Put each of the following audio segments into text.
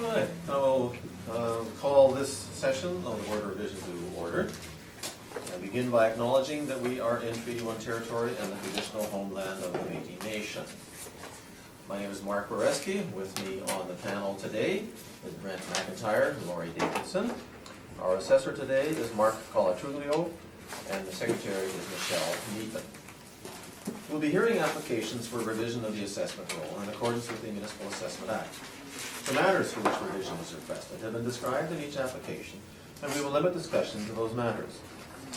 Right, I will call this session of the Board of Revision to order. I begin by acknowledging that we are in Treaty 1 territory and the traditional homeland of the Métis Nation. My name is Mark Boreski. With me on the panel today is Brent McIntyre and Lori Davidson. Our assessor today is Mark Colatruglio, and the secretary is Michelle Neathan. We'll be hearing applications for revision of the assessment roll in accordance with the Municipal Assessment Act. The matters for which revision is requested have been described in each application, and we will limit discussion to those matters.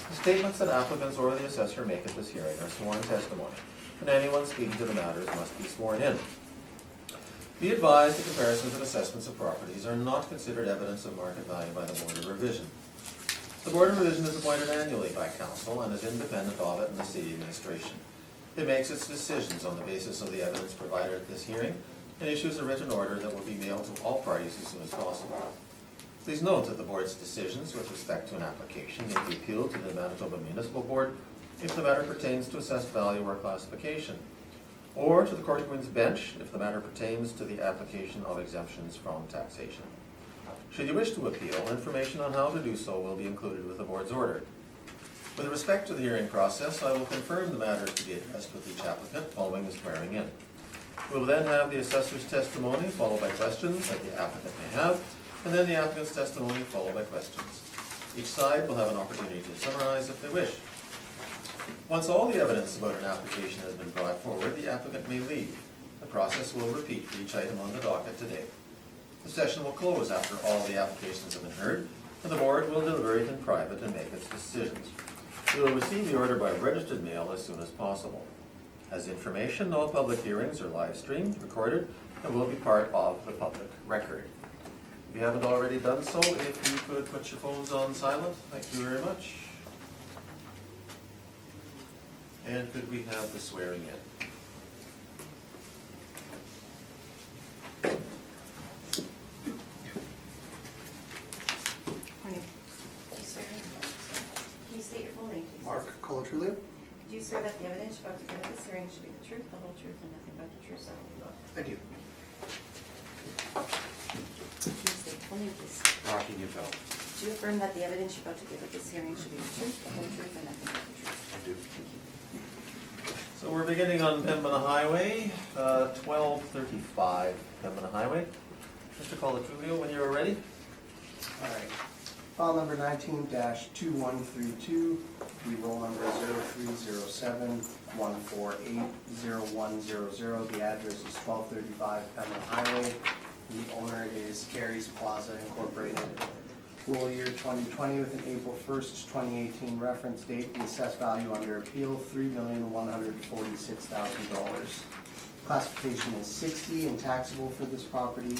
The statements that applicants or the assessor make at this hearing are sworn testimony, and anyone speaking to the matters must be sworn in. Be advised that comparisons of assessments of properties are not considered evidence of market value by the Board of Revision. The Board of Revision is appointed annually by Council and is independent of it and the City Administration. It makes its decisions on the basis of the evidence provided at this hearing and issues a written order that will be mailed to all parties as soon as possible. Please note that the Board's decisions with respect to an application may be appealed to the Manitoba Municipal Board if the matter pertains to assessed value or classification, or to the Court of Queen's Bench if the matter pertains to the application of exemptions from taxation. Should you wish to appeal, information on how to do so will be included with the Board's order. With respect to the hearing process, I will confirm the matters to be addressed with each applicant following the swearing in. We will then have the assessor's testimony followed by questions that the applicant may have, and then the applicant's testimony followed by questions. Each side will have an opportunity to summarize if they wish. Once all the evidence about an application has been brought forward, the applicant may leave. The process will repeat for each item on the docket today. The session will close after all the applications have been heard, and the Board will deliberate in private and make its decisions. You will receive the order by registered mail as soon as possible. As information, all public hearings are live streamed, recorded, and will be part of the public record. If you haven't already done so, if you could put your phones on silent, thank you very much. And could we have the swearing in? Morning. Can you state your full name, please? Mark Colatruglio. Do you swear that the evidence you're about to give at this hearing should be the truth, the whole truth, and nothing but the truth, so help you God? I do. Can you state your full name, please? Rocky Newfeld. Do you affirm that the evidence you're about to give at this hearing should be the truth, the whole truth, and nothing but the truth? I do. Thank you. So we're beginning on Pembina Highway, 1235 Pembina Highway. Mr. Colatruglio, when you're ready. All right. File number 19-2132, the roll number 0307-148-0100. The address is 1235 Pembina Highway. The owner is Gary's Plaza Incorporated. Roll year 2020 with an April 1st, 2018 reference date. The assessed value under appeal, $3,146,000. Classification is 60 and taxable for this property.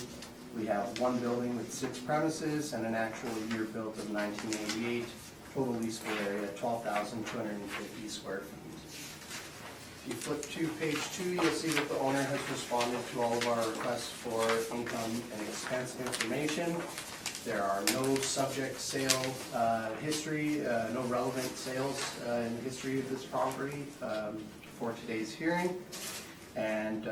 We have one building with 6 premises and an actual year built of 1988. Total leasable area, 12,250 square feet. If you flip to page 2, you'll see that the owner has responded to all of our requests for income and expense information. There are no subject sale history, no relevant sales in the history of this property for today's hearing. And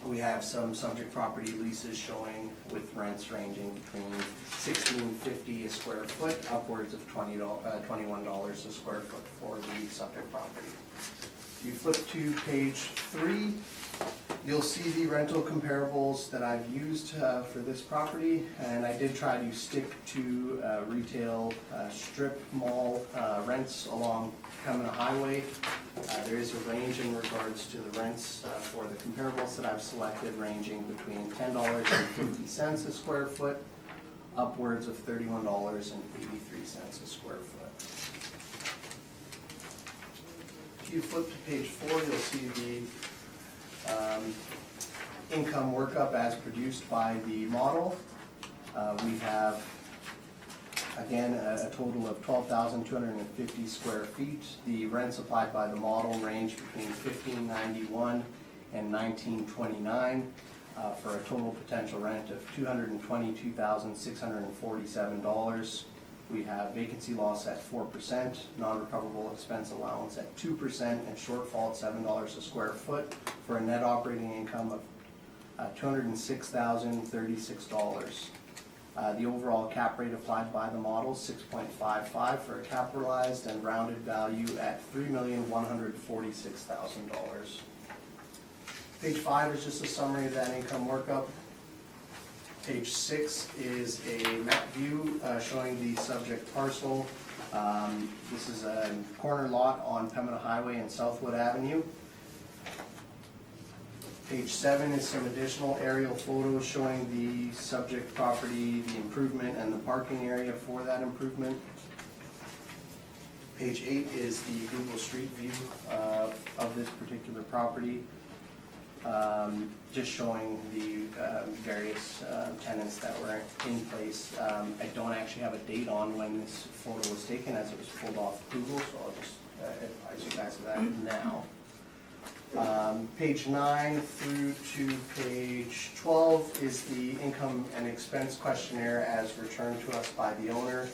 we have some subject property leases showing with rents ranging between $16.50 a square foot, upwards of $21 a square foot for the subject property. If you flip to page 3, you'll see the rental comparables that I've used for this property, and I did try to stick to retail strip mall rents along Pembina Highway. There is a range in regards to the rents for the comparables that I've selected, ranging between $10.50 a square foot, upwards of $31.83 a square foot. If you flip to page 4, you'll see the income workup as produced by the model. We have, again, a total of 12,250 square feet. The rents applied by the model range between $15.91 and $19.29 for a total potential rent of $222,647. We have vacancy loss at 4%, non-recoverable expense allowance at 2%, and shortfall at $7 a square foot for a net operating income of $206,036. The overall cap rate applied by the model, 6.55 for a capitalized and rounded value at $3,146,000. Page 5 is just a summary of that income workup. Page 6 is a map view showing the subject parcel. This is a corner lot on Pembina Highway and Southwood Avenue. Page 7 is some additional aerial photos showing the subject property, the improvement, and the parking area for that improvement. Page 8 is the Google Street View of this particular property, just showing the various tenants that were in place. I don't actually have a date on when this photo was taken, as it was pulled off Google, so I'll just advise you guys of that now. Page 9 through to page 12 is the income and expense questionnaire as returned to us by the owner.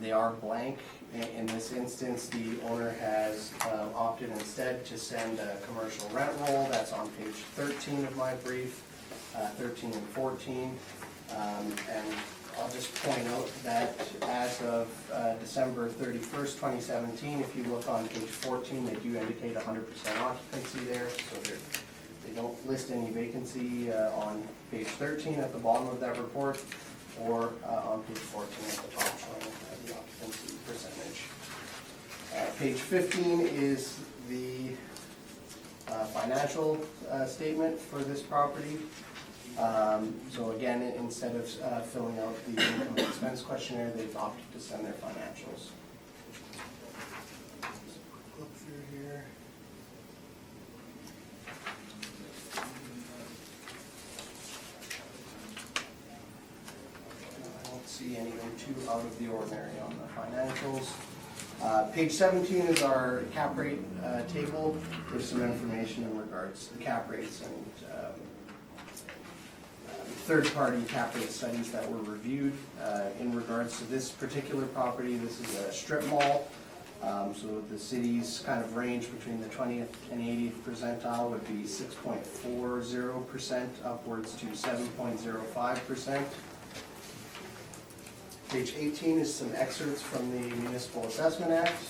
They are blank. In this instance, the owner has opted instead to send a commercial rent roll. That's on page 13 of my brief, 13 and 14. And I'll just point out that as of December 31st, 2017, if you look on page 14, they do indicate 100% occupancy there. So they don't list any vacancy on page 13 at the bottom of that report, or on page 14 at the top showing the occupancy percentage. Page 15 is the financial statement for this property. So again, instead of filling out the income and expense questionnaire, they've opted to send their financials. Look through here. I don't see anything too out of the ordinary on the financials. Page 17 is our cap rate table. There's some information in regards to the cap rates and third-party cap rate studies that were reviewed. In regards to this particular property, this is a strip mall. So the city's kind of range between the 20th and 80th percentile would be 6.40% upwards to 7.05%. Page 18 is some excerpts from the Municipal Assessment Act.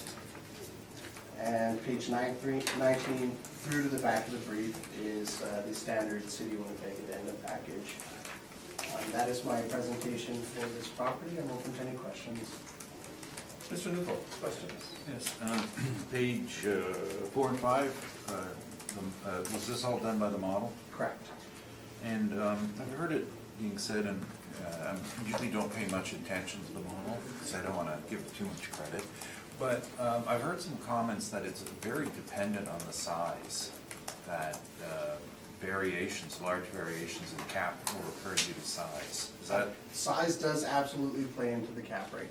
And page 19 through to the back of the brief is the standard City of Winnipeg addendum package. That is my presentation for this property. I'm open to any questions. Mr. Newell, questions? Yes, page 4 and 5, was this all done by the model? Correct. And I've heard it being said, and I usually don't pay much attention to the model because I don't want to give it too much credit, but I've heard some comments that it's very dependent on the size, that variations, large variations in cap will occur due to size. Is that? Size does absolutely play into the cap rate.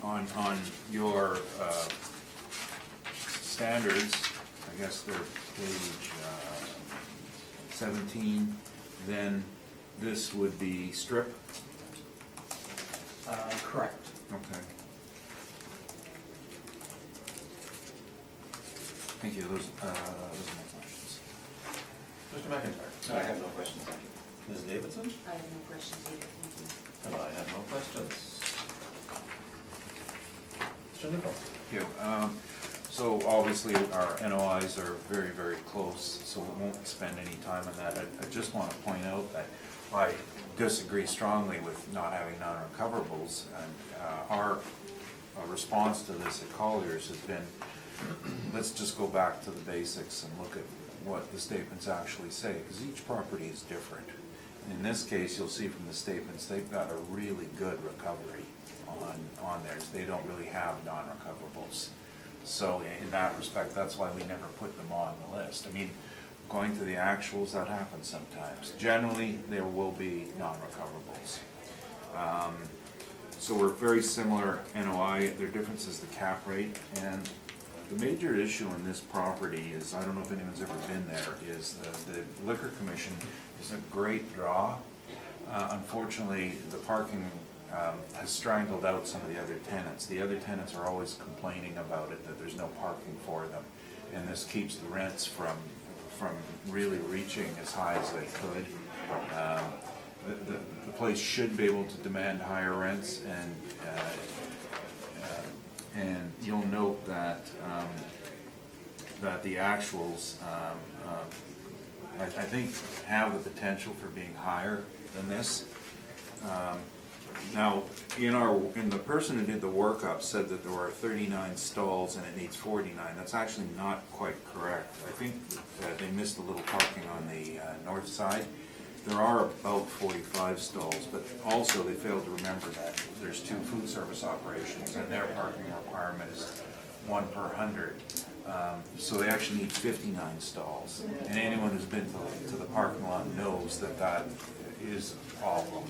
On your standards, I guess they're page 17, then this would be strip? Correct. Okay. Thank you, those are my questions. Mr. McIntyre? I have no questions, thank you. Ms. Davidson? I have no questions either, thank you. And I have no questions. Mr. Newell? Thank you. So obviously our NOIs are very, very close, so we won't spend any time on that. I just want to point out that I disagree strongly with not having non-recoverables, and our response to this at Colliers has been, let's just go back to the basics and look at what the statements actually say, because each property is different. In this case, you'll see from the statements, they've got a really good recovery on theirs. They don't really have non-recoverables. So in that respect, that's why we never put them on the list. I mean, going to the actuals, that happens sometimes. Generally, there will be non-recoverables. So we're very similar NOI. Their difference is the cap rate, and the major issue in this property is, I don't know if anyone's ever been there, is the Liquor Commission is a great draw. Unfortunately, the parking has strangled out some of the other tenants. The other tenants are always complaining about it, that there's no parking for them. And this keeps the rents from really reaching as high as they could. The place should be able to demand higher rents, and you'll note that that the actuals, I think, have the potential for being higher than this. Now, in the person who did the workup said that there were 39 stalls and it needs 49. That's actually not quite correct. I think that they missed a little parking on the north side. There are about 45 stalls, but also they failed to remember that there's 2 food service operations and their parking requirement is 1 per 100. So they actually need 59 stalls. And anyone who's been to the parking lot knows that that is a problem.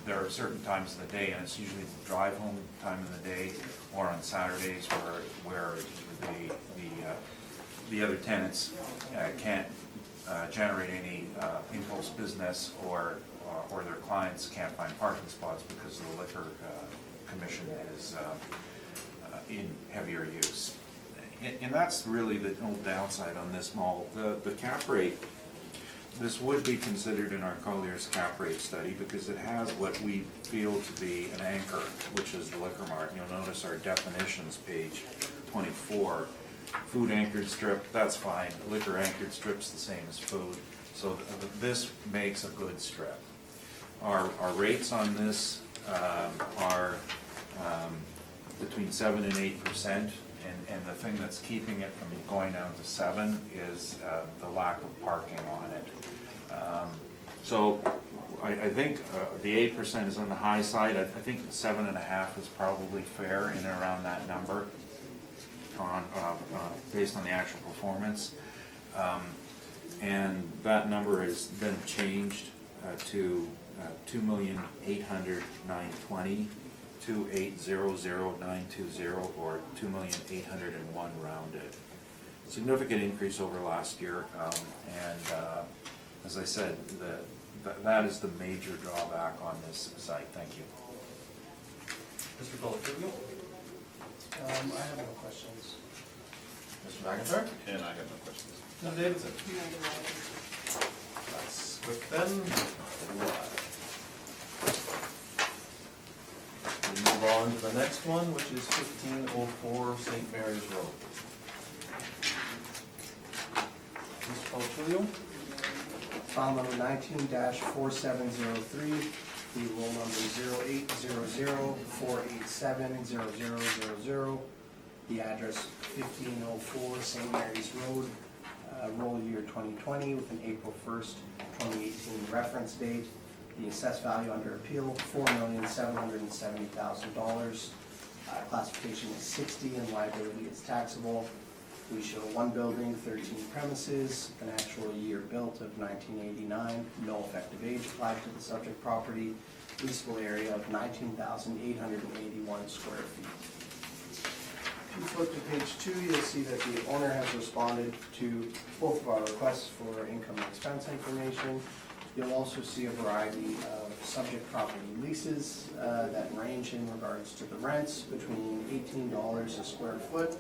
There are certain times of the day, and it's usually the drive home time of the day, or on Saturdays where the other tenants can't generate any impulse business, or their clients can't find parking spots because the liquor commission is in heavier use. And that's really the only downside on this mall. The cap rate, this would be considered in our Collier's cap rate study because it has what we feel to be an anchor, which is the liquor mart. You'll notice our definitions, page 24. Food anchored strip, that's fine. Liquor anchored strip's the same as food. So this makes a good strip. Our rates on this are between 7 and 8%, and the thing that's keeping it from going down to 7 is the lack of parking on it. So I think the 8% is on the high side. I think 7.5 is probably fair in and around that number based on the actual performance. And that number has been changed to $2,800,920, 2,800,920, or 2,801 rounded. Significant increase over last year, and as I said, that is the major drawback on this site. Thank you. Mr. Philip, I have no questions. Mr. McIntyre? And I have no questions. Ms. Davidson? That's quick then. We move on to the next one, which is 1504 St. Mary's Road. Mr. Politrillo? File number 19-4703, the roll number 0800-487-0000, the address 1504 St. Mary's Road, roll year 2020 with an April 1st, 2018 reference date. The assessed value under appeal, $4,770,000. Classification is 60 and liability is taxable. We show 1 building, 13 premises, an actual year built of 1989, no effective age applied to the subject property, leasable area of 19,881 square feet. If you flip to page 2, you'll see that the owner has responded to both of our requests for income and expense information. You'll also see a variety of subject property leases that range in regards to the rents between $18 a square foot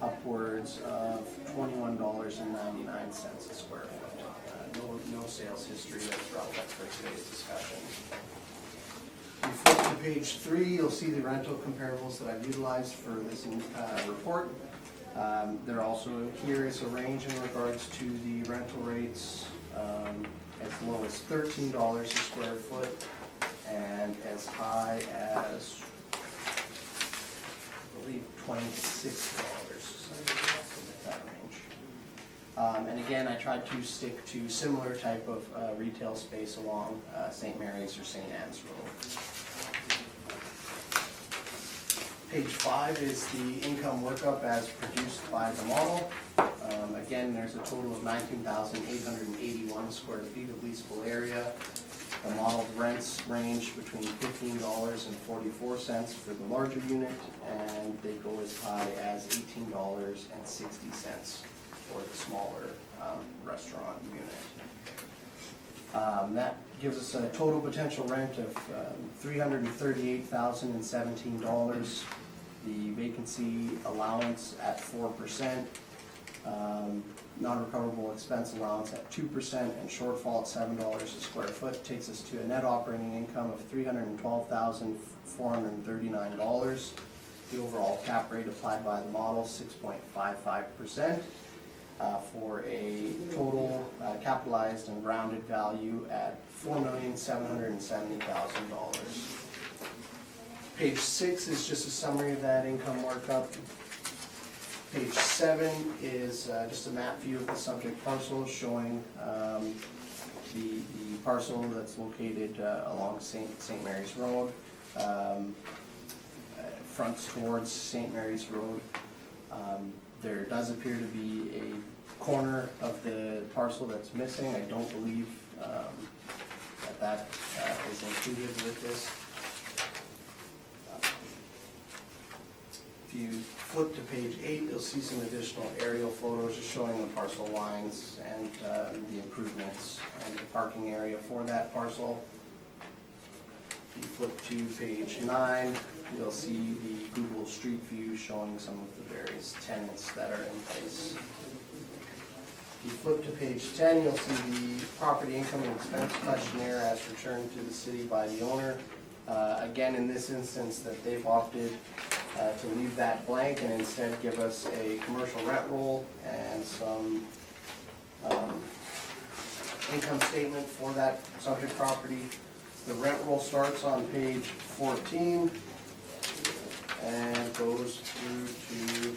upwards of $21.99 a square foot. No sales history that's relevant for today's discussion. If you flip to page 3, you'll see the rental comparables that I've utilized for this report. There also here is a range in regards to the rental rates, as low as $13 a square foot and as high as, I believe, $26. That range. And again, I tried to stick to similar type of retail space along St. Mary's or St. Anne's Road. Page 5 is the income workup as produced by the model. Again, there's a total of 19,881 square feet of leasable area. The modeled rents range between $15.44 for the larger unit, and they go as high as $18.60 for the smaller restaurant unit. That gives us a total potential rent of $338,017. The vacancy allowance at 4%, non-recoverable expense allowance at 2%, and shortfall at $7 a square foot takes us to a net operating income of $312,439. The overall cap rate applied by the model, 6.55%, for a total capitalized and rounded value at $4,770,000. Page 6 is just a summary of that income markup. Page 7 is just a map view of the subject parcel showing the parcel that's located along St. Mary's Road, fronts towards St. Mary's Road. There does appear to be a corner of the parcel that's missing. I don't believe that is included with this. If you flip to page 8, you'll see some additional aerial photos just showing the parcel lines and the improvements and the parking area for that parcel. If you flip to page 9, you'll see the Google Street View showing some of the various tenants that are in place. If you flip to page 10, you'll see the property income and expense questionnaire as returned to the city by the owner. Again, in this instance, that they've opted to leave that blank and instead give us a commercial rent roll and some income statement for that subject property. The rent roll starts on page 14 and goes through to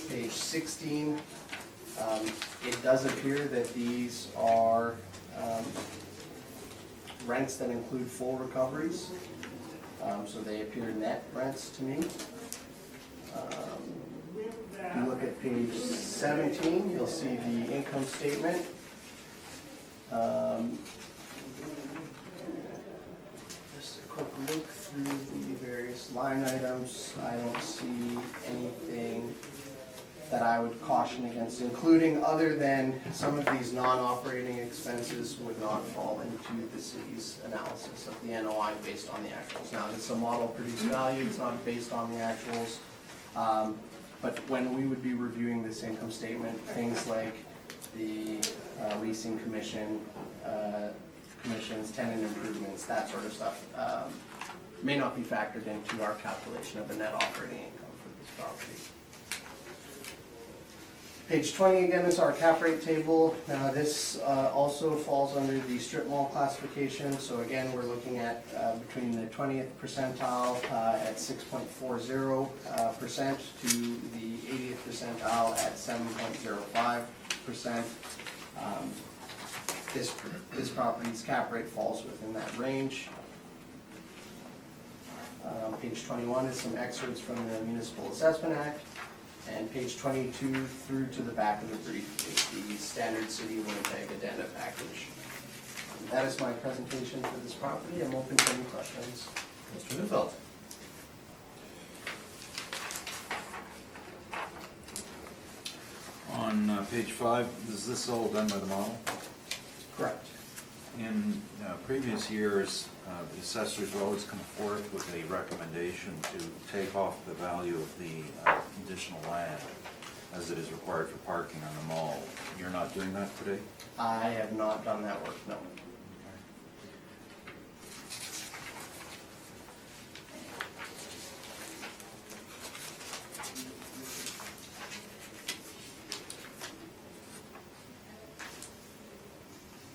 page 16. It does appear that these are rents that include full recoveries, so they appear net rents to me. If you look at page 17, you'll see the income statement. Just a quick look through the various line items. I don't see anything that I would caution against including, other than some of these non-operating expenses would not fall into the city's analysis of the NOI based on the actuals. Now, it's a model produced value, it's not based on the actuals, but when we would be reviewing this income statement, things like the leasing commission, commissions, tenant improvements, that sort of stuff, may not be factored into our calculation of the net operating income for this property. Page 20 again is our cap rate table. Now this also falls under the strip mall classification. So again, we're looking at between the 20th percentile at 6.40% to the 80th percentile at 7.05%. This property's cap rate falls within that range. Page 21 is some excerpts from the Municipal Assessment Act. And page 22 through to the back of the brief is the standard City of Winnipeg addenda package. And that is my presentation for this property. I'm open to any questions. Mr. Neufeld. On page 5, is this all done by the model? Correct. In previous years, the assessors will always come forth with a recommendation to take off the value of the additional land as it is required for parking on the mall. You're not doing that today? I have not done that work, no.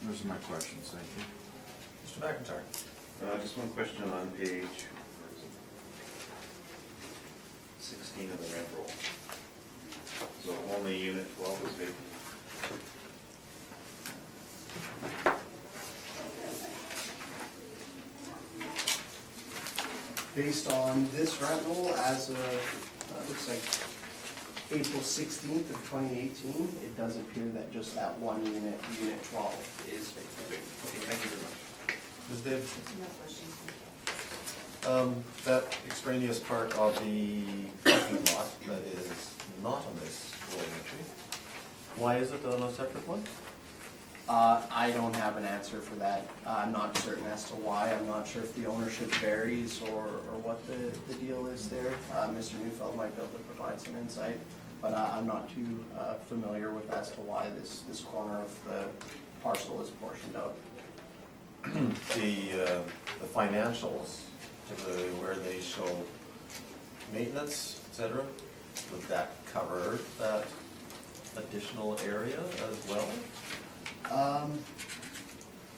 Those are my questions, thank you. Mr. McIntyre. Just one question on page 16 of the rent roll. So only unit 12 is vacant? Based on this rent roll as of, looks like April 16th of 2018, it does appear that just that one unit, unit 12, is vacant. Okay, thank you very much. Ms. Davis. No questions. That extraneous part of the parking lot that is not on this rolling entry, why is it on a separate one? I don't have an answer for that. I'm not certain as to why. I'm not sure if the ownership varies or what the deal is there. Mr. Neufeld might be able to provide some insight, but I'm not too familiar with as to why this corner of the parcel is portioned out. The financials, particularly where they show maintenance, et cetera, would that cover that additional area as well?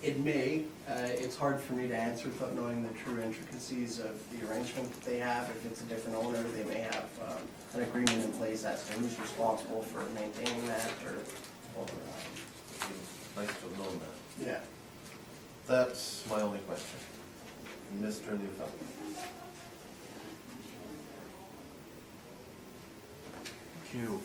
It may. It's hard for me to answer without knowing the true intricacies of the arrangement that they have. If it's a different owner, they may have an agreement in place as to who's responsible for maintaining that or. Well, it'd be nice to have known that. Yeah. That's my only question. Mr. Neufeld. Thank you.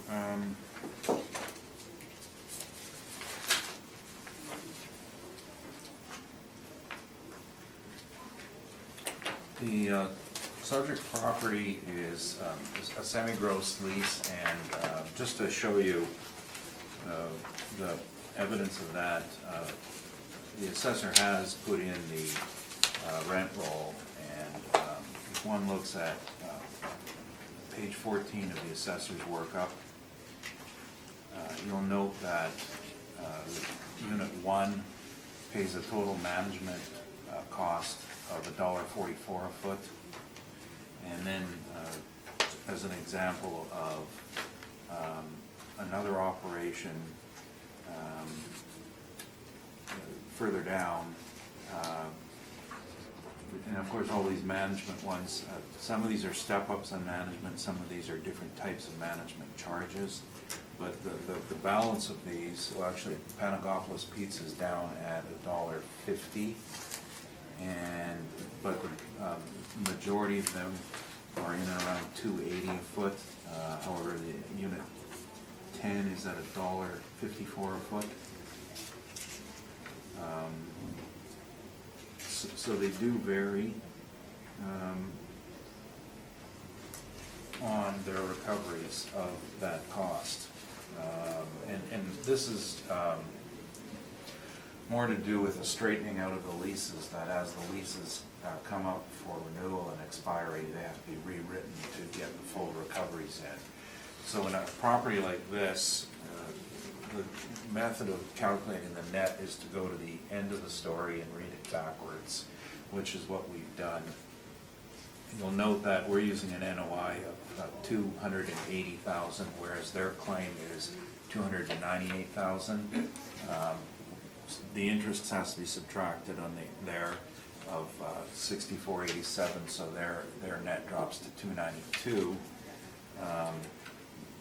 The subject property is a semi-gross lease, and just to show you the evidence of that, the assessor has put in the rent roll, and if one looks at page 14 of the assessor's workup, you'll note that Unit 1 pays a total management cost of $1.44 a foot. And then, as an example of another operation further down, and of course all these management ones, some of these are step-ups on management, some of these are different types of management charges. But the balance of these, well, actually Panagopoulos Pizza is down at $1.50, but the majority of them are in and around $2.80 a foot. However, the Unit 10 is at $1.54 a foot. So they do vary on their recoveries of that cost. And this is more to do with the straightening out of the leases, that as the leases come up for renewal and expiry, they have to be rewritten to get the full recoveries in. So in a property like this, the method of calculating the net is to go to the end of the story and read it backwards, which is what we've done. You'll note that we're using an NOI of $280,000, whereas their claim is $298,000. The interest has to be subtracted on their of $64.87, so their net drops to $292.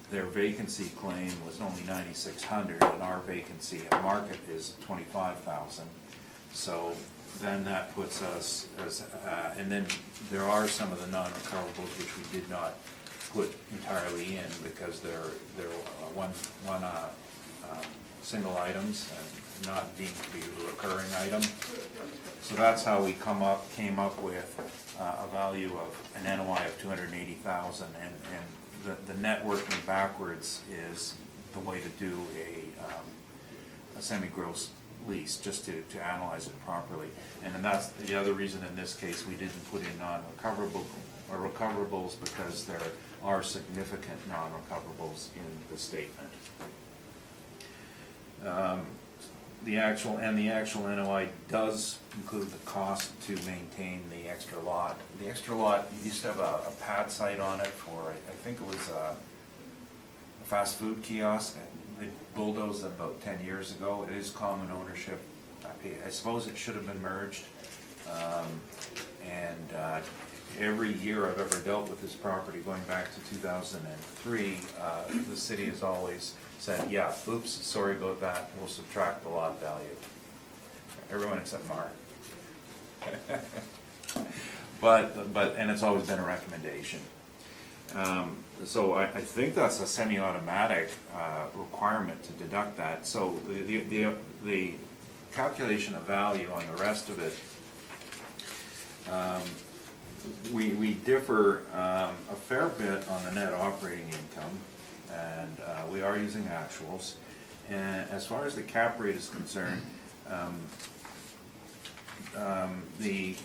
Their vacancy claim was only $9,600, and our vacancy at market is $25,000. So then that puts us as, and then there are some of the non-recoverables which we did not put entirely in because they're one single items and not deemed to be a recurring item. So that's how we came up with a value of an NOI of $280,000, and the net working backwards is the way to do a semi-gross lease, just to analyze it properly. And then that's the other reason in this case we didn't put in non-recoverable or recoverables, because there are significant non-recoverables in the statement. The actual NOI does include the cost to maintain the extra lot. The extra lot used to have a pad site on it for, I think it was a fast food kiosk. They bulldozed it about 10 years ago. It is common ownership. I suppose it should have been merged. Every year I've ever dealt with this property, going back to 2003, the city has always said, yeah, oops, sorry about that, we'll subtract the lot value. Everyone except Mark. And it's always been a recommendation. So I think that's a semi-automatic requirement to deduct that. So the calculation of value on the rest of it, we differ a fair bit on the net operating income, and we are using actuals. And as far as the cap rate is concerned, the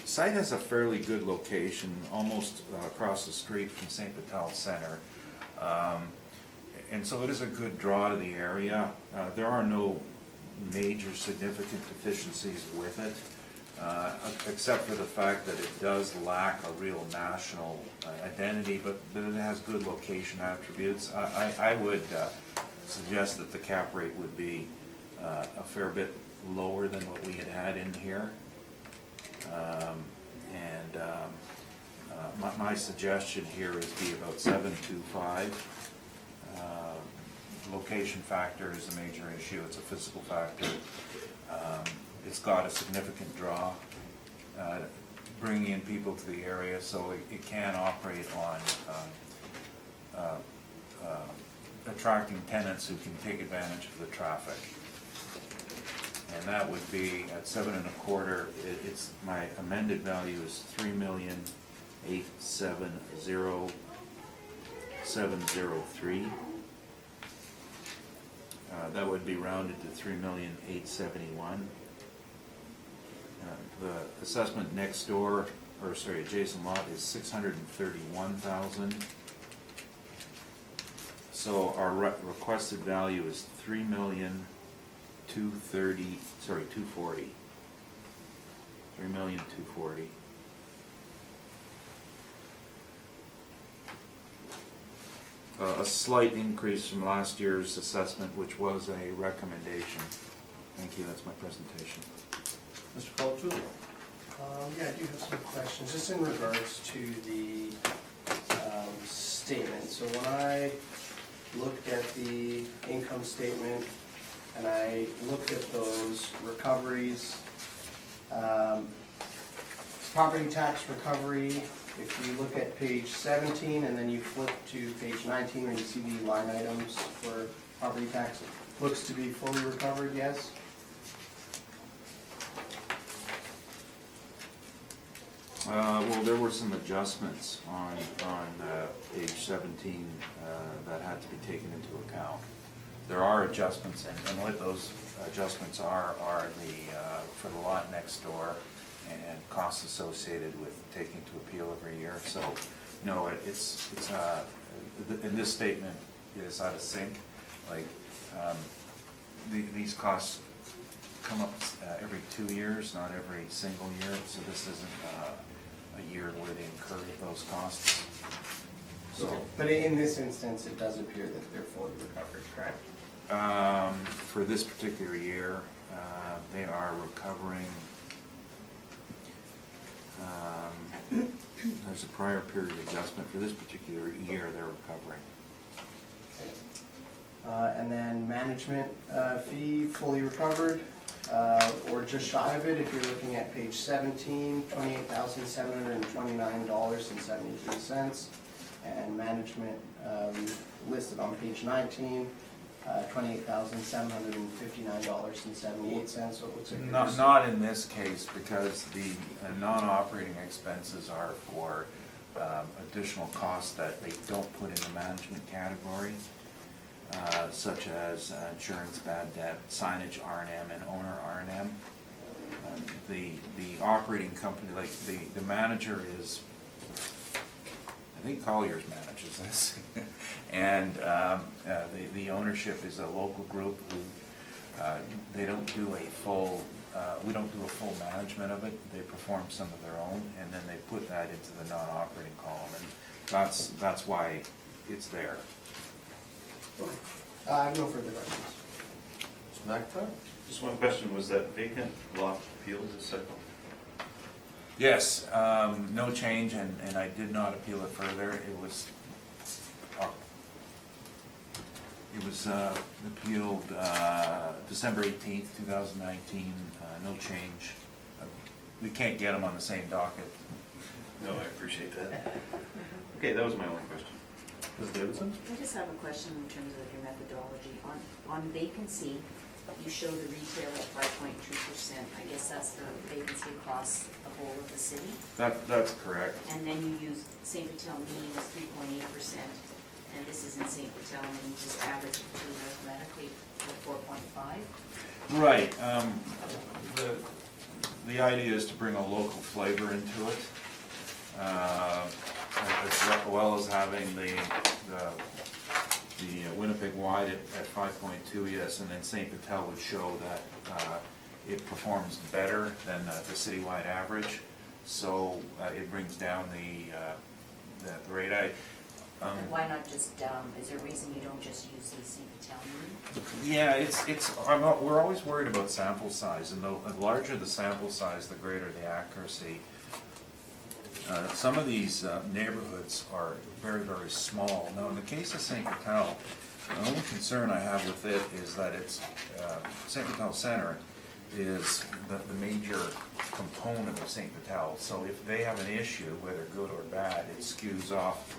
site has a fairly good location, almost across the street from St. Vital Center. And so it is a good draw to the area. There are no major significant deficiencies with it, except for the fact that it does lack a real national identity, but it has good location attributes. I would suggest that the cap rate would be a fair bit lower than what we had in here. My suggestion here is be about 725. Location factor is a major issue, it's a physical factor. It's got a significant draw, bringing in people to the area, so it can operate on attracting tenants who can take advantage of the traffic. And that would be at 7.25. It's my amended value is 3,870,703. That would be rounded to 3,871,000. The assessment next door, or sorry, adjacent lot is 631,000. So our requested value is 3,240,000. 3,240,000. A slight increase from last year's assessment, which was a recommendation. Thank you, that's my presentation. Mr. Cultulo? Yeah, I do have some questions, just in regards to the statement. So when I looked at the income statement and I looked at those recoveries, property tax recovery, if you look at page 17 and then you flip to page 19 and you see the line items for property tax, looks to be fully recovered, yes? Well, there were some adjustments on page 17 that had to be taken into account. There are adjustments, and what those adjustments are the for the lot next door and costs associated with taking to appeal every year. So, no, it's in this statement is out of sync. Like these costs come up every 2 years, not every single year. So this isn't a year where they incur those costs. So, But in this instance, it does appear that they're fully recovered, correct? for this particular year, they are recovering. There's a prior period adjustment for this particular year. They're recovering. And then management fee fully recovered, or just shy of it, if you're looking at page 17, $28,729.73. And management listed on page 19, $28,759.78, so it looks like Not in this case, because the non-operating expenses are for additional costs that they don't put in the management category, such as insurance, bad debt, signage, R&M, and owner R&M. The operating company, like the manager is, I think Collier's manages this, and the ownership is a local group who they don't do a full. We don't do a full management of it. They perform some of their own, and then they put that into the non-operating column, and that's why it's there. Okay. I have no further questions. Mr. McIntyre? Just one question, was that vacant lot appealed this cycle? Yes, no change, and I did not appeal it further. It was appealed December 18th, 2019, no change. We can't get them on the same docket. No, I appreciate that. Okay, that was my only question. Ms. Davidson? I just have a question in terms of your methodology. On vacancy, you show the retail at 5.2%. I guess that's the vacancy across the whole of the city. That's correct. And then you use St. Vital mean as 3.8%. and this is in St. Patel, and you just average it to arithmetically for 4.5. Right, the idea is to bring a local flavor into it, as well as having the Winnipeg wide at 5.2, yes, and then St. Patel would show that it performs better than the citywide average, so it brings down the rate. And why not just, is there a reason you don't just use the St. Patel mean? Yeah, we're always worried about sample size, and the larger the sample size, the greater the accuracy. Some of these neighborhoods are very, very small. Now, in the case of St. Patel, the only concern I have with it is that it's, St. Patel Center is the major component of St. Patel. So if they have an issue, whether good or bad, it skews off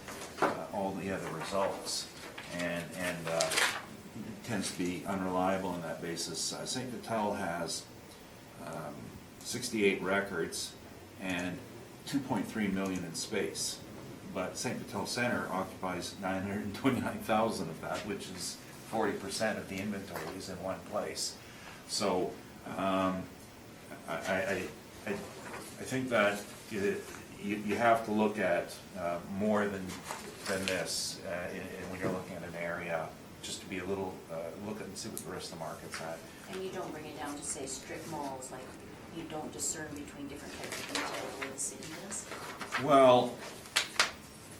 all the other results, and tends to be unreliable on that basis. St. Patel has 68 records and 2.3 million in space, but St. Patel Center occupies 929,000 of that, which is 40% of the inventory is in one place. So I think that you have to look at more than this when you're looking at an area, just to be a little, look at and see what the rest of the market's at. And you don't bring it down to, say, strip malls, like you don't discern between different types of retail the way the city does? Well,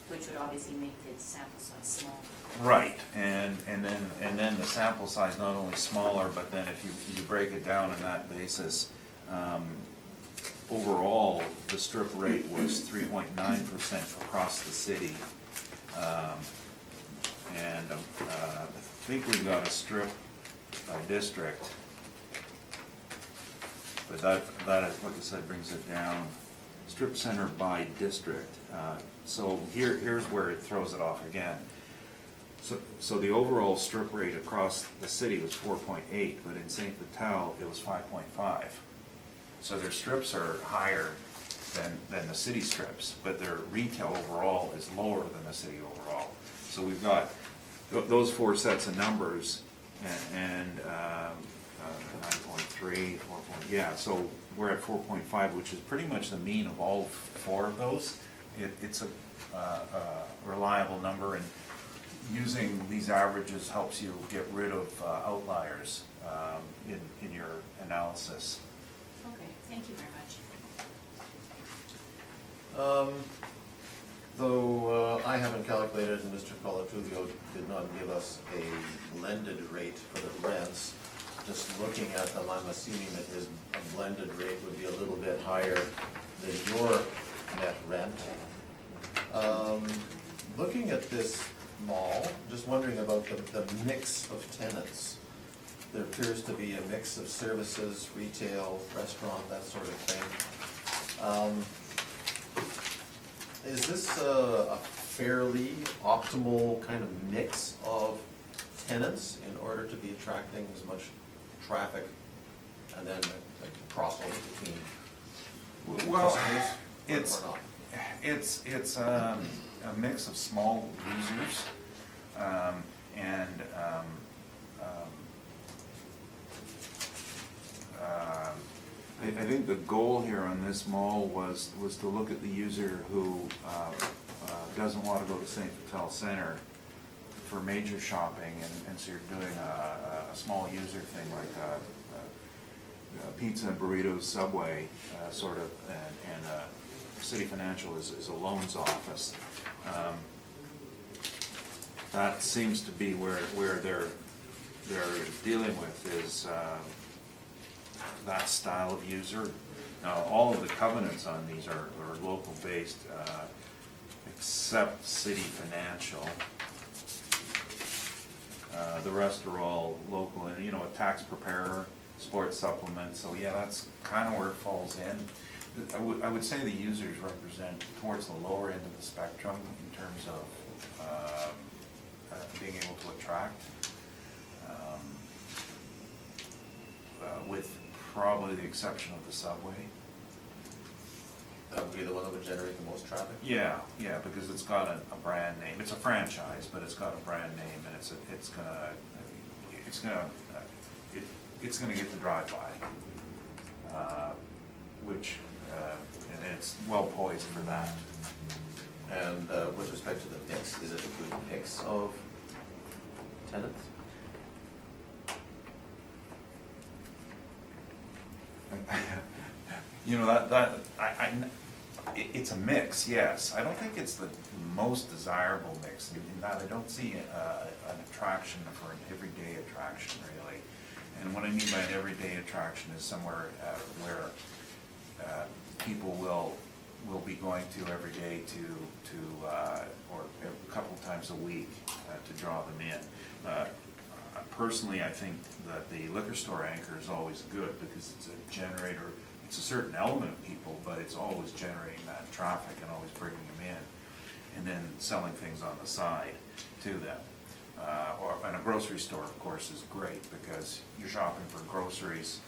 Which would obviously make the sample size small. right, and then the sample size not only smaller, but then if you break it down on that basis, overall, the strip rate was 3.9% across the city. And I think we've got a strip district, but that, like I said, brings it down. Strip center by district. So here's where it throws it off again. So the overall strip rate across the city was 4.8, but in St. Patel, it was 5.5. So their strips are higher than the city strips, but their retail overall is lower than the city overall. So we've got those four sets of numbers, and 9.3, 4. Yeah, so we're at 4.5, which is pretty much the mean of all four of those. It's a reliable number, and using these averages helps you get rid of outliers in your analysis. Okay, thank you very much. Though I haven't calculated, and Mr. Colatulio did not give us a blended rate for the rents, just looking at them, I'm assuming that his blended rate would be a little bit higher than your net rent. Looking at this mall, just wondering about the mix of tenants. There appears to be a mix of services, retail, restaurant, that sort of thing. Is this a fairly optimal kind of mix of tenants in order to be attracting as much traffic and then a crossover between Well, customers or not? it's a mix of small users, and I think the goal here on this mall was to look at the user who doesn't want to go to St. Patel Center for major shopping, and so you're doing a small user thing like a pizza, burritos, Subway, sort of, and City Financial is a loans office. That seems to be where they're dealing with is that style of user. Now, all of the covenants on these are local based, except City Financial. The rest are all local, and a tax preparer, sports supplement, so yeah, that's kind of where it falls in. I would say the users represent towards the lower end of the spectrum in terms of being able to attract, with probably the exception of the Subway. That would be the one that would generate the most traffic? Yeah, because it's got a brand name, it's a franchise, but it's got a brand name, and it's gonna get the drive-by, which, and it's well poised for that. And with respect to the mix, is it a good mix of tenants? You know, it's a mix, yes. I don't think it's the most desirable mix, in that I don't see an attraction for an everyday attraction, really. And what I mean by an everyday attraction is somewhere where people will be going to every day or a couple times a week to draw them in. Personally, I think that the liquor store anchor is always good because it's a generator. It's a certain element of people, but it's always generating that traffic and always bringing them in, and then selling things on the side to them. And a grocery store, of course, is great because you're shopping for groceries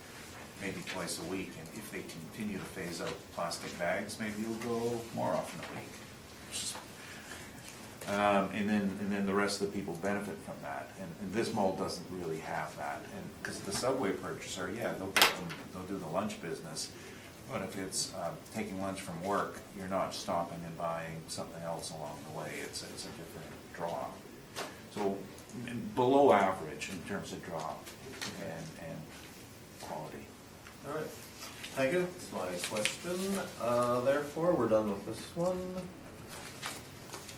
maybe twice a week, and if they continue to phase out plastic bags, maybe you'll go more often a week. And then the rest of the people benefit from that, and this mall doesn't really have that. And because the Subway purchaser, yeah, they'll do the lunch business, but if it's taking lunch from work, you're not stopping and buying something else along the way. It's a different draw. So below average in terms of draw and quality. All right, thank you. That's my question. Therefore, we're done with this one.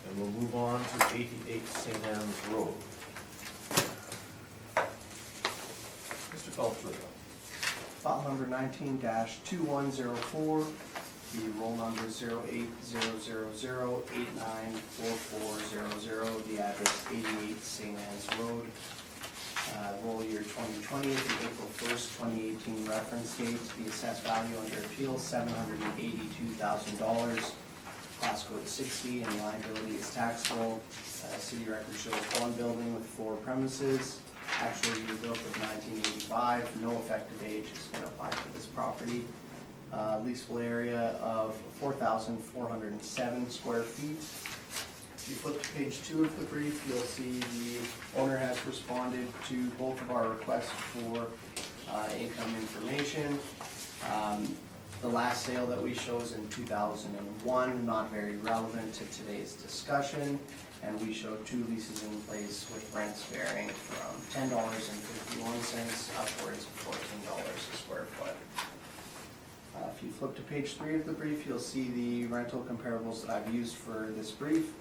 And we'll move on to 88 St. Anne's Road. Mr. Feltzliga. File number 19-2104, the roll number 08000894400, the address 88 St. Anne's Road. Roll year 2020, the April 1st, 2018 reference date, the assessed value under appeal $782,000. Class code 60 and liability is taxable. City record shows one building with 4 premises. Actual year built of 1985. No effective age has been applied to this property. Leasable area of 4,407 square feet. If you flip to page 2 of the brief, you'll see the owner has responded to both of our requests for income information. The last sale that we show is in 2001, not very relevant to today's discussion, and we show 2 leases in place with rents varying from $10.51 upwards of $14 a square foot. If you flip to page 3 of the brief, you'll see the rental comparables that I've used for this brief.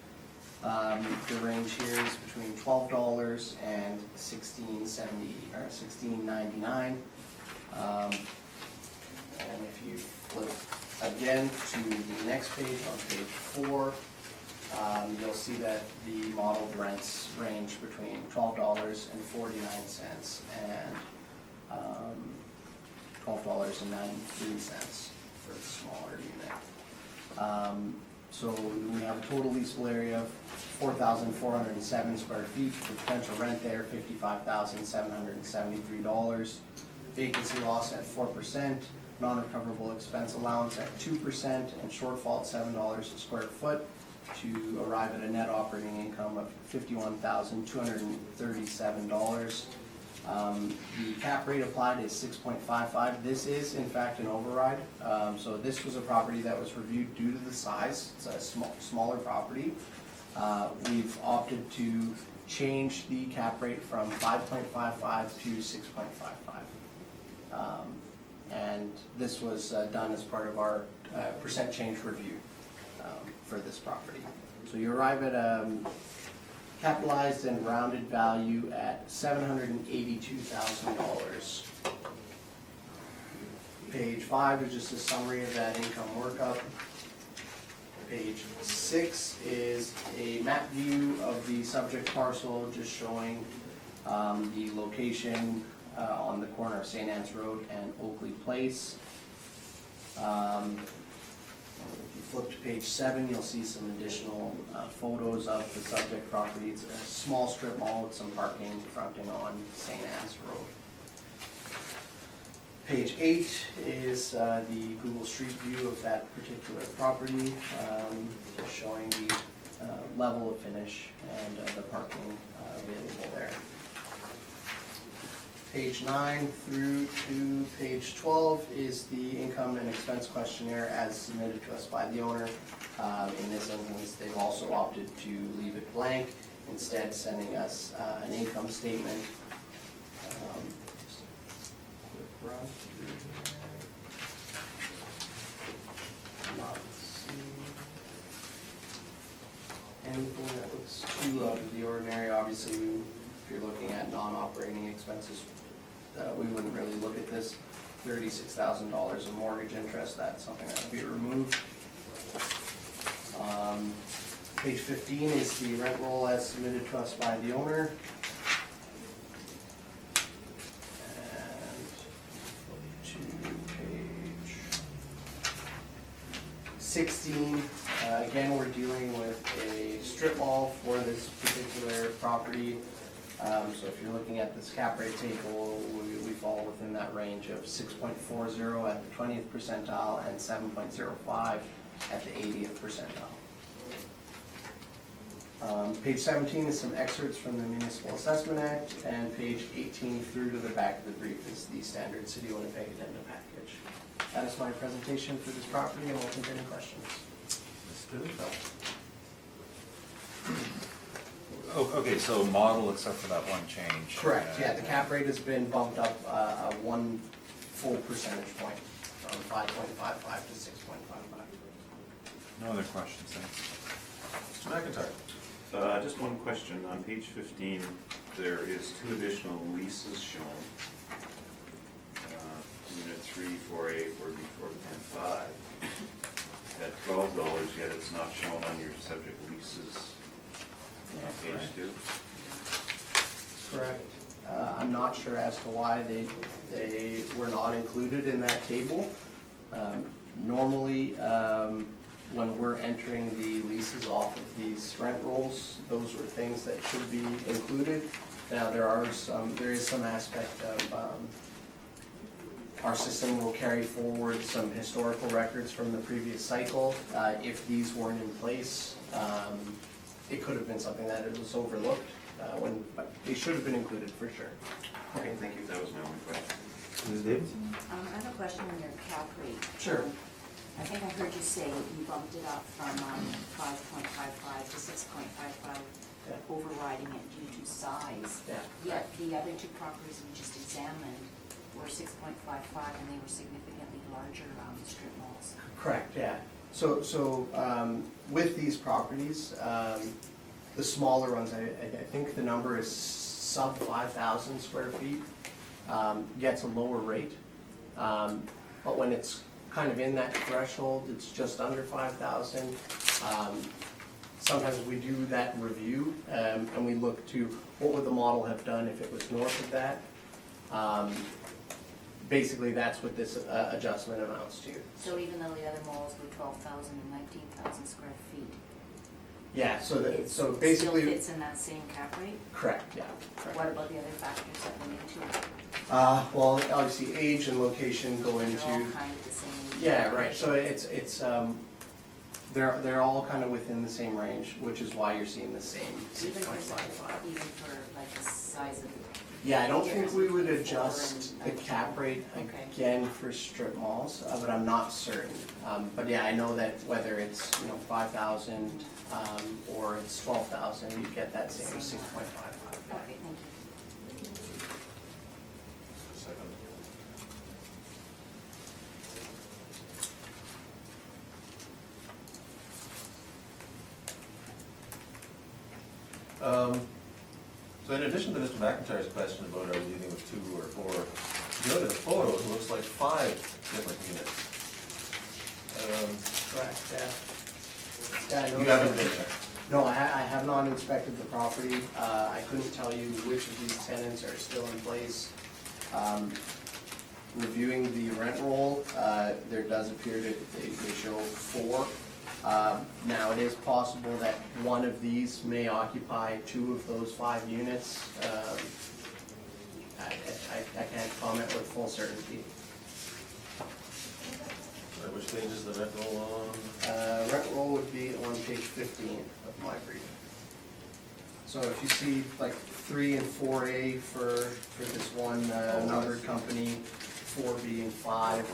The range here is between $12 and $16.70 or $16.99. And if you flip again to the next page, on page 4, you'll see that the modeled rents range between $12.49 and $12.93 for the smaller unit. So we have a total leasable area of 4,407 square feet, the potential rent there $55,773. Vacancy loss at 4%. Non-recoverable expense allowance at 2%, and shortfall at $7 a square foot to arrive at a net operating income of $51,237. The cap rate applied is 6.55. This is in fact an override. So this was a property that was reviewed due to the size. It's a smaller property. We've opted to change the cap rate from 5.55 to 6.55. And this was done as part of our percent change review for this property. So you arrive at a capitalized and rounded value at $782,000. Page 5 is just a summary of that income workup. Page 6 is a map view of the subject parcel, just showing the location on the corner of St. Anne's Road and Oakley Place. If you flip to page 7, you'll see some additional photos of the subject property. It's a small strip mall with some parking fronting on St. Anne's Road. Page 8 is the Google Street View of that particular property, just showing the level of finish and the parking available there. Page 9 through to page 12 is the income and expense questionnaire as submitted to us by the owner. In this instance, they've also opted to leave it blank, instead sending us an income statement. Just a quick run through here. Not seeing anything that looks too out of the ordinary. Obviously, if you're looking at non-operating expenses, we wouldn't really look at this. $36,000 of mortgage interest, that's something that would be removed. Page 15 is the rent roll as submitted to us by the owner. And to page 16, again, we're dealing with a strip mall for this particular property. So if you're looking at this cap rate table, we fall within that range of 6.40 at the 20th percentile and 7.05 at the 80th percentile. Page 17 is some excerpts from the Municipal Assessment Act, and page 18 through to the back of the brief is the standard City of Winnipeg addenda package. That is my presentation for this property, and we'll take any questions. Oh, okay, so model except for that one change. Correct, yeah, the cap rate has been bumped up 1 full percentage point from 5.55 to 6.55. No other questions, thanks. Mr. McIntyre? Just one question, on page 15, there is 2 additional leases shown. Unit 3, 4A, 4B, 4B, 10, 5. At $12, yet it's not shown on your subject leases on page 2. Correct. I'm not sure as to why they were not included in that table. Normally, when we're entering the leases off of these rent rolls, those were things that should be included. Now, there is some aspect of, our system will carry forward some historical records from the previous cycle. If these weren't in place, it could have been something that it was overlooked, but they should have been included for sure. Okay, thank you, that was my only question. Ms. Davidson? I have a question on your cap rate. Sure. I think I heard you say you bumped it up from 5.55 to 6.55, Yeah. overriding it due to size. Yeah. Yet the other 2 properties we just examined were 6.55 and they were significantly larger strip malls. Correct, yeah. So with these properties, the smaller ones, I think the number is sub 5,000 square feet, gets a lower rate. But when it's kind of in that threshold, it's just under 5,000. Sometimes we do that review, and we look to what would the model have done if it was north of that. Basically, that's what this adjustment amounts to. So even though the other malls were 12,000 and 19,000 square feet, Yeah, so it so basically. still fits in that same cap rate? Correct, yeah. Correct. What about the other factors that went into it? Well, obviously age and location go They're all into, kind of the same. yeah, right, so they're all kind of within the same range, which is why you're seeing the same Even 6.55. for like the size of it? Yeah, I don't think we would adjust the cap rate Okay. again for strip malls, but I'm not certain. But yeah, I know that whether it's, 5,000, or it's 12,000, you get that same 6.55. Okay, thank you. Second. So in addition to Mr. McIntyre's question about are we dealing with 2 or 4, if you look at the photos, it looks like 5 different units. Correct, yeah. Yeah, I know. You haven't been there? No, I have not inspected the property. I couldn't tell you which of these tenants are still in place. Reviewing the rent roll, there does appear that they show 4. Now, it is possible that one of these may occupy 2 of those 5 units. I can't comment with full certainty. Which page is the rent roll on? Rent roll would be on page 15 of my brief. So if you see like 3 and 4A for this one numbered company, 4B and 5.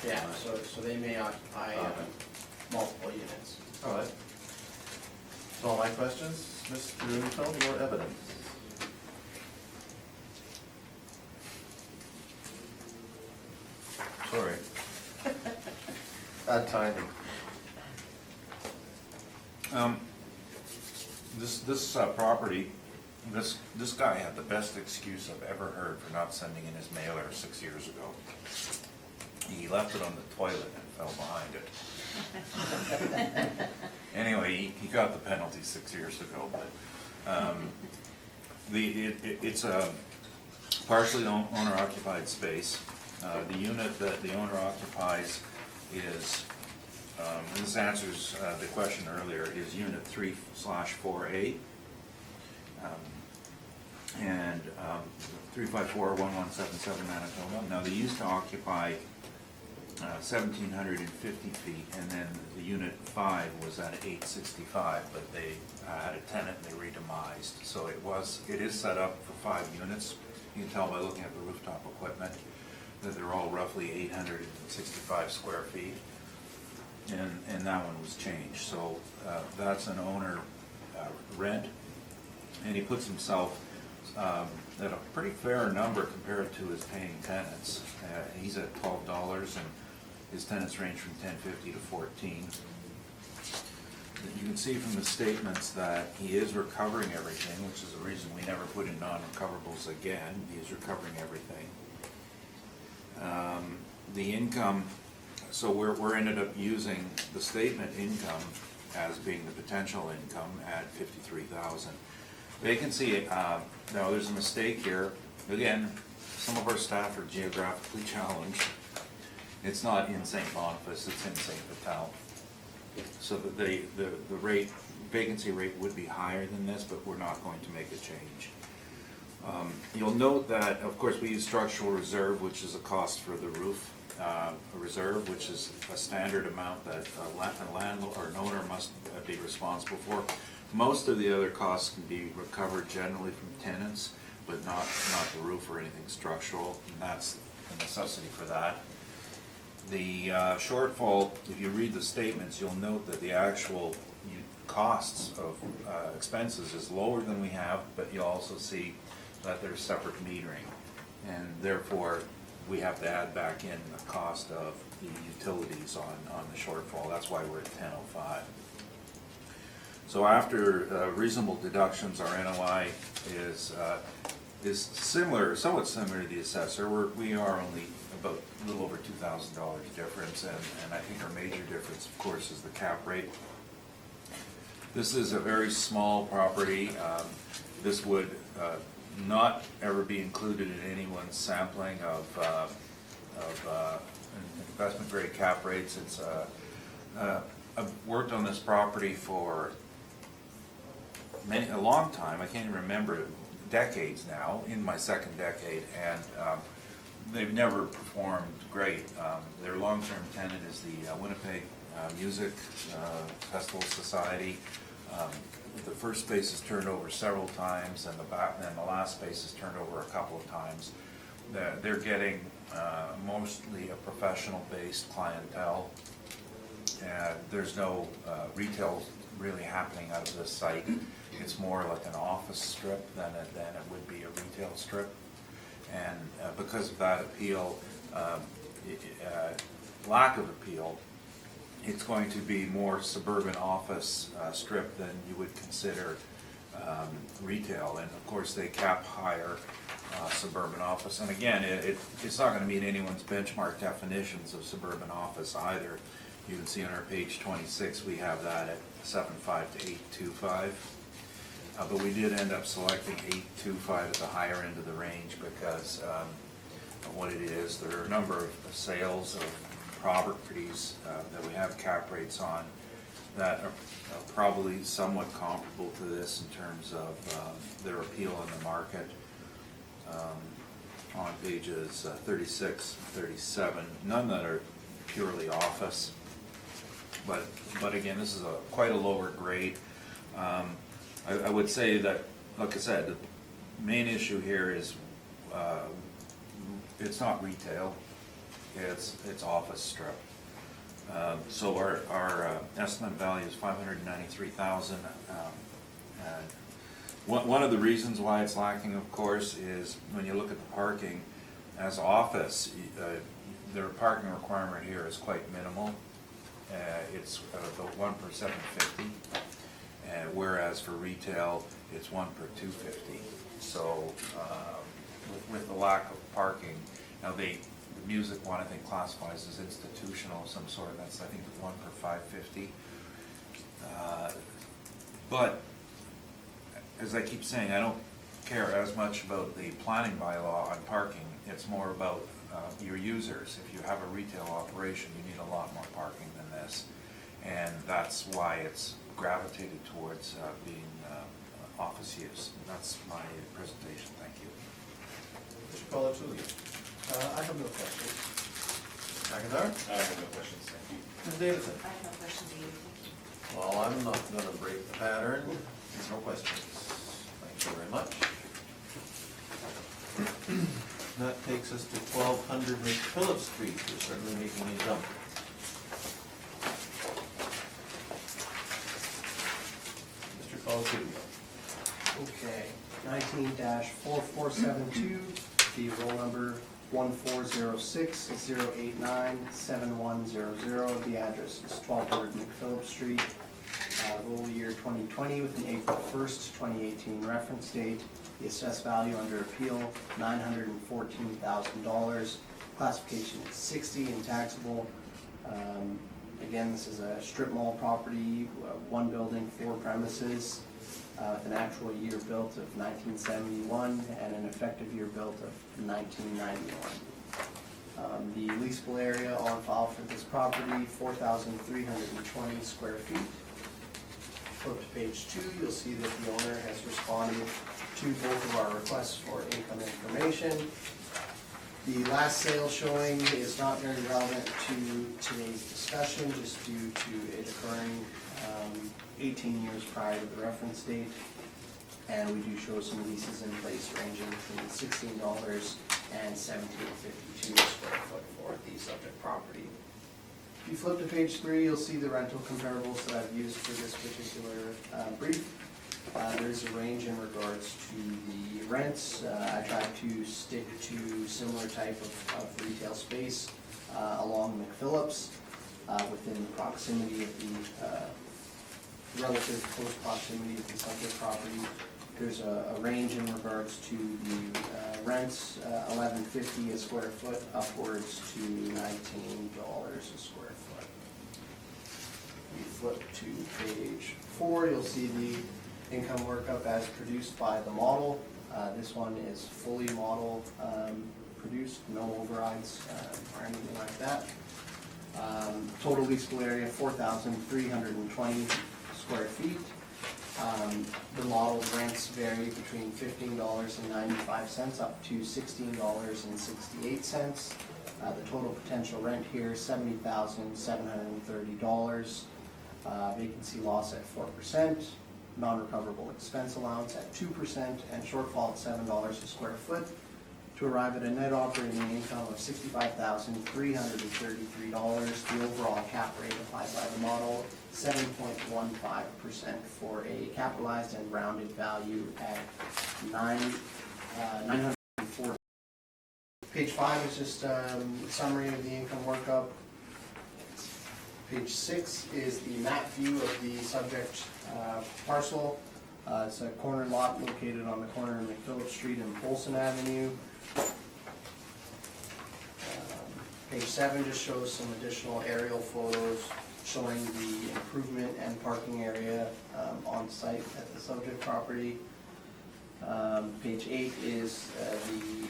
Yeah, so they may occupy multiple units. All right. That's all my questions. Mr. Neufeld, your evidence. Sorry. Bad timing. This property, this guy had the best excuse I've ever heard for not sending in his mailer 6 years ago. He left it on the toilet and fell behind it. Anyway, he got the penalty 6 years ago, but it's a partially owner occupied space. The unit that the owner occupies is, and this answers the question earlier, is unit 3/4A. And 354-1177 Manitoba. Now, they used to occupy 1,750 feet, and then the unit 5 was at 865, but they had a tenant and they re-demised. So it is set up for 5 units. You can tell by looking at the rooftop equipment that they're all roughly 865 square feet, and that one was changed. So that's an owner rent, and he puts himself at a pretty fair number compared to his paying tenants. He's at $12, and his tenants range from $10.50 to $14. You can see from the statements that he is recovering everything, which is the reason we never put in non-recoverables again. He is recovering everything. The income, so we're ended up using the statement income as being the potential income at $53,000. Vacancy, now there's a mistake here. Again, some of our staff are geographically challenged. It's not in St. Boniface, it's in St. Vital. So that the vacancy rate would be higher than this, but we're not going to make a change. You'll note that, of course, we use structural reserve, which is a cost for the roof reserve, which is a standard amount that a landlord or an owner must be responsible for. Most of the other costs can be recovered generally from tenants, but not the roof or anything structural, and that's the necessity for that. The shortfall, if you read the statements, you'll note that the actual costs of expenses is lower than we have, but you'll also see that there's separate metering, and therefore we have to add back in the cost of the utilities on the shortfall. That's why we're at 1005. So after reasonable deductions, our NOI is similar, somewhat similar to the assessor. We are only about a little over $2,000 difference, and I think our major difference, of course, is the cap rate. This is a very small property. This would not ever be included in anyone's sampling of investment grade cap rates. It's I've worked on this property for a long time. I can't even remember, decades now, in my second decade, and they've never performed great. Their long-term tenant is the Winnipeg Music Festival Society. The first space is turned over several times, and the last space is turned over a couple of times. They're getting mostly a professional-based clientele, and there's no retail really happening out of this site. It's more like an office strip than it would be a retail strip. And because of that appeal, lack of appeal, it's going to be more suburban office strip than you would consider retail. And of course, they cap higher suburban office. And again, it's not going to meet anyone's benchmark definitions of suburban office either. You can see on our page 26, we have that at 7.5 to 8.25. But we did end up selecting 8.25 at the higher end of the range because of what it is. There are a number of sales of properties that we have cap rates on that are probably somewhat comparable to this in terms of their appeal in the market. On pages 36 and 37, none that are purely office. But again, this is quite a lower grade. I would say that, like I said, the main issue here is it's not retail, it's office strip. So our estimate value is $593,000. One of the reasons why it's lacking, of course, is when you look at the parking as office, their parking requirement here is quite minimal. It's about 1 per 750, whereas for retail, it's 1 per 250. So with the lack of parking, now the music one I think classifies as institutional of some sort. That's I think 1 per 550. But as I keep saying, I don't care as much about the planning bylaw on parking. It's more about your users. If you have a retail operation, you need a lot more parking than this, and that's why it's gravitated towards being office use. That's my presentation. Thank you. Mr. Colatuli. I have no questions. McIntyre? I have no questions, thank you. Ms. Davidson? I have no questions either. Well, I'm not gonna break the pattern. No questions. Thank you very much. That takes us to 1200 McPhillips Street. You're certainly making me jump. Mr. Colatuli. Okay, 19-4472, the roll number 1406-089-7100. The address is 1200 McPhillips Street. Roll year 2020 with an April 1st, 2018 reference date. The assessed value under appeal, $914,000. Classification is 60 and taxable. Again, this is a strip mall property, one building, 4 premises, with an actual year built of 1971 and an effective year built of 1991. The leasable area on file for this property, 4,320 square feet. Flip to page 2, you'll see that the owner has responded to both of our requests for income information. The last sale showing is not very relevant to today's discussion, just due to it occurring 18 years prior to the reference date. And we do show some leases in place ranging between $16 and $17.52 square foot for the subject property. If you flip to page 3, you'll see the rental comparables that I've used for this particular brief. There's a range in regards to the rents. I tried to stick to similar type of retail space along McPhillips within the proximity of the relative close proximity of the subject property. There's a range in regards to the rents, $11.50 a square foot, upwards to $19 a square foot. We flip to page 4, you'll see the income workup as produced by the model. This one is fully model produced, no overrides or anything like that. Total leasable area, 4,320 square feet. The modeled rents vary between $15.95 up to $16.68. The total potential rent here is $70,730. Vacancy loss at 4%. Non-recoverable expense allowance at 2%, and shortfall at $7 a square foot, to arrive at a net operating income of $65,333. The overall cap rate applied by the model, 7.15%, for a capitalized and rounded value at $904. Page 5 is just a summary of the income workup. Page 6 is the map view of the subject parcel. It's a corner lot located on the corner of McPhillips Street and Polson Avenue. Page 7 just shows some additional aerial photos showing the improvement and parking area on site at the subject property. Page 8 is the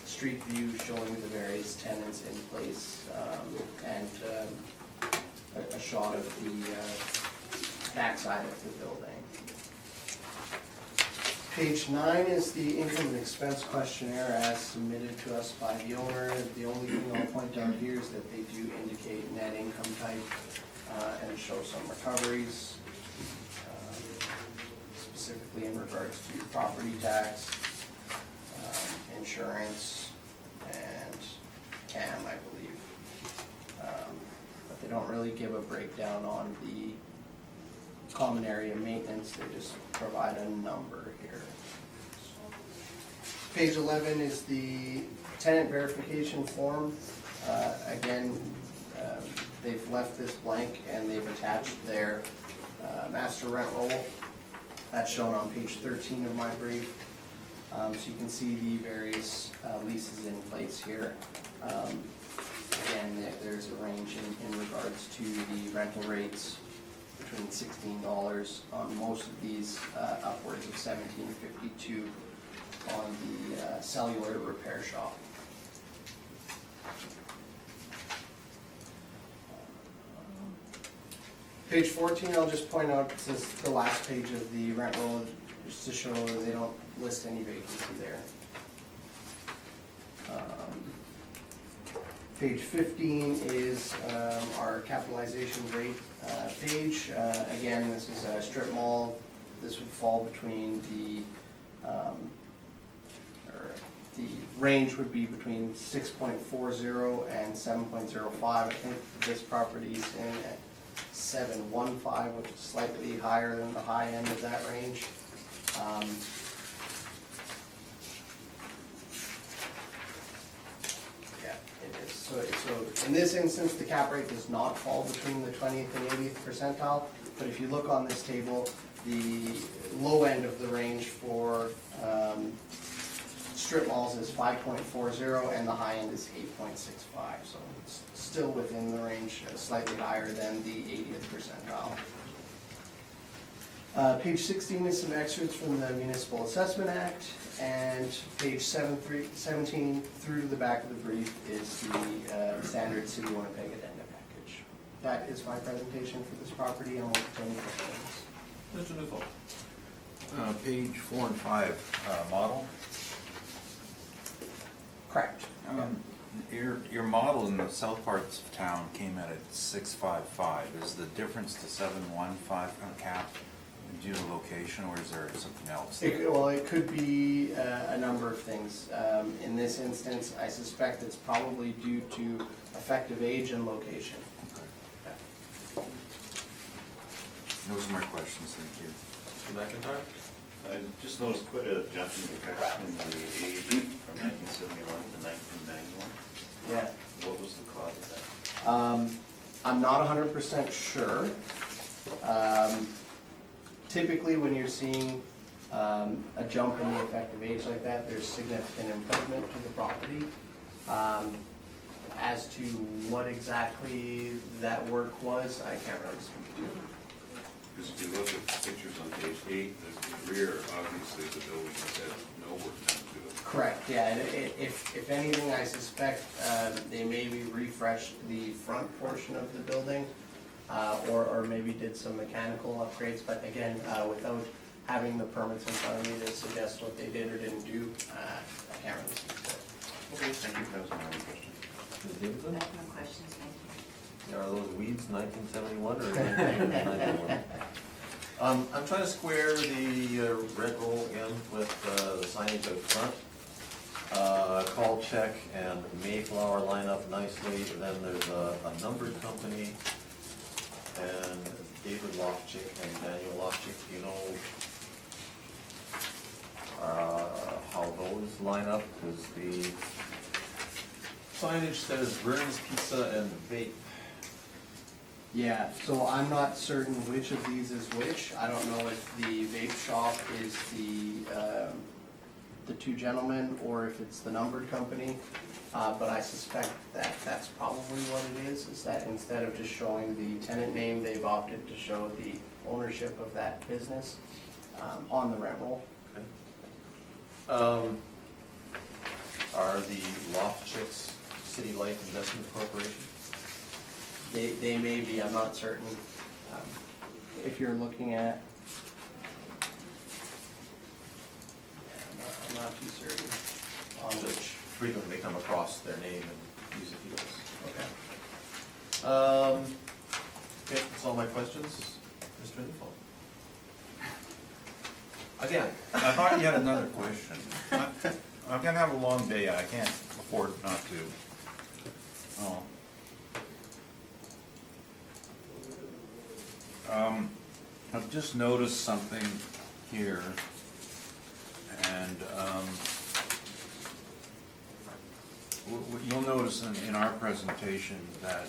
street view showing the various tenants in place and a shot of the backside of the building. Page 9 is the income and expense questionnaire as submitted to us by the owner. The only thing I'll point out here is that they do indicate net income type and show some recoveries, specifically in regards to property tax, insurance, and CAM, I believe. But they don't really give a breakdown on the common area maintenance, they just provide a number here. Page 11 is the tenant verification form. Again, they've left this blank and they've attached their master rent roll. That's shown on page 13 of my brief. So you can see the various leases in place here. Again, there's a range in regards to the rental rates between $16 on most of these, upwards of $17.52 on the cellular repair shop. Page 14, I'll just point out, this is the last page of the rent roll, just to show that they don't list any vacancy there. Page 15 is our capitalization rate page. Again, this is a strip mall. This would fall between the range would be between 6.40 and 7.05. I think this property is in at 7.15, which is slightly higher than the high end of that range. Yeah, it is. So in this instance, the cap rate does not fall between the 20th and 80th percentile, but if you look on this table, the low end of the range for strip malls is 5.40 and the high end is 8.65, so it's still within the range, slightly higher than the 80th percentile. Page 16 is some excerpts from the Municipal Assessment Act, and page 17 through to the back of the brief is the standard City of Winnipeg addenda package. That is my presentation for this property, and we'll take any questions. Mr. Newfall. Page 4 and 5, model. Correct. Your model in the south parts of town came in at 655. Is the difference to 715 cap due to location, or is there something else? It could be a number of things. In this instance, I suspect it's probably due to effective age and location. Okay. Those are my questions, thank you. Mr. McIntyre? I just noticed quite a jump in the age from 1971 to 1991. Yeah. What was the cause of that? I'm not 100% sure. Typically, when you're seeing a jump in the effective age like that, there's significant improvement to the property. As to what exactly that work was, I can't really speak to. Because if you look at the pictures on page 8, the rear, obviously the building has had no work done to it. Correct, yeah, and if anything, I suspect they maybe refreshed the front portion of the building, or maybe did some mechanical upgrades, but again, without having the permits in front of me to suggest what they did or didn't do, I can't really speak to it. Okay, thank you, that was my only question. Ms. Davidson? No questions, thank you. Are those weeds 1971 or 1991? I'm trying to square the red roll in with the signage out front. Call check and Mayflower line up nicely. Then there's a numbered company and David Lofchick and Daniel Lofchick. Do you know how those line up? Because the signage says Burns Pizza and Vape. Yeah, so I'm not certain which of these is which. I don't know if the vape shop is the two gentlemen or if it's the numbered company. But I suspect that that's probably what it is that instead of just showing the tenant name, they've opted to show the ownership of that business on the rent roll. Okay. Are the Lofchicks City Life Investment Corporation? They may be, I'm not certain. If you're looking at frequently come across their name in music fields. Okay. Okay, that's all my questions. Mr. Info. Again. I thought you had another question. I'm gonna have a long day, I can't afford not to. Oh. I've just noticed something here, and you'll notice in our presentation that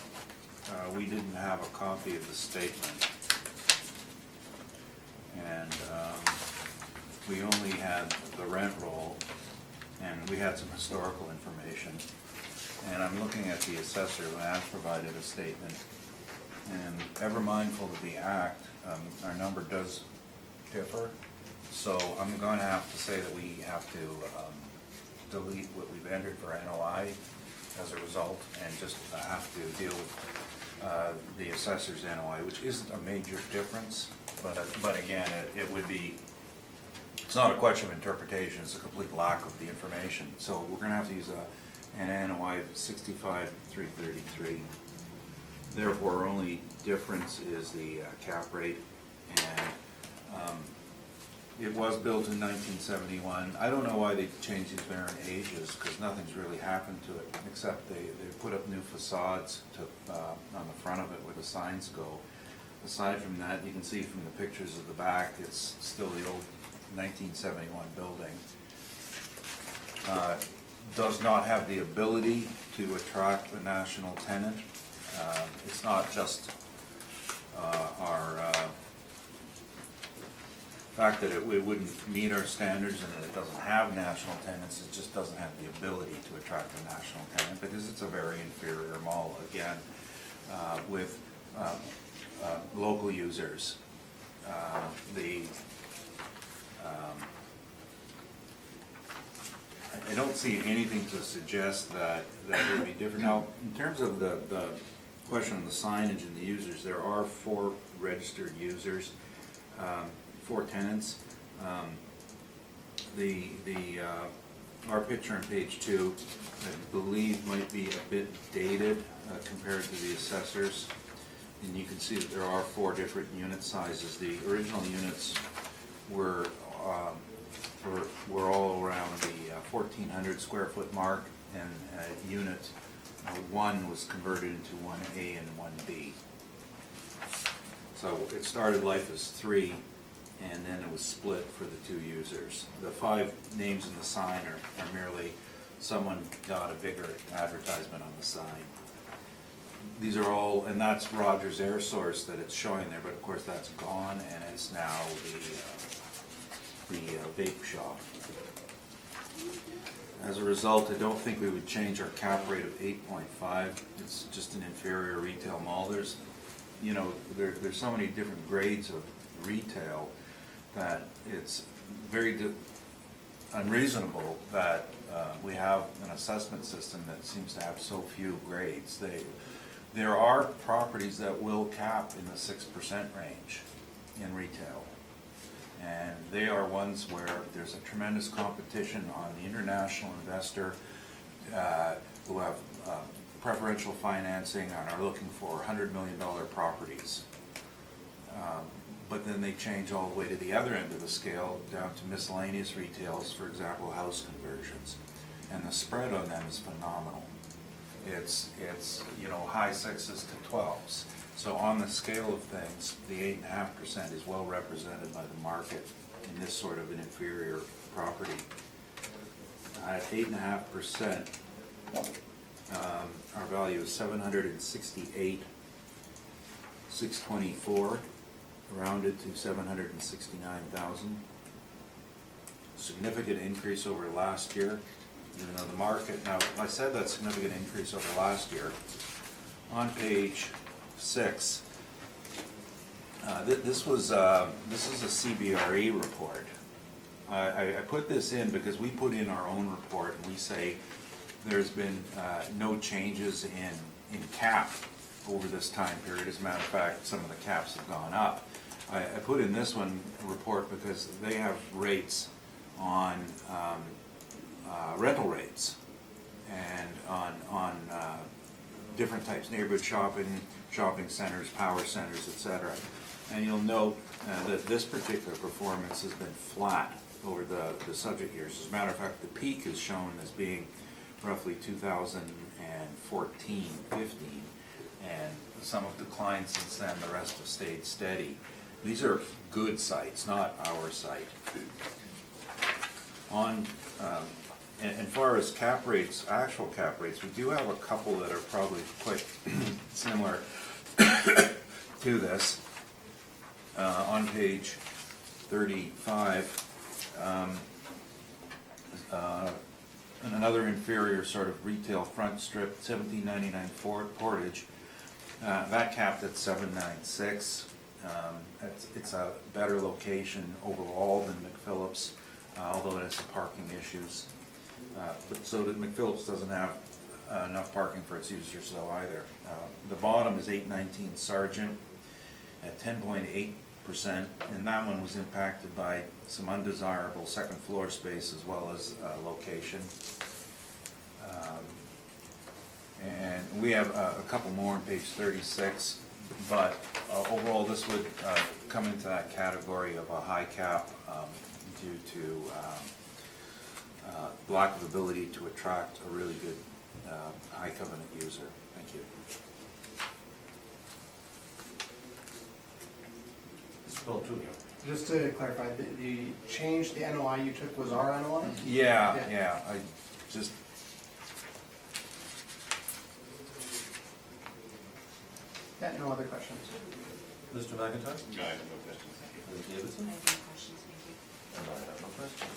we didn't have a copy of the statement. And we only had the rent roll, and we had some historical information. And I'm looking at the assessor who has provided a statement. And ever mindful of the act, our number does differ. So I'm going to have to say that we have to delete what we've entered for NOI as a result, and just have to deal with the assessor's NOI, which isn't a major difference. But again, it would be, it's not a question of interpretation, it's a complete lack of the information. So we're gonna have to use an NOI of 65,333. Therefore, our only difference is the cap rate, and it was built in 1971. I don't know why they changed these barren ages, because nothing's really happened to it, except they put up new facades on the front of it where the signs go. Aside from that, you can see from the pictures of the back, it's still the old 1971 building. Does not have the ability to attract a national tenant. It's not just our fact that it wouldn't meet our standards and that it doesn't have national tenants, it just doesn't have the ability to attract a national tenant, because it's a very inferior mall, again, with local users. I don't see anything to suggest that it would be different. Now, in terms of the question on the signage and the users, there are 4 registered users, 4 tenants. Our picture on page 2, I believe, might be a bit dated compared to the assessors. And you can see that there are 4 different unit sizes. The original units were all around the 1,400 square foot mark, and unit 1 was converted into 1A and 1B. So it started life as 3, and then it was split for the 2 users. The 5 names in the sign are merely someone got a bigger advertisement on the sign. These are all, and that's Rogers Air Source that it's showing there, but of course that's gone, and it's now the vape shop. As a result, I don't think we would change our cap rate of 8.5. It's just an inferior retail mall. There's so many different grades of retail that it's very unreasonable that we have an assessment system that seems to have so few grades. There are properties that will cap in the 6% range in retail. And they are ones where there's a tremendous competition on the international investor who have preferential financing and are looking for $100 million properties. But then they change all the way to the other end of the scale, down to miscellaneous retails, for example, house conversions. And the spread on them is phenomenal. It's high 6s to 12s. So on the scale of things, the 8.5% is well represented by the market in this sort of an inferior property. At 8.5%, our value is $768,624, rounded to $769,000. Significant increase over last year. Even though the market, now I said that significant increase over last year. On page 6, this is a CBRE report. I put this in because we put in our own report and we say there's been no changes in cap over this time period. As a matter of fact, some of the caps have gone up. I put in this one report because they have rates on rental rates, on different types, neighborhood shopping centers, power centers, et cetera. And you'll note that this particular performance has been flat over the subject years. As a matter of fact, the peak is shown as being roughly 2014, 15, and some have declined since then, the rest have stayed steady. These are good sites, not our site. And far as cap rates, actual cap rates, we do have a couple that are probably quite similar to this. On page 35, and another inferior sort of retail front strip, 1799 Portage, that capped at 796. It's a better location overall than McPhillips, although it has some parking issues. But so that McPhillips doesn't have enough parking for its users though either. The bottom is 819 Sargent at 10.8%, and that one was impacted by some undesirable second floor space as well as location. And we have a couple more on page 36, but overall this would come into that category of a high cap due to lack of ability to attract a really good high covenant user. Thank you. Mr. Beltrudio. Just to clarify, the change, the NOI you took was our NOI? Yeah, I just, Yeah, no other questions. Mr. McIntyre? No, I have no questions, thank you. Ms. I Davidson? have no questions, thank you. And I have no questions.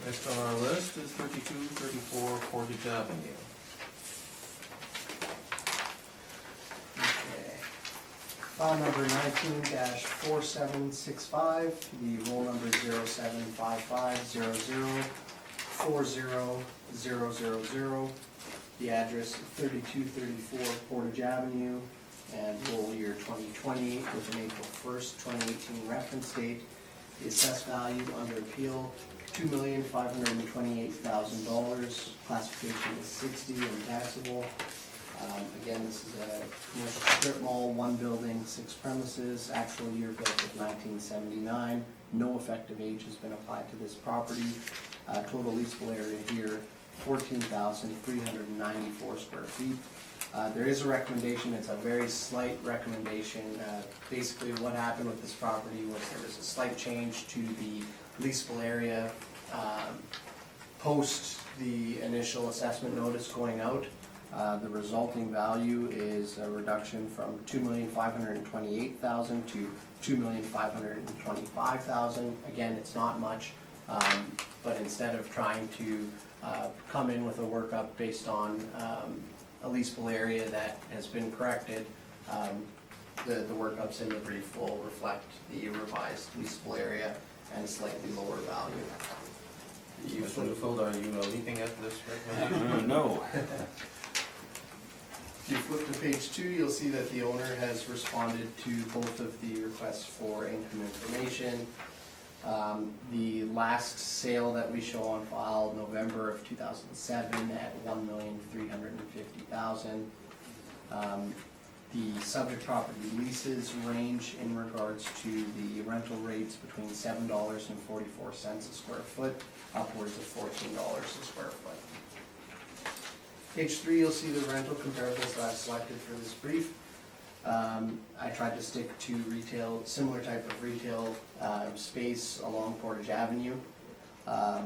Next on our list is 3234 Portage Avenue. Okay. File number 19-4765, the roll number is 0755004000. The address 3234 Portage Avenue, and roll year 2020 with an April 1st, 2018 reference date. The assessed value under appeal, $2,528,000. Classification is 60 and taxable. Again, this is a commercial strip mall, one building, 6 premises, actual year built of 1979. No effective age has been applied to this property. Total leasable area here, 14,394 square feet. There is a recommendation, it's a very slight recommendation. Basically what happened with this property was there was a slight change to the leasable area post the initial assessment notice going out. The resulting value is a reduction from $2,528,000 to $2,525,000. Again, it's not much, but instead of trying to come in with a workup based on a leasable area that has been corrected, the workups in the brief will reflect the revised leasable area and a slightly lower value. Mr. Newfield, are you leaping at this recommendation? no. If you flip to page 2, you'll see that the owner has responded to both of the requests for income information. The last sale that we show on file, November of 2007, at $1,350,000. The subject property leases range in regards to the rental rates between $7.44 a square foot, upwards of $14 a square foot. Page 3, you'll see the rental comparables that I've selected for this brief. I tried to stick to retail, similar type of retail space along Portage Avenue.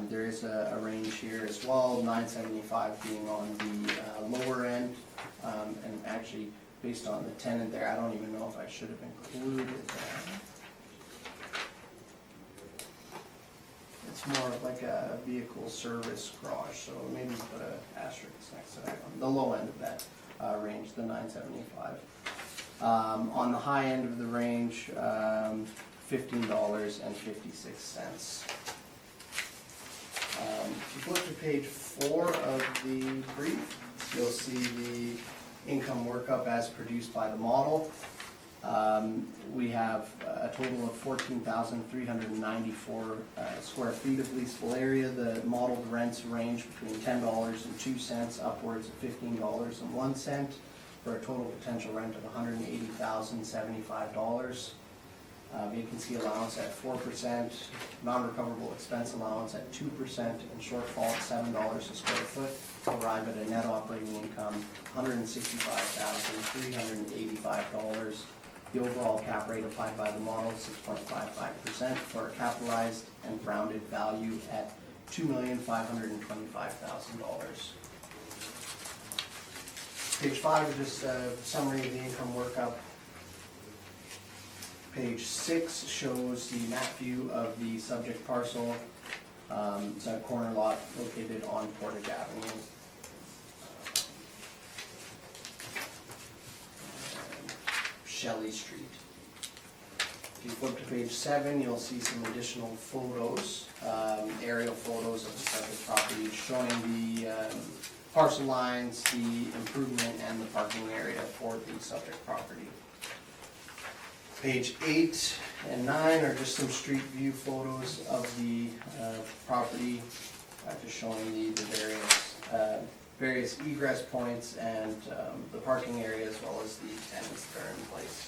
There is a range here as well, $975 being on the lower end, and actually based on the tenant there, I don't even know if I should have included that. It's more of like a vehicle service garage, so maybe put an asterisk next to that one. The low end of that range, the $975. On the high end of the range, $15.56. If you flip to page 4 of the brief, you'll see the income workup as produced by the model. We have a total of 14,394 square feet of leasable area. The modeled rents range between $10.02 upwards of $15.01 for a total potential rent of $180,075. Vacancy allowance at 4%, non-recoverable expense allowance at 2%, and shortfall at $7 a square foot, arrive at a net operating income $165,385. The overall cap rate applied by the model, 6.55%, for a capitalized and rounded value at $2,525,000. Page 5 is just a summary of the income workup. Page 6 shows the map view of the subject parcel. It's a corner lot located on Portage Avenue. Shelley Street. If you flip to page 7, you'll see some additional photos, aerial photos of the subject property showing the parcel lines, the improvement, and the parking area for the subject property. Page 8 and 9 are just some street view photos of the property, just showing the various egress points and the parking area, as well as the tenants that are in place.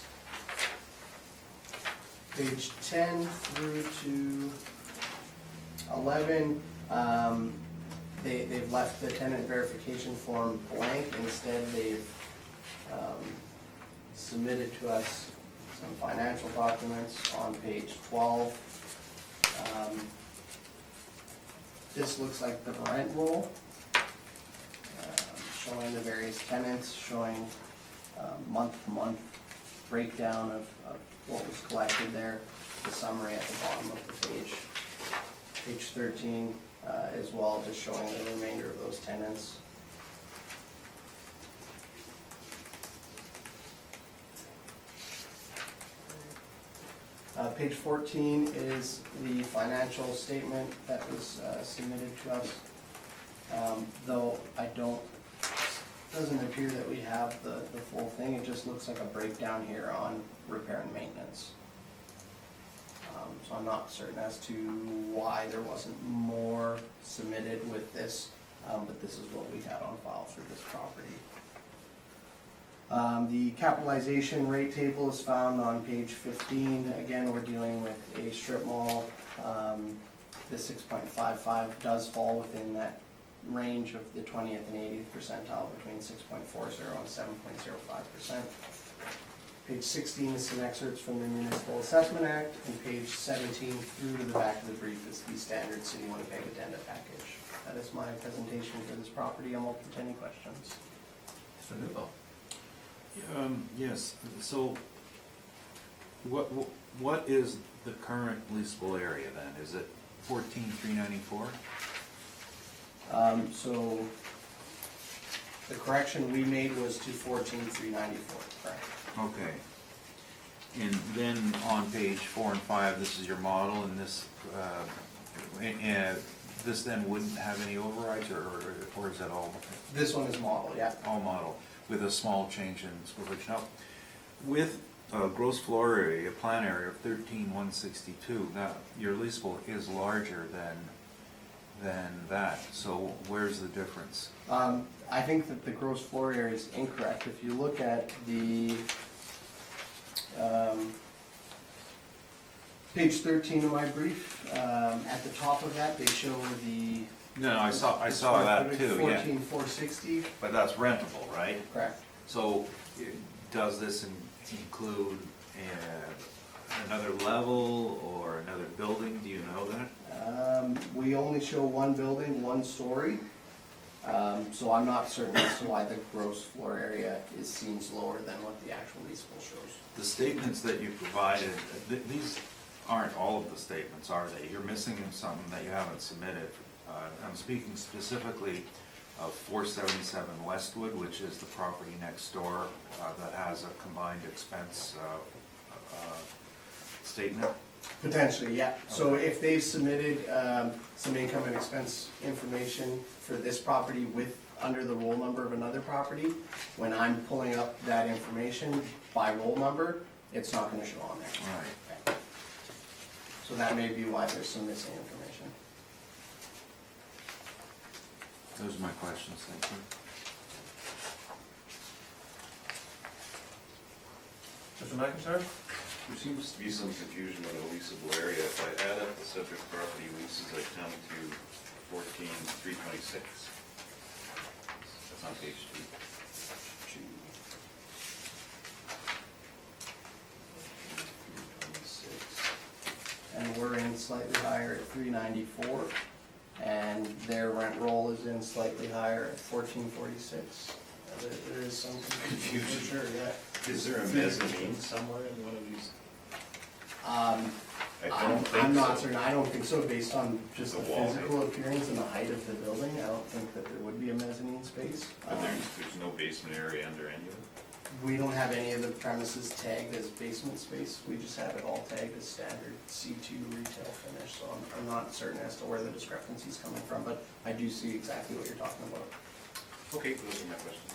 Page 10 through to 11, they've left the tenant verification form blank. Instead, they've submitted to us some financial documents on page 12. This looks like the rent roll, showing the various tenants, showing month-to-month breakdown of what was collected there, the summary at the bottom of the page. Page 13 as well, just showing the remainder of those tenants. Page 14 is the financial statement that was submitted to us. Though doesn't appear that we have the full thing. It just looks like a breakdown here on repair and maintenance. So I'm not certain as to why there wasn't more submitted with this, but this is what we had on file for this property. The capitalization rate table is found on page 15. Again, we're dealing with a strip mall. The 6.55 does fall within that range of the 20th and 80th percentile between 6.40 and 7.05%. Page 16 is some excerpts from the Municipal Assessment Act, and page 17 through to the back of the brief is the standard City of Winnipeg addenda package. That is my presentation for this property. I'm open to any questions. Mr. Newell? Yes, so what is the current leasable area then? Is it 14,394? So the correction we made was to 14,394, correct? Okay. And then on page 4 and 5, this is your model, and this then wouldn't have any overrides, or is that all? This one is model, yeah. All model, with a small change in square footage. Now, with a gross floor area, plan area of 13,162, now your leasable is larger than that, so where's the difference? I think that the gross floor area is incorrect. If you look at the page 13 of my brief, at the top of that, they show the... No, I saw that too, yeah. 14,460. But that's rentable, right? Correct. So, does this include another level or another building? Do you know that? We only show one building, one story. So I'm not certain as to why the gross floor area seems lower than what the actual leasable shows. The statements that you provided, these aren't all of the statements, are they? You're missing something that you haven't submitted. I'm speaking specifically of 477 Westwood, which is the property next door that has a combined expense statement. Potentially, yeah. So if they've submitted some income and expense information for this property under the roll number of another property, when I'm pulling up that information by roll number, it's not gonna show on there. Right. So that may be why there's some missing information. Those are my questions, thank you. Mr. McIntyre? There seems to be some confusion on the leasable area. If I add up the subject property leases, I come to 14,326. That's on page 2. And we're in slightly higher at 394, and their rent roll is in slightly higher at 1446. There is some confusion, for sure, yeah. Is there a mezzanine somewhere in one of these? I I'm don't think not so. certain, I don't think so, based on just The the wall physical appearance and the height of the building, I don't think that there would be a mezzanine space. But there's no basement area under any of it? We don't have any of the premises tagged as basement space, we just have it all tagged as standard C2 retail finish, so I'm not certain as to where the discrepancy's coming from, but I do see exactly what you're talking about. Okay, those are my questions.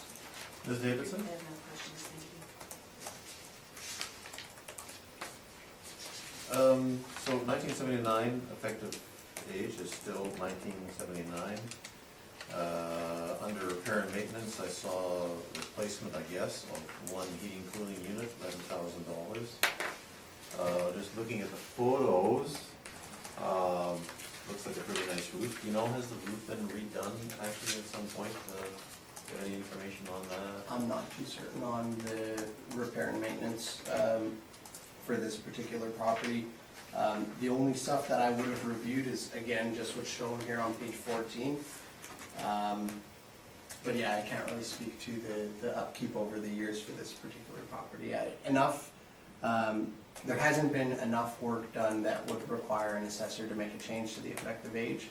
Ms. I Davidson? have no questions, thank you. So 1979 effective age is still 1979. Under repair and maintenance, I saw replacement, I guess, of one heating cooling unit, $11,000. Just looking at the photos, looks like a pretty nice roof. You know, has the roof been redone actually at some point? Got any information on that? I'm not too certain on the repair and maintenance for this particular property. The only stuff that I would have reviewed is, again, just what's shown here on page 14. But yeah, I can't really speak to the upkeep over the years for this particular property. There hasn't been enough work done that would require an assessor to make a change to the effective age.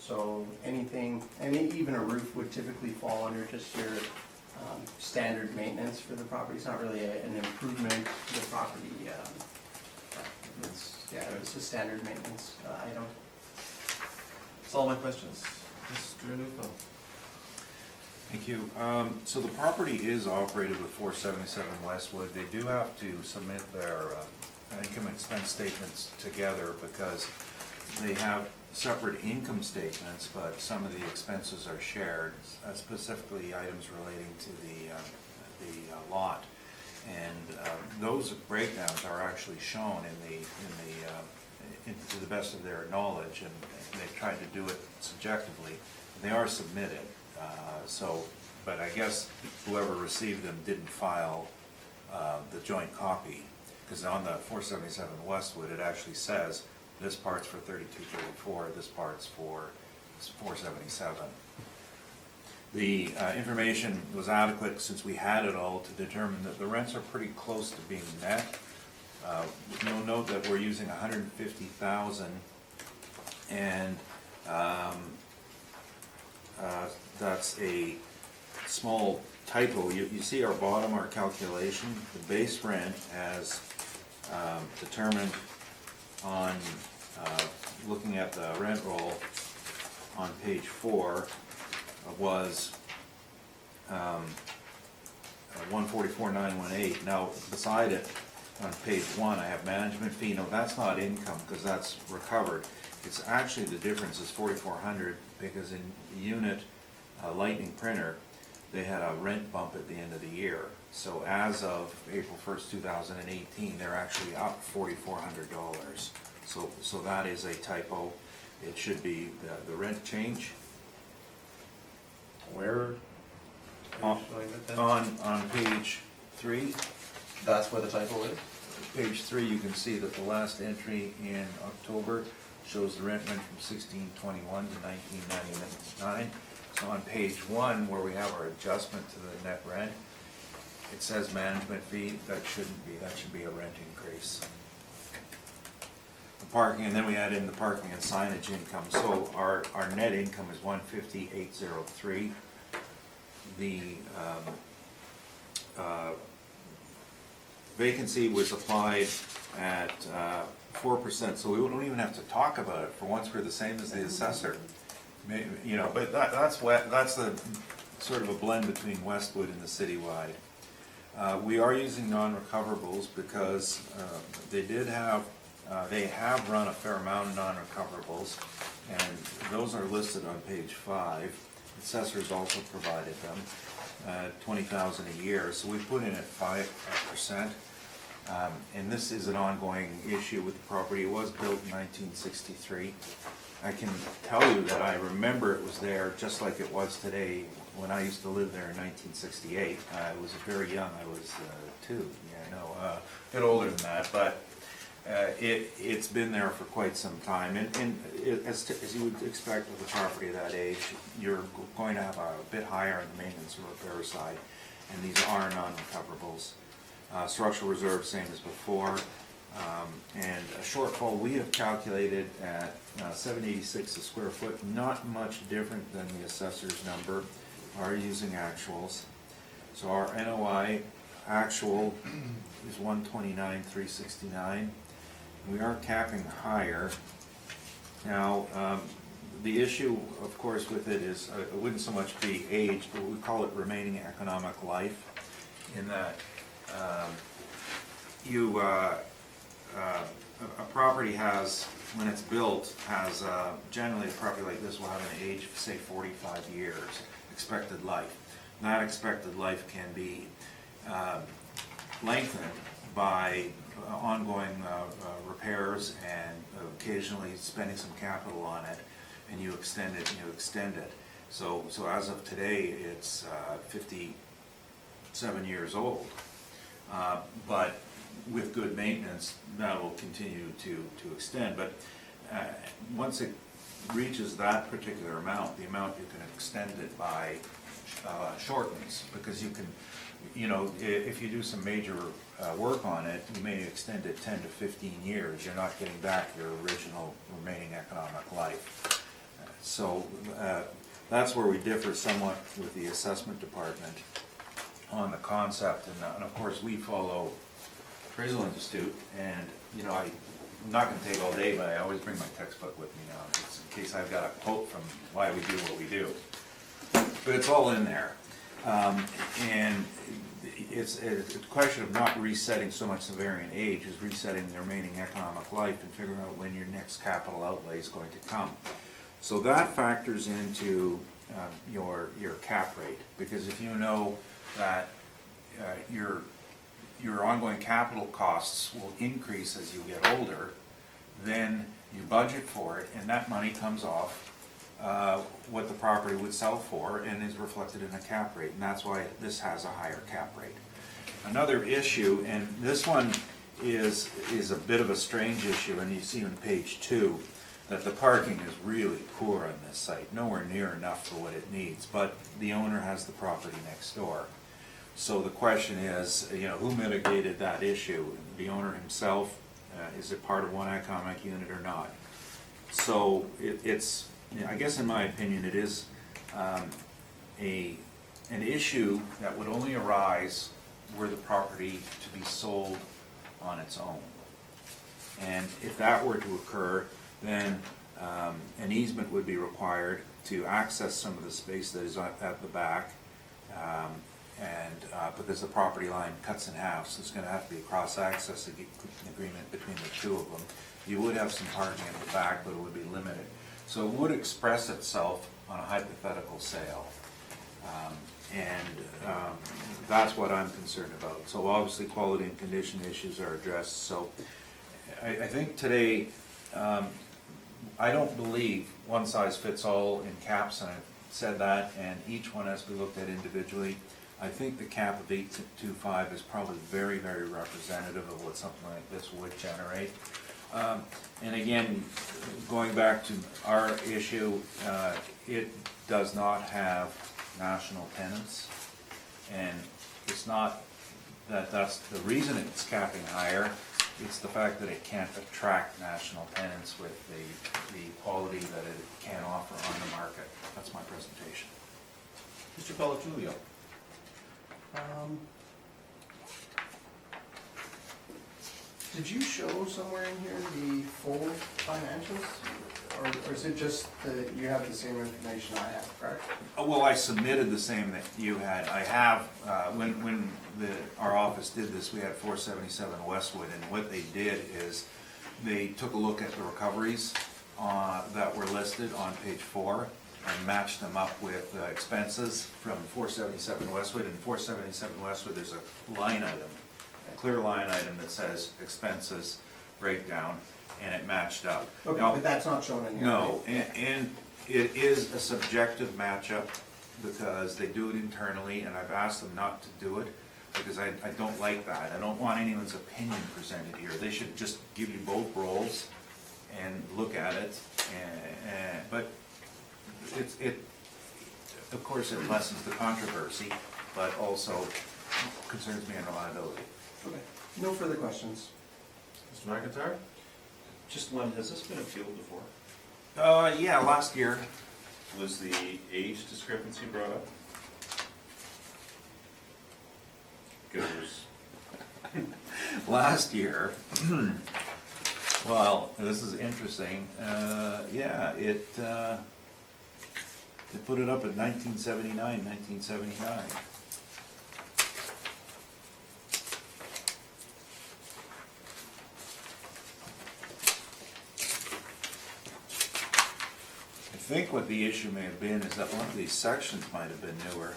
So anything, even a roof would typically fall under just your standard maintenance for the property. It's not really an improvement to the property. It's a standard maintenance item. That's all my questions. Mr. Newfield? Thank you. So the property is operated with 477 Westwood. They do have to submit their income and expense statements together because they have separate income statements, but some of the expenses are shared, specifically items relating to the lot. And those breakdowns are actually shown to the best of their knowledge, and they've tried to do it subjectively. They are submitted, but I guess whoever received them didn't file the joint copy, because on the 477 Westwood, it actually says this part's for 3234, this part's for 477. The information was adequate since we had it all to determine that the rents are pretty close to being met. You'll note that we're using $150,000, and that's a small typo. You see our bottom, our calculation, the base rent as determined on looking at the rent roll on page 4 was 144,918. Now beside it on page 1 I have management fee. No, that's not income because that's recovered. It's actually, the difference is 4,400 because in unit Lightning printer they had a rent bump at the end of the year. So as of April 1st, 2018, they're actually up $4,400. So that is a typo. It should be the rent change. Where? On page 3. That's where the typo is? Page 3, you can see that the last entry in October shows the rent went from 1621 to 1999. So on page 1, where we have our adjustment to the net rent, it says management fee. That shouldn't be. That should be a rent increase. The parking, and then we add in the parking and signage income. So our net income is 150,803. The vacancy was applied at 4%, so we don't even have to talk about it. For once, we're the same as the assessor. You know, but that's the sort of a blend between Westwood and the citywide. We are using non-recoverables because they have run a fair amount of non-recoverables, and those are listed on page 5. Assessors also provided them, 20,000 a year, so we put in at 5%. And this is an ongoing issue with the property. It was built in 1963. I can tell you that I remember it was there just like it was today when I used to live there in 1968. I was very young, I was 2, yeah, no, a bit older than that, but it's been there for quite some time. And as you would expect with a property of that age, you're going to have a bit higher on the maintenance and repair side, and these are non-recoverables. Structural reserve, same as before. And a shortfall we have calculated at $786 a square foot, not much different than the assessor's number, are using actuals. So our NOI actual is $129,369. We are capping higher. Now, the issue, of course, with it is, it wouldn't so much be age, but we call it remaining economic life, in that a property has, when it's built, has generally a property like this will have an age of, say, 45 years, expected life. And that expected life can be lengthened by ongoing repairs and occasionally spending some capital on it, and you extend it and you extend it. So as of today, it's 57 years old. But with good maintenance, that will continue to extend. But once it reaches that particular amount, the amount you can extend it by shortens, because you can, if you do some major work on it, you may extend it 10 to 15 years. You're not getting back your original remaining economic life. So that's where we differ somewhat with the assessment department on the concept, and of course we follow Appraisal Institute, and I'm not going to take all day, but I always bring my textbook with me now, just in case I've got a quote from why we do what we do. But it's all in there, and it's a question of not resetting so much the varying age, as resetting the remaining economic life and figuring out when your next capital outlay is going to come. So that factors into your cap rate, because if you know that your ongoing capital costs will increase as you get older, then you budget for it, and that money comes off what the property would sell for and is reflected in a cap rate, and that's why this has a higher cap rate. Another issue, and this one is a bit of a strange issue, and you see on page 2 that the parking is really poor on this site, nowhere near enough for what it needs, but the owner has the property next door. So the question is, who mitigated that issue? The owner himself? Is it part of one economic unit or not? So it's, I guess in my opinion, it is an issue that would only arise were the property to be sold on its own. And if that were to occur, then an easement would be required to access some of the space that is at the back. Because the property line cuts in half, so it's going to have to be a cross-access agreement between the two of them. You would have some parking at the back, but it would be limited. So it would express itself on a hypothetical sale. That's what I'm concerned about. So obviously quality and condition issues are addressed. So I think today, I don't believe one size fits all in caps, and I've said that, and each one has to be looked at individually. I think the cap of 825 is probably very, very representative of what something like this would generate. And again, going back to our issue, it does not have national tenants, and it's not that that's the reason it's capping higher. It's the fact that it can't attract national tenants with the quality that it can offer on the market. That's my presentation. Mr. Pelletulio. Did you show somewhere in here the full financials? or is it just that you have the same information I have, correct? Well, I submitted the same that you had. I have, when our office did this, we had 477 Westwood, and what they did is they took a look at the recoveries that were listed on page 4 and matched them up with expenses from 477 Westwood. And 477 Westwood, there's a line item, a clear line item that says expenses breakdown, and it matched up. Okay, Now, but that's not shown in here. no, and it is a subjective matchup because they do it internally, and I've asked them not to do it because I don't like that. I don't want anyone's opinion presented here. They should just give you both rolls and look at it, but of course, it lessens the controversy, but also concerns me in reliability. Okay, no further questions. Mr. McIntyre? Just one, has this been appealed before? Yeah, last year. Was the age discrepancy brought up? Because Last year, well, this is interesting, yeah, it they put it up at 1979, 1979. I think what the issue may have been is that one of these sections might have been newer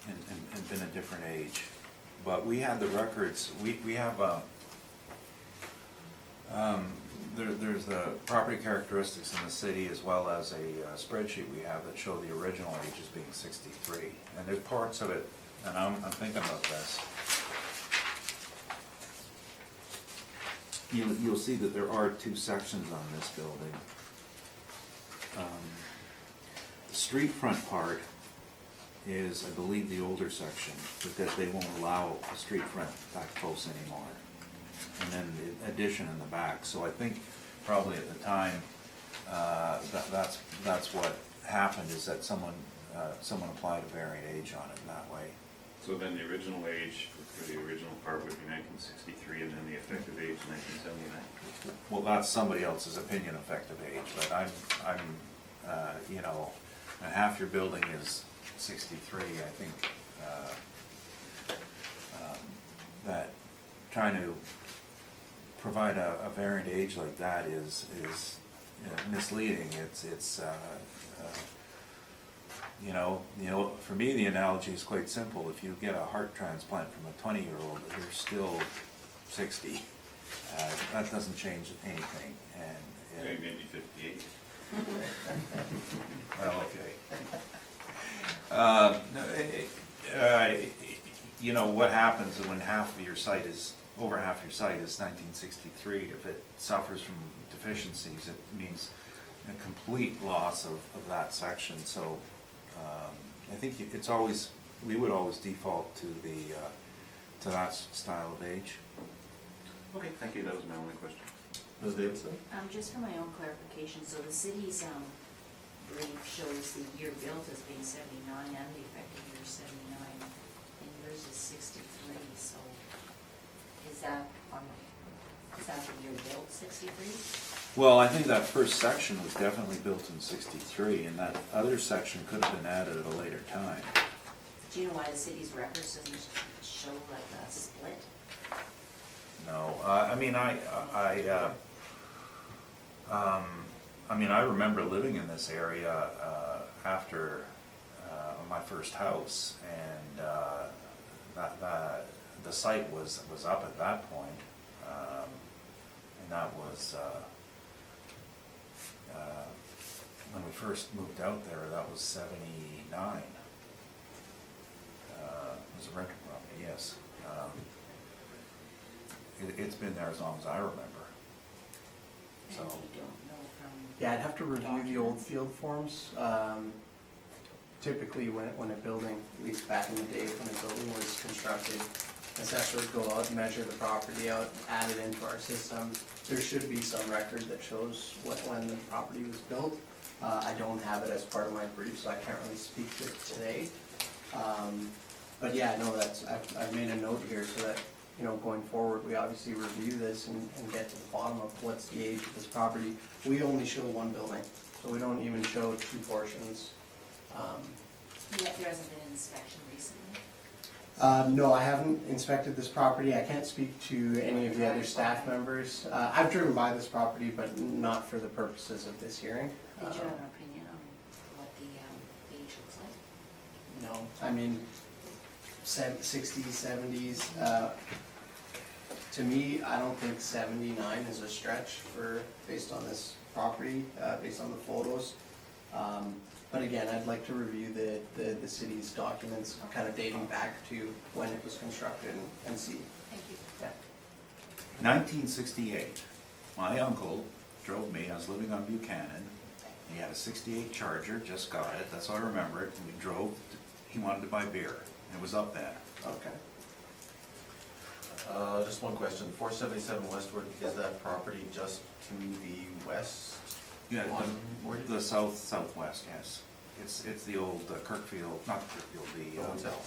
and been a different age. But we had the records, we have there's the property characteristics in the city as well as a spreadsheet we have that show the original age as being 63. And there's parts of it, and I'm thinking about this. You'll see that there are two sections on this building. The street front part is, I believe, the older section, because they won't allow a street front that close anymore. And then the addition in the back, so I think probably at the time, that's what happened, is that someone applied a variant age on it in that way. so then the original age for the original part would be 1963, and then the effective age 1979. Well, that's somebody else's opinion, effective age, but I'm, you know, and half your building is 63, I think, that trying to provide a variant age like that is misleading. It's you know, for me, the analogy is quite simple. If you get a heart transplant from a 20-year-old, you're still 60. That doesn't change anything, and Maybe 58. well, okay. You know, what happens when half of your site is, over half your site is 1963, if it suffers from deficiencies, it means a complete loss of that section. So I think it's always, we would always default to to that style of age. Okay, thank you, that was my only question. Ms. Davidson? Just for my own clarification, so the city's, brief shows the year built as being 79 and the effective year 79, and yours is 63, so is that the year built 63? Well, I think that first section was definitely built in 63, and that other section could have been added at a later time. Do you know why the city's records doesn't show like a split? No, I mean, I remember living in this area after my first house, and the site was up at that point, and that was when we first moved out there. That was 79. It was a rental property, yes. It's been there as long as I remember. And So. you don't know from... Yeah, I'd have to review the old documents? field forms. Typically, when a building, at least back in the day, when a building was constructed, assessor would go out, measure the property out, add it into our system. There should be some record that shows when the property was built. I don't have it as part of my brief, so I can't really speak to it today. But yeah, no, I've made a note here so that, you know, going forward, we obviously review this and get to the bottom of what's the age of this property. We only show one building, so we don't even show two portions. Yet there hasn't been an inspection recently. No, I haven't inspected this property. I can't speak to any of the other staff members. I've driven by this property, but not for the purposes of this hearing. Did you have an opinion on what the age looks like? No, I mean, 60s, 70s. To me, I don't think 79 is a stretch based on this property, based on the photos. But again, I'd like to review the city's documents, kind of dating back to when it was constructed and see. Thank you. Yeah. 1968, my uncle drove me, I was living on Buchanan. He had a 68 Charger, just got it, that's how I remember it. We drove, he wanted to buy beer, and it was up then. Okay. Just one question, 477 Westwood, is that property just to the west? Yeah, Where did the southwest, yes. It's the old Kirkfield, not Kirkfield, the, the hotel?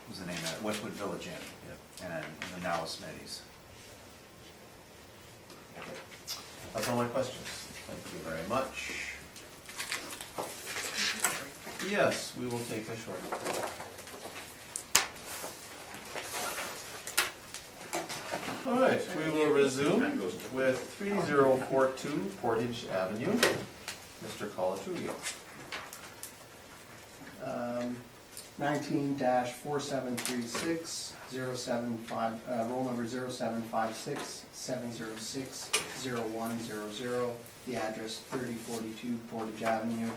what was the name of it, Westwood Village Inn, and the now Smitty's. That's all my questions. Thank you very much. Yes, we will take a short break. All right, we will resume with 3042 Portage Avenue. Mr. Colatruglio. 19-4736, 075, roll number 0756 706 0100. The address 3042 Portage Avenue,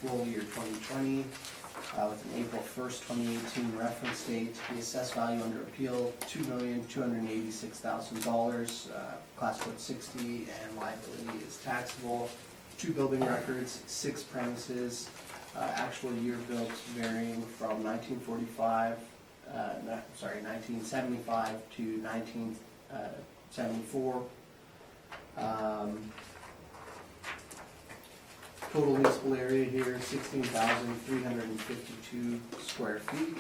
roll year 2020, with an April 1st, 2018 reference date. The assessed value under appeal, $2,286,000, class code 60, and liability is taxable. 2 building records, 6 premises, actual year built varying from 1975 to 1974. Total leasable area here, 16,352 square feet.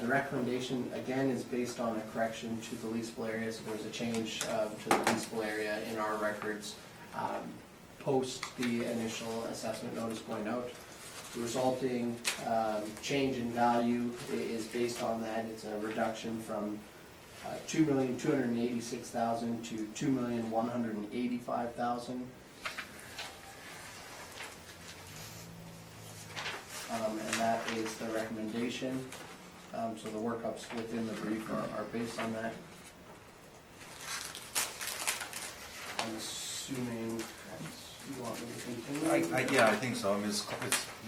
The recommendation, again, is based on a correction to the leasable area, so there's a change to the leasable area in our records post the initial assessment notice going out. The resulting change in value is based on that. It's a reduction from $2,286,000 to $2,185,000. And that is the recommendation. So the workups within the brief are based on that. I'm assuming you want me to continue? Yeah, I think so. I mean,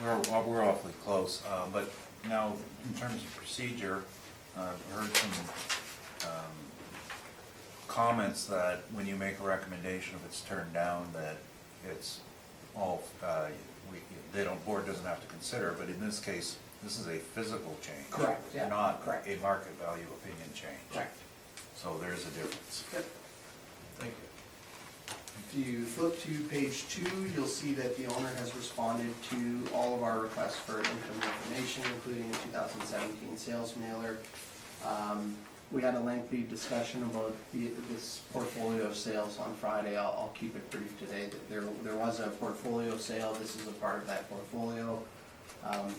we're awfully close, but now, in terms of procedure, I've heard some comments that when you make a recommendation, if it's turned down, that it's all, board doesn't have to consider, but in this case, this is a physical change. Correct, yeah. Not Correct. a market value opinion change. Correct. So there's a difference. Yep. Thank you. If you flip to page 2, you'll see that the owner has responded to all of our requests for income information, including a 2017 sales mailer. We had a lengthy discussion about this portfolio of sales on Friday. I'll keep it brief today. There was a portfolio sale. This is a part of that portfolio.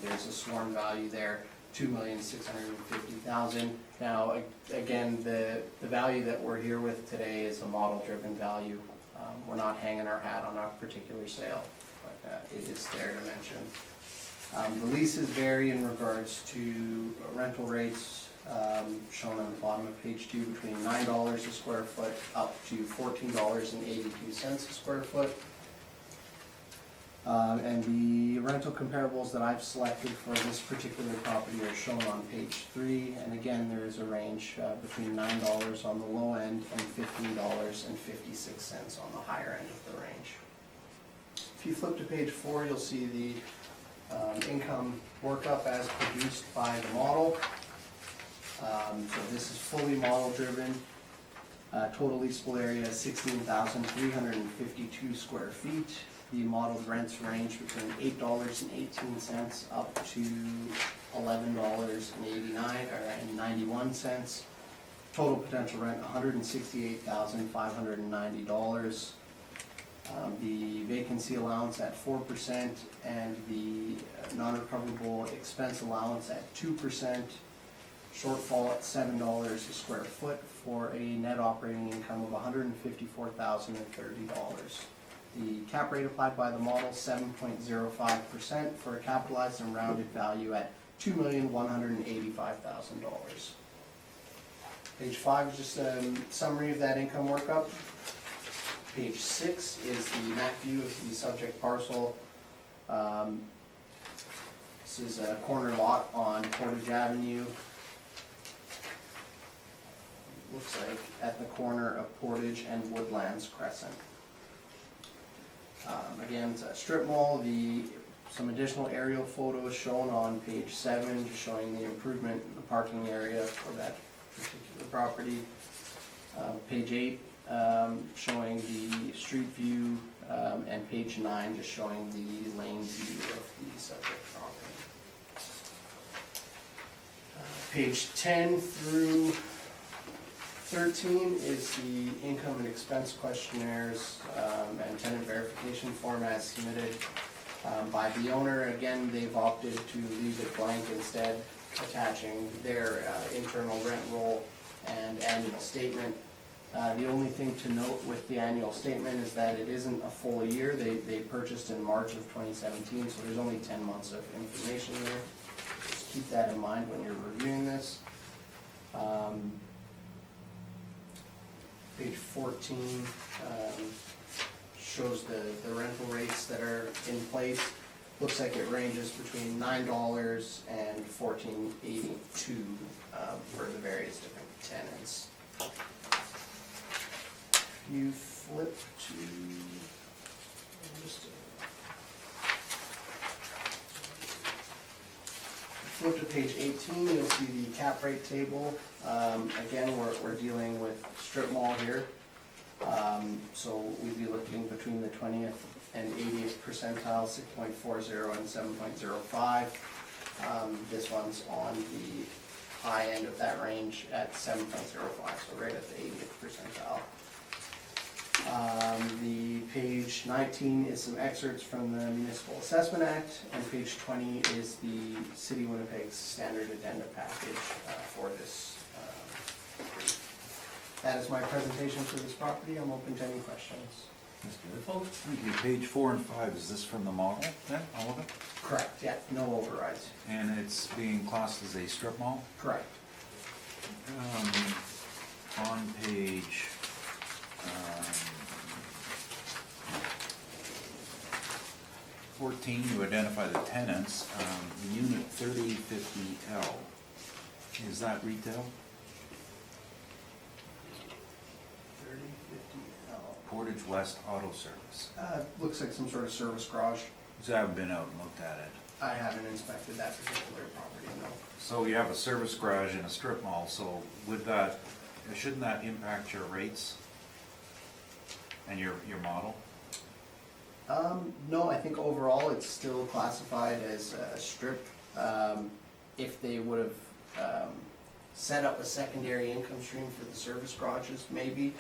There's a sworn value there, $2,650,000. Now, again, the value that we're here with today is a model-driven value. We're not hanging our hat on a particular sale, but it is there to mention. The leases vary in regards to rental rates, shown on the bottom of page 2, between $9 a square foot up to $14.82 a square foot. And the rental comparables that I've selected for this particular property are shown on page 3. And again, there is a range between $9 on the low end and $15.56 on the higher end of the range. If you flip to page 4, you'll see the income workup as produced by the model. So this is fully model driven. Total leasable area 16,352 square feet. The modeled rents range between $8.18 up to $11.91. Total potential rent $168,590. The vacancy allowance at 4% and the non-recoverable expense allowance at 2%, shortfall at $7 a square foot for a net operating income of $154,030. The cap rate applied by the model, 7.05% for a capitalized and rounded value at $2,185,000. Page 5 is just a summary of that income workup. Page 6 is the map view of the subject parcel. This is a corner lot on Portage Avenue. Looks like at the corner of Portage and Woodlands Crescent. Again, it's a strip mall. Some additional aerial photos shown on page 7, just showing the improvement in the parking area for that particular property. Page 8, showing the street view, and page 9, just showing the lane view of the subject property. Page 10 through 13 is the income and expense questionnaires and tenant verification form as submitted by the owner. Again, they've opted to leave it blank, instead attaching their internal rent roll and annual statement. The only thing to note with the annual statement is that it isn't a full year. They purchased in March of 2017, so there's only 10 months of information there. Just keep that in mind when you're reviewing this. Page 14 shows the rental rates that are in place. Looks like it ranges between $9 and $14.82 for the various different tenants. You flip to page 18, you'll see the cap rate table. Again, we're dealing with strip mall here. So we'd be looking between the 20th and 80th percentile, 6.40 and 7.05. This one's on the high end of that range at 7.05, so right at the 80th percentile. The page 19 is some excerpts from the Municipal Assessment Act, and page 20 is the City of Winnipeg's standard addenda package for this. That is my presentation for this property. I'm open to any questions. Mr. Whipple? Thank you. Page 4 and 5, is this from the model then, all of it? Correct, yeah, no overrides. And it's being classed as a strip mall? Correct. On page 14, you identify the tenants. Unit 3050L, is that retail? 3050L. Portage West Auto Service. Looks like some sort of service garage. So I haven't been out and looked at it. I haven't inspected that particular property, no. So you have a service garage and a strip mall, so with that, shouldn't that impact your rates and your model? No, I think overall it's still classified as a strip. If they would have set up a secondary income stream for the service garages, maybe.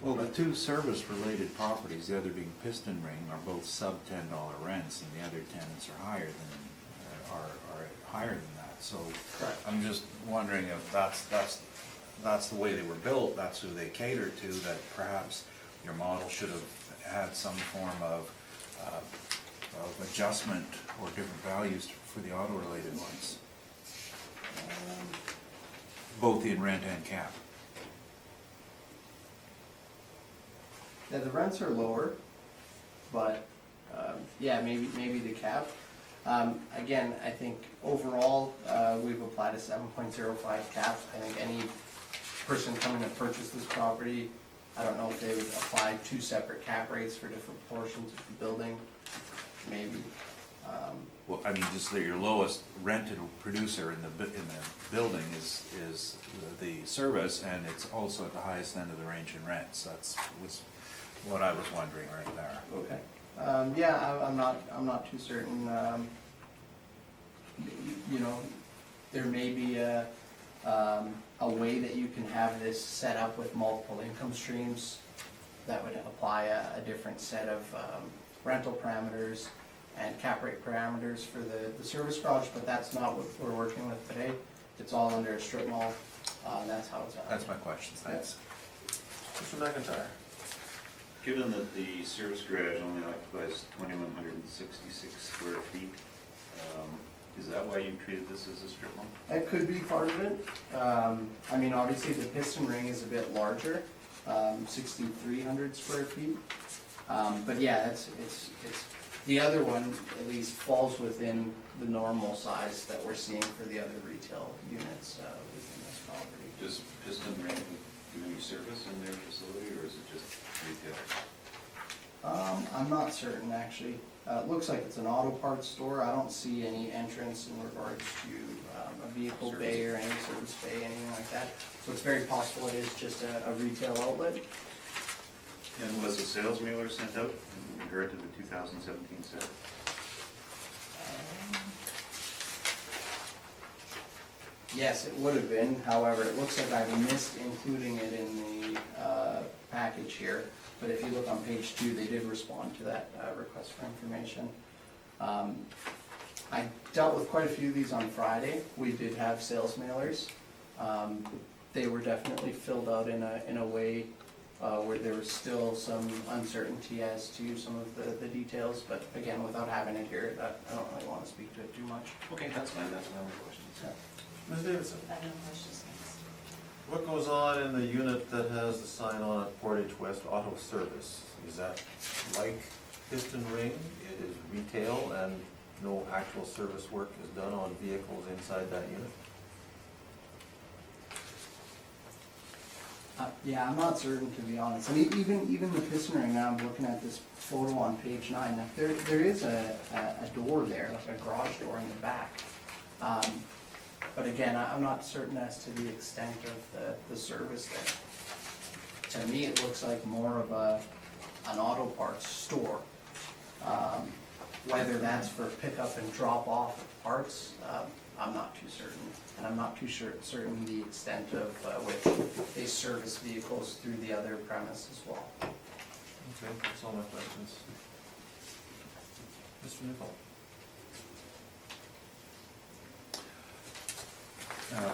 Well, the two service-related properties, the other being Piston Ring, are both sub-$10 rents, and the other tenants are higher than that. So Correct. I'm just wondering if that's the way they were built, that's who they cater to, that perhaps your model should have had some form of adjustment or different values for the auto-related ones, both in rent and cap. Yeah, the rents are lower, but yeah, maybe the cap. Again, I think overall we've applied a 7.05 cap. I think any person coming to purchase this property, I don't know if they would apply two separate cap rates for different portions of the building, maybe. Well, I mean, just that your lowest rented producer in the building is the service, and it's also at the highest end of the range in rents. Was what I was wondering right there. Okay. Yeah, I'm not too certain. You know, there may be a way that you can have this set up with multiple income streams that would apply a different set of rental parameters and cap rate parameters for the service garage, but that's not what we're working with today. It's all under a strip mall, that's how it's. That's my question, thanks. Mr. McIntyre? Given that the service garage only occupies 2,166 square feet, is that why you treated this as a strip mall? That could be part of it. I mean, obviously the piston ring is a bit larger, 6,300 square feet. But yeah, it's, the other one at least falls within the normal size that we're seeing for the other retail units within this property. Does Piston Ring do any service in their facility, or is it just retail? I'm not certain, actually. It looks like it's an auto parts store. I don't see any entrance in regards to a vehicle bay or any service bay, anything like that. So it's very possible it is just a retail outlet. And was a sales mailer sent out in regard to the 2017 set? Yes, it would have been. However, it looks like I missed including it in the package here. But if you look on page 2, they did respond to that request for information. I dealt with quite a few of these on Friday. We did have sales mailers. They were definitely filled out in a way where there was still some uncertainty as to some of the details. But again, without having it here, I don't really want to speak to it too much. Okay, that's fine, that's my only question. Ms. Davidson? I have no questions, thanks. What goes on in the unit that has the sign on it, Portage West Auto Service? Is that like Piston Ring? It is retail and no actual service work is done on vehicles inside that unit? Yeah, I'm not certain, to be honest. I mean, even the piston ring, now I'm looking at this photo on page 9, there is a door there, like a garage door in the back. But again, I'm not certain as to the extent of the service there. To me, it looks like more of an auto parts store. Whether that's for pickup and drop off of parts, I'm not too certain. And I'm not too certain the extent of which they service vehicles through the other premise as well. Okay, that's all my questions. Mr. Nicol?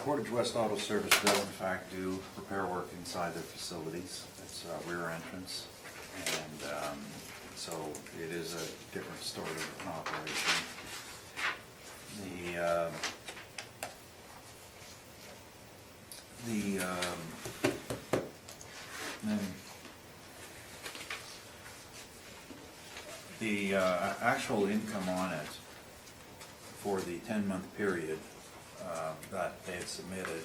Portage West Auto Service does in fact do repair work inside their facilities. It's a rear entrance, and so it is a different sort of an operation. The actual income on it for the 10-month period that they had submitted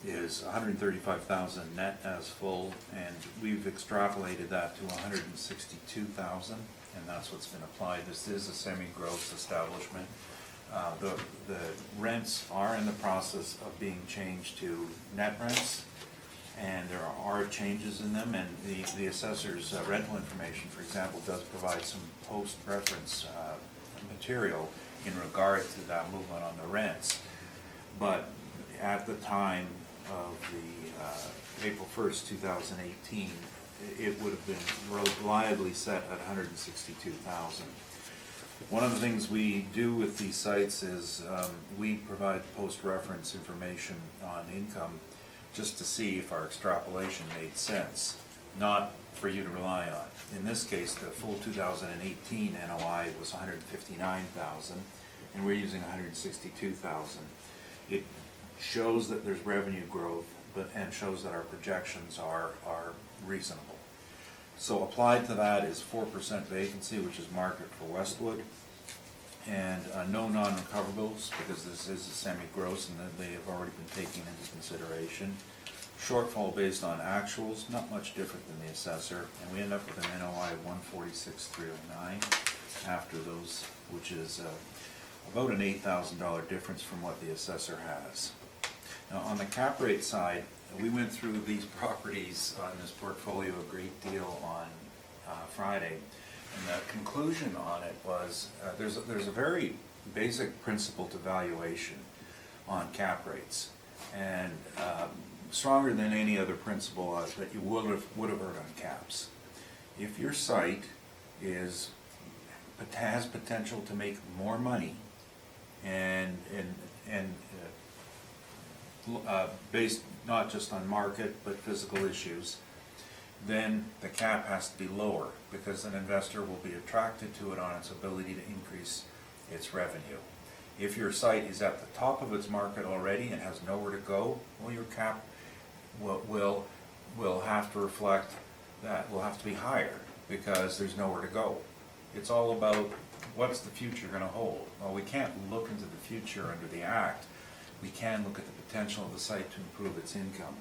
is $135,000 net as full, and we've extrapolated that to $162,000, and that's what's been applied. This is a semi-gross establishment. The rents are in the process of being changed to net rents, and there are changes in them, and the assessor's rental information, for example, does provide some post-reference material in regard to that movement on the rents. But at the time of the April 1st, 2018, it would have been reliably set at $162,000. One of the things we do with these sites is we provide post-reference information on income just to see if our extrapolation made sense, not for you to rely on. In this case, the full 2018 NOI was $159,000, and we're using $162,000. It shows that there's revenue growth, and shows that our projections are reasonable. So applied to that is 4% vacancy, which is market for Westwood, and no non-recoverables, because this is a semi-gross and that they have already been taken into consideration. Shortfall based on actuals, not much different than the assessor, and we end up with an NOI of $146,309 after those, which is about an $8,000 difference from what the assessor has. Now, on the cap rate side, we went through these properties on this portfolio a great deal on Friday, and the conclusion on it was there's a very basic principle to valuation on cap rates, and stronger than any other principle that you would have heard on caps. if your site has potential to make more money and based not just on market but physical issues, then the cap has to be lower because an investor will be attracted to it on its ability to increase its revenue. If your site is at the top of its market already and has nowhere to go, well, your cap will have to reflect that, will have to be higher because there's nowhere to go. It's all about what's the future going to hold. Well, we can't look into the future under the Act. We can look at the potential of the site to improve its income.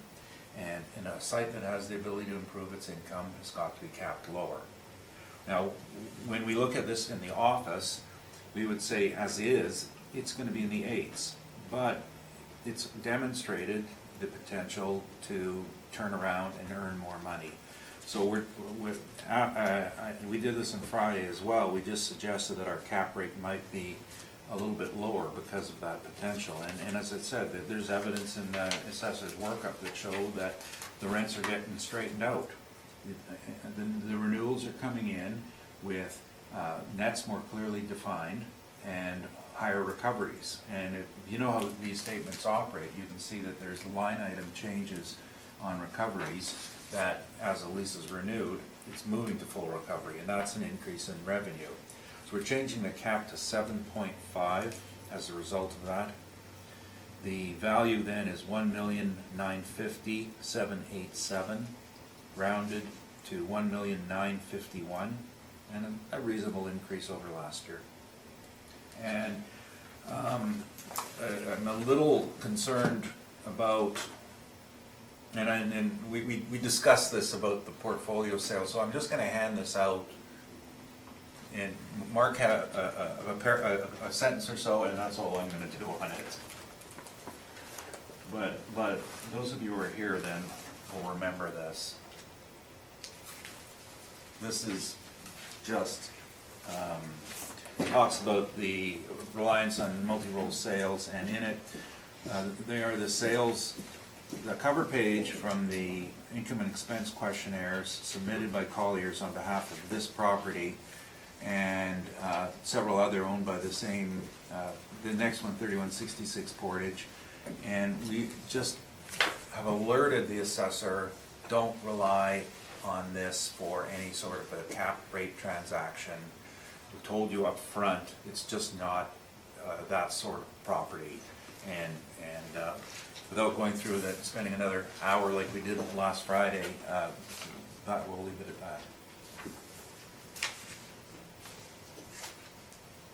And a site that has the ability to improve its income has got to be capped lower. Now, when we look at this in the office, we would say as is, it's going to be in the 8s. But it's demonstrated the potential to turn around and earn more money. So we did this on Friday as well. We just suggested that our cap rate might be a little bit lower because of that potential. And as I said, there's evidence in the assessor's workup that show that the rents are getting straightened out. The renewals are coming in with nets more clearly defined and higher recoveries. And if you know how these statements operate, you can see that there's line item changes on recoveries that as a lease is renewed, it's moving to full recovery, and that's an increase in revenue. So we're changing the cap to 7.5 as a result of that. The value then is $1,950,787, rounded to $1,951,000, and a reasonable increase over last year. And I'm a little concerned about, and we discussed this about the portfolio sale, so I'm just going to hand this out. And Mark had a sentence or so, and that's all I'm going to do on it. But those of you who are here then will remember this. This is just talks about the reliance on multi-role sales, and in it they are the sales, the cover page from the income and expense questionnaires submitted by Colliers on behalf of this property and several other owned by the same, the next one, 3166 Portage. And we just have alerted the assessor, don't rely on this for any sort of a cap rate transaction. We told you up front, it's just not that sort of property. And without going through that, spending another hour like we did last Friday, that we'll leave it at that.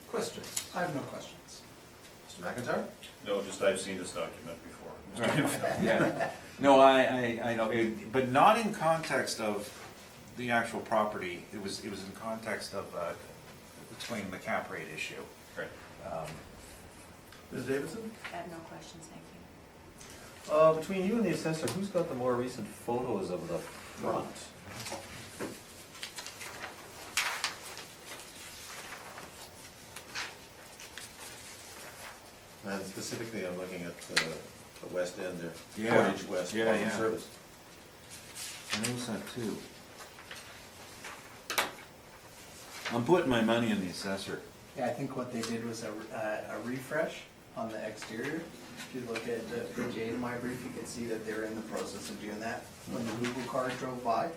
Questions? I have no questions. Mr. McIntyre? No, just I've seen this document before. Yeah, no, I know, but not in context of the actual property. It was in context of explaining the cap rate issue. Right. Ms. Davidson? I have no questions, thank you. Between you and the assessor, who's got the more recent photos of the front? And specifically, I'm looking at the west end there, Yeah. Portage West Yeah, Farm yeah. Service. I noticed that too. I'm putting my money in the assessor. Yeah, I think what they did was a refresh on the exterior. If you look at page 8 of my brief, you can see that they're in the process of doing that when the Google car drove by.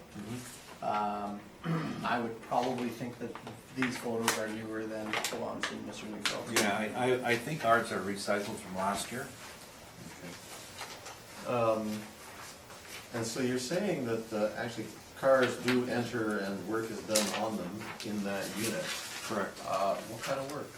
I would probably think that these photos are newer than the ones in Mr. Newfield's. Yeah, I think ours are recycled from last year. And so you're saying that actually cars do enter and work is done on them in that unit. Correct. What kind of work?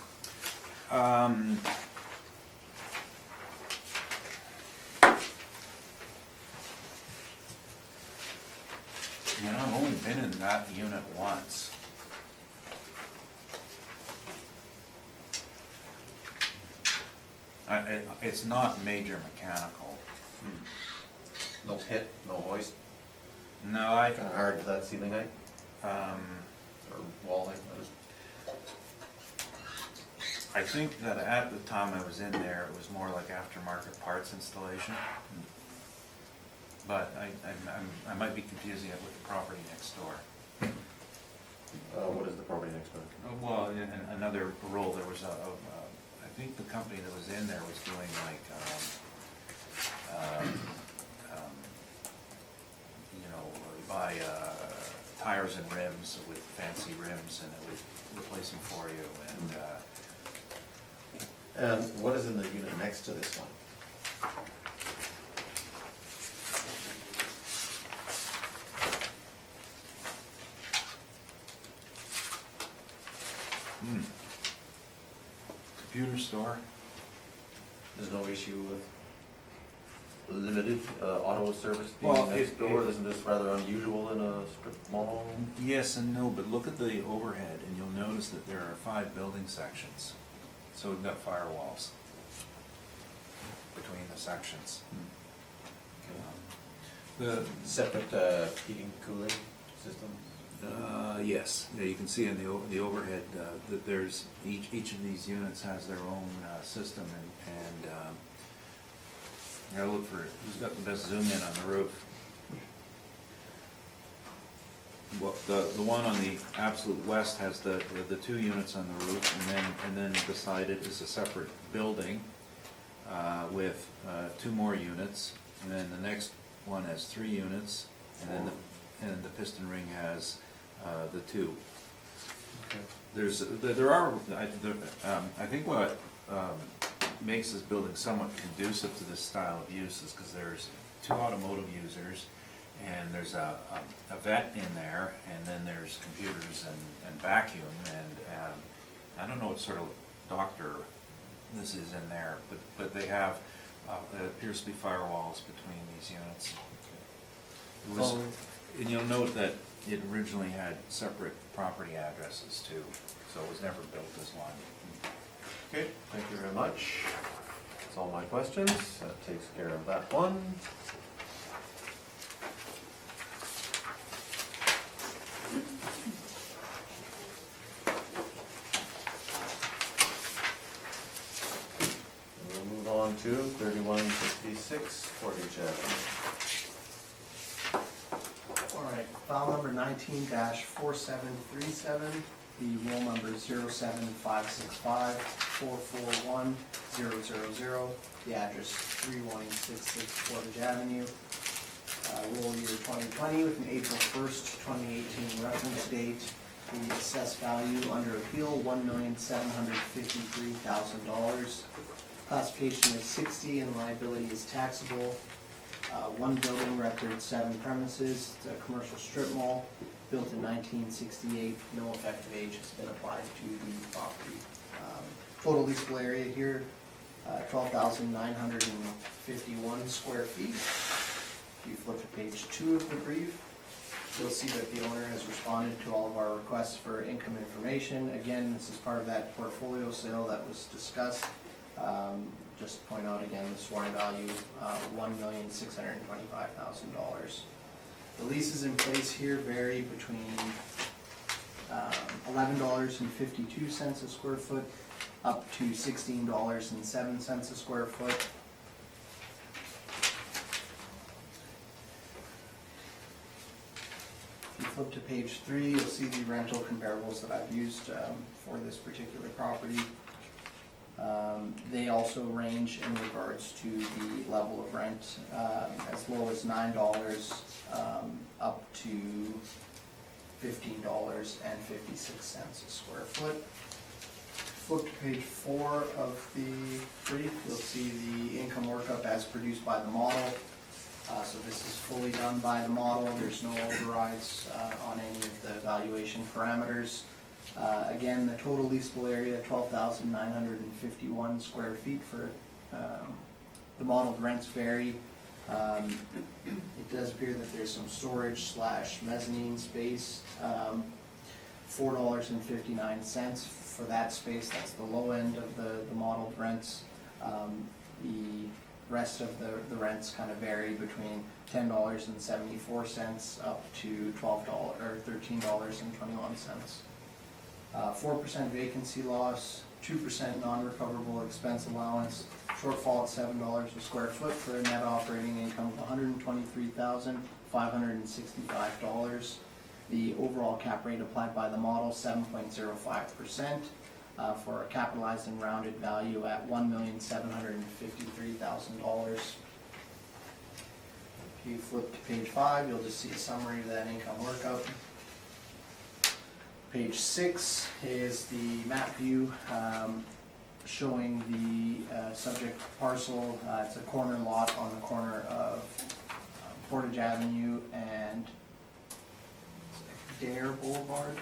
You know, I've only been in that unit once. It's not major mechanical. No pit, no hoist, No, kind of hard with that ceiling height or wall height, that is. I think that at the time I was in there, it was more like aftermarket parts installation. But I might be confusing it with the property next door. another role, there was I think the company that was in there was doing like, you know, you buy tires and rims with fancy rims, and it would replace them for you, and And what is in the unit next to this one? computer store. There's no issue with limited auto service Well, being next it- door? it- Isn't this rather unusual in a strip mall? Yes and no, but look at the overhead, and you'll notice that there are 5 building sections. So we've got firewalls between the sections. The, Separate heating, cooling systems? yes, yeah, you can see in the overhead that there's, each of these units has their own system, and I gotta look for, who's got the best zoom in on the roof? Well, the one on the absolute west has the 2 units on the roof, and then beside it is a separate building with 2 more units, and then the next one has 3 units, and then the piston ring has the 2. Okay. I think what makes this building somewhat conducive to this style of use is because there's 2 automotive users, and there's a vet in there, and then there's computers and vacuum, and I don't know what sort of doctor this is in there, but they have, it appears to be firewalls between these units. It was, and you'll note that it originally had separate property addresses too, so it was never built as one. Okay, thank you very much. That's all my questions. That takes care of that one. We'll move on to 3166 Portage Avenue. All right, file number 19-4737, the roll number 07565441000, the address 3166 Portage Avenue. Roll year 2020 with an April 1st, 2018 reference date. The assessed value under appeal, $1,753,000. Classification is 60 and liability is taxable. 1 building, record 7 premises. It's a commercial strip mall, built in 1968. No effective age has been applied to the property. Total leasable area here, 12,951 square feet. If you flip to page 2 of the brief, you'll see that the owner has responded to all of our requests for income information. Again, this is part of that portfolio sale that was discussed. Just to point out again, the sworn value, $1,625,000. The leases in place here vary between $11.52 a square foot up to $16.07 a square foot. If you flip to page 3, you'll see the rental comparables that I've used for this particular property. They also range in regards to the level of rent, as low as $9 up to $15.56 a square foot. Flip to page 4 of the brief, you'll see the income workup as produced by the model. So this is fully done by the model. There's no overrides on any of the valuation parameters. Again, the total leasable area, 12,951 square feet for the modeled rents vary. It does appear that there's some storage / mezzanine space. $4.59 for that space. That's the low end of the modeled rents. The rest of the rents kind of vary between $10.74 up to $12 or $13.21. 4% vacancy loss, 2% non-recoverable expense allowance, shortfall at $7 a square foot for a net operating income of $123,565. The overall cap rate applied by the model, 7.05%, for a capitalized and rounded value at $1,753,000. If you flip to page 5, you'll just see a summary of that income workout. Page 6 is the map view showing the subject parcel. It's a corner lot on the corner of Portage Avenue and Dare Boulevard.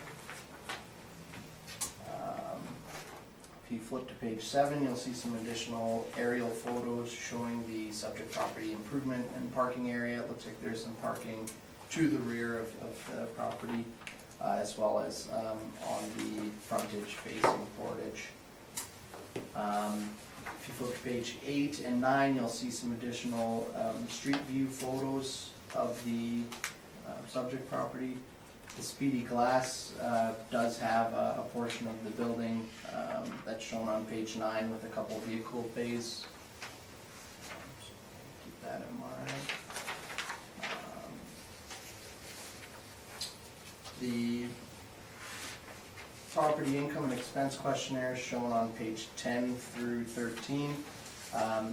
If you flip to page 7, you'll see some additional aerial photos showing the subject property improvement and parking area. It looks like there's some parking to the rear of the property, as well as on the frontage facing Portage. If you flip to page 8 and 9, you'll see some additional street view photos of the subject property. The Speedy Glass does have a portion of the building that's shown on page 9 with a couple of vehicle bays. Keep that in mind. The property income and expense questionnaire is shown on page 10 through 13.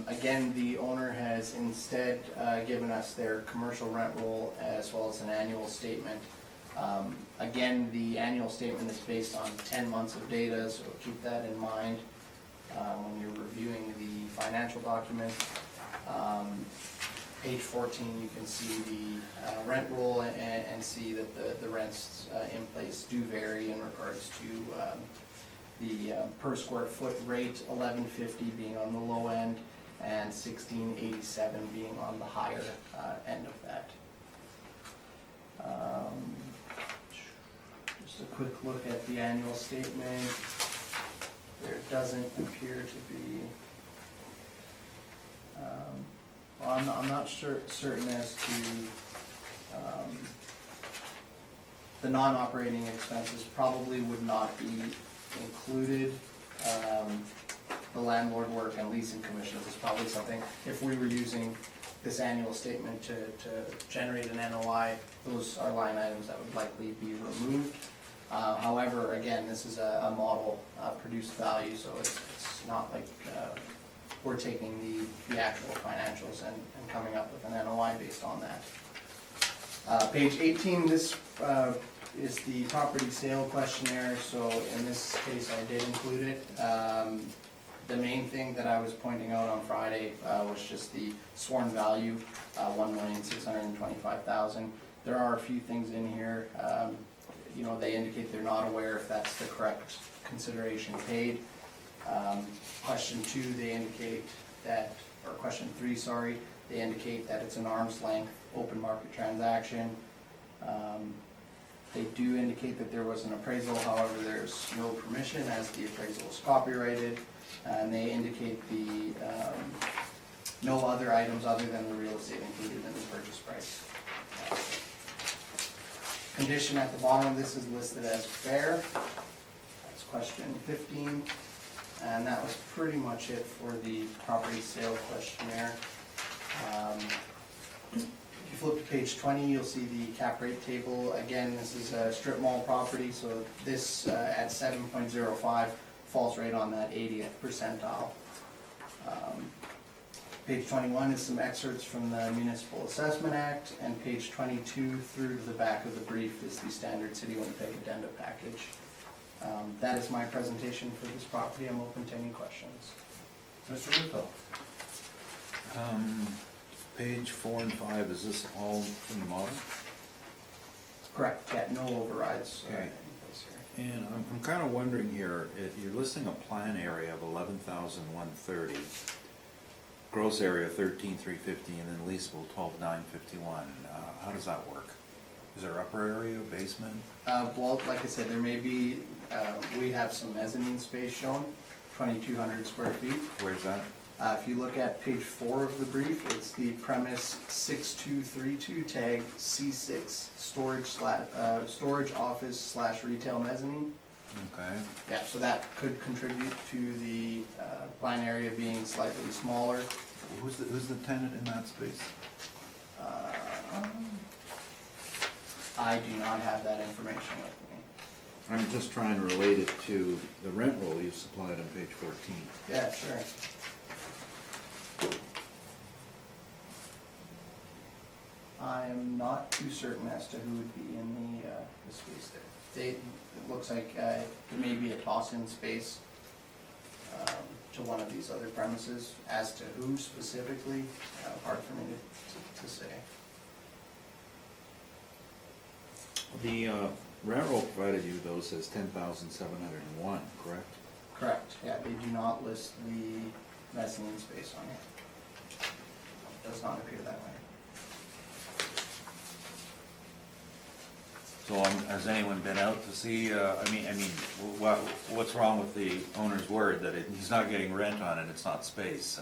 Again, the owner has instead given us their commercial rent roll as well as an annual statement. Again, the annual statement is based on 10 months of data, so keep that in mind when you're reviewing the financial document. Page 14, you can see the rent roll and see that the rents in place do vary in regards to the per square foot rate, $11.50 being on the low end and $16.87 being on the higher end of that. Just a quick look at the annual statement. There doesn't appear to be, well, I'm not certain as to the non-operating expenses probably would not be included. The landlord work and leasing commissions is probably something, if we were using this annual statement to generate an NOI, those are line items that would likely be removed. However, again, this is a model produced value, so it's not like we're taking the actual financials and coming up with an NOI based on that. Page 18, this is the property sale questionnaire, so in this case I did include it. The main thing that I was pointing out on Friday was just the sworn value, $1,625,000. There are a few things in here. You know, they indicate they're not aware if that's the correct consideration paid. Question 2, they indicate that, or question 3, sorry, they indicate that it's an arm's length open market transaction. They do indicate that there was an appraisal, however, there's no permission as the appraisal is copyrighted. And they indicate the no other items other than the real estate included in the purchase price. Condition at the bottom of this is listed as fair. That's question 15. And that was pretty much it for the property sale questionnaire. If you flip to page 20, you'll see the cap rate table. Again, this is a strip mall property, so this at 7.05 falls right on that 80th percentile. Page 21 is some excerpts from the Municipal Assessment Act, and page 22 through to the back of the brief is the standard City of Winnipeg addenda package. That is my presentation for this property. I'm open to any questions. Mr. Russo? Page 4 and 5, is this all from the model? Correct, yeah, no overrides. Okay. In place here. And I'm kind of wondering here, you're listing a plan area of 11,130, gross area 13,350, and then leasable 12,951. How does that work? Is there upper area, basement? Well, like I said, there may be, we have some mezzanine space shown, 2,200 square feet. Where's that? If you look at page 4 of the brief, it's the premise 6232 tag C6 storage office / retail mezzanine. Okay. Yeah, so that could contribute to the plan area being slightly smaller. Who's the tenant in that space? I do not have that information with me. I'm just trying to relate it to the rent roll you supplied on page 14. Yeah, sure. I'm not too certain as to who would be in the space there. It looks like there may be a toss-in space to one of these other premises. As to who specifically, hard for me to say. The rent roll provided you though says 10,701, correct? Correct, yeah, they do not list the mezzanine space on here. Does not appear that way. So has anyone been out to see, what's wrong with the owner's word that he's not getting rent on it, it's not space?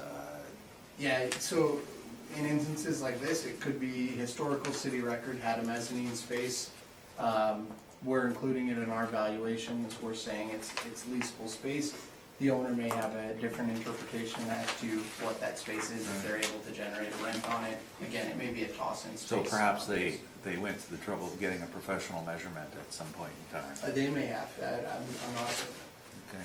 Yeah, so in instances like this, it could be historical city record had a mezzanine space. We're including it in our valuations, we're saying it's leasable space. The owner may have a different interpretation as to what that space is, if they're able to generate a rent on it. Again, it may be a toss-in space. So perhaps they went to the trouble of getting a professional measurement at some point in time. They may have, I'm not certain. Okay.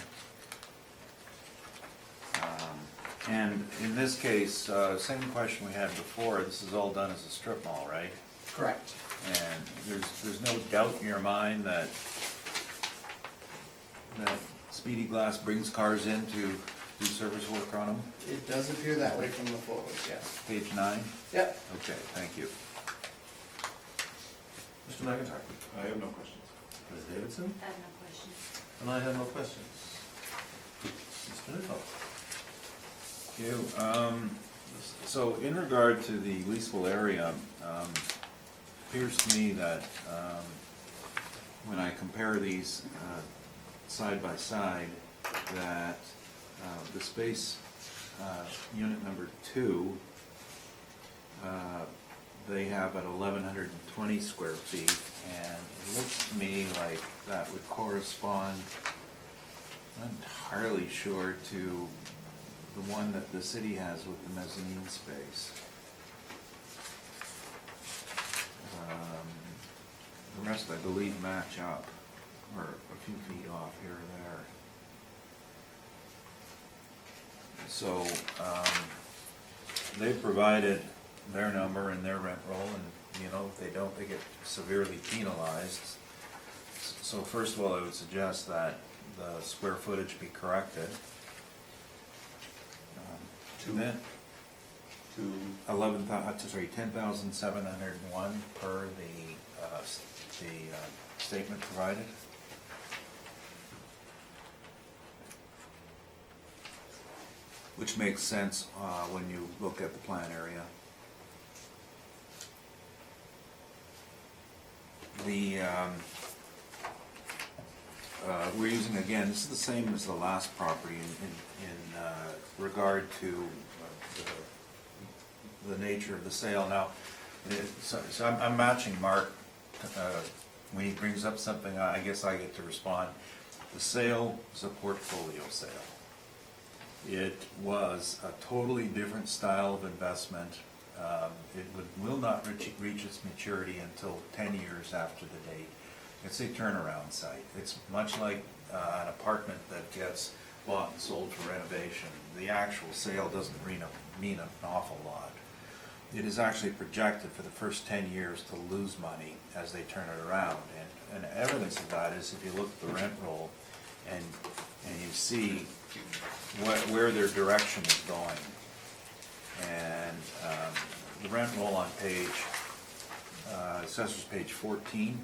And in this case, same question we had before, this is all done as a strip mall, right? Correct. And there's no doubt in your mind that Speedy Glass brings cars in to do service work on them? It does appear that way from the photos, yes. Page 9? Yep. Okay, thank you. Mr. McIntyre? I have no questions. Ms. Davidson? I have no questions. And I have no questions. Mr. Newfeld? Thank you. So in regard to the leasable area, appears to me that when I compare these side by side, that the space unit number 2, they have at 1,120 square feet, and it looks to me like that would correspond, I'm not entirely sure, to the one that the city has with the mezzanine space. The rest, I believe, match up, or a few feet off here or there. So, they've provided their number and their rent roll, and, if they don't, they get severely penalized. So first of all, I would suggest that the square footage be corrected. Then, 10,701 per the statement provided. Which makes sense when you look at the plan area. We're using, again, this is the same as the last property in regard to the nature of the sale. Now, so I'm matching Mark. When he brings up something, I guess I get to respond. The sale is a portfolio sale. It was a totally different style of investment. It will not reach its maturity until 10 years after the date. It's a turnaround site. It's much like an apartment that gets bought and sold for renovation. The actual sale doesn't mean an awful lot. It is actually projected for the first 10 years to lose money as they turn it around. And evidence of that is if you look at the rent roll and you see where their direction is going. And the rent roll on assessor's page 14,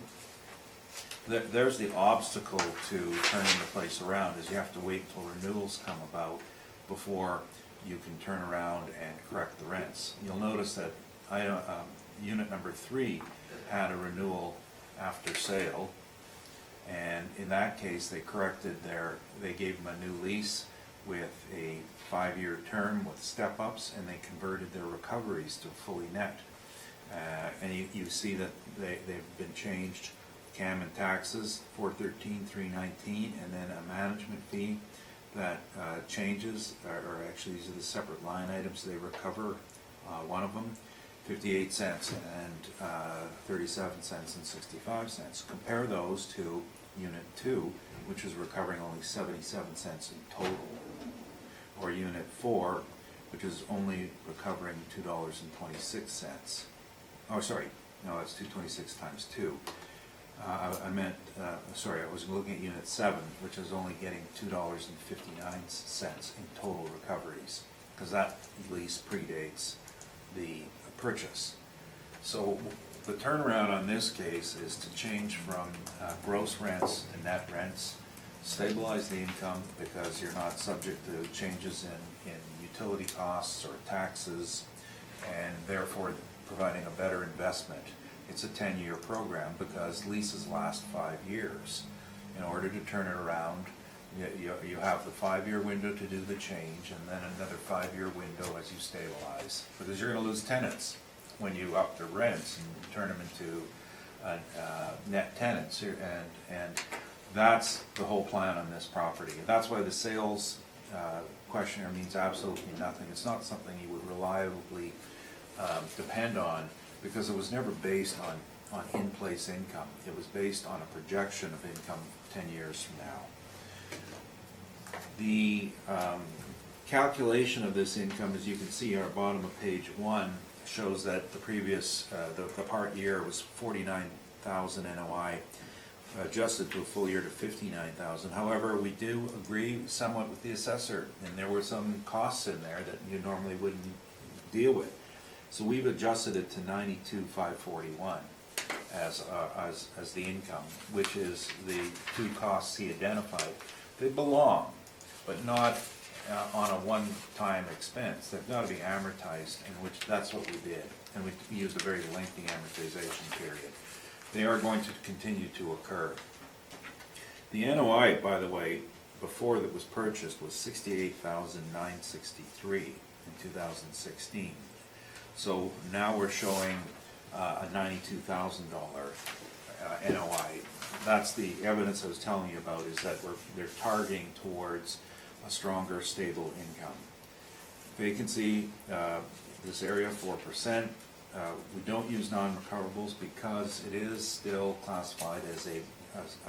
there's the obstacle to turning the place around, is you have to wait until renewals come about before you can turn around and correct the rents. You'll notice that unit number 3 had a renewal after sale, and in that case they they gave them a new lease with a 5-year term with step-ups, and they converted their recoveries to fully net. And you see that they've been changed, CAM and taxes, 413, 319, and then a management fee that changes, or actually these are the separate line items they recover, one of them. 58 cents and 37 cents and 65 cents. Compare those to Unit 2, which is recovering only 77 cents in total, or Unit 4, which is only recovering $2.26. Oh, sorry, no, that's 226 times 2. I meant, sorry, I was looking at Unit 7, which is only getting $2.59 in total recoveries, because that lease predates the purchase. So the turnaround on this case is to change from gross rents to net rents, stabilize the income because you're not subject to changes in utility costs or taxes, and therefore providing a better investment. It's a 10-year program because leases last 5 years. In order to turn it around, you have the 5-year window to do the change, and then another 5-year window as you stabilize. Because you're going to lose tenants when you up the rents and turn them into net tenants, and that's the whole plan on this property. That's why the sales questionnaire means absolutely nothing. It's not something you would reliably depend on, because it was never based on in-place income. It was based on a projection of income 10 years from now. The calculation of this income, as you can see at the bottom of page 1, shows that the previous, the part year was 49,000 NOI, adjusted to a full year to 59,000. However, we do agree somewhat with the assessor, and there were some costs in there that you normally wouldn't deal with. So we've adjusted it to 92,541 as the income, which is the two costs he identified. They belong, but not on a one-time expense. They've got to be amortized, in which that's what we did, and we used a very lengthy amortization period. They are going to continue to occur. The NOI, by the way, before it was purchased was $68,963 in 2016. So now we're showing a $92,000 NOI. That's the evidence I was telling you about, is that they're targeting towards a stronger, stable income. Vacancy, this area 4%. We don't use non-recoverables because it is still classified as a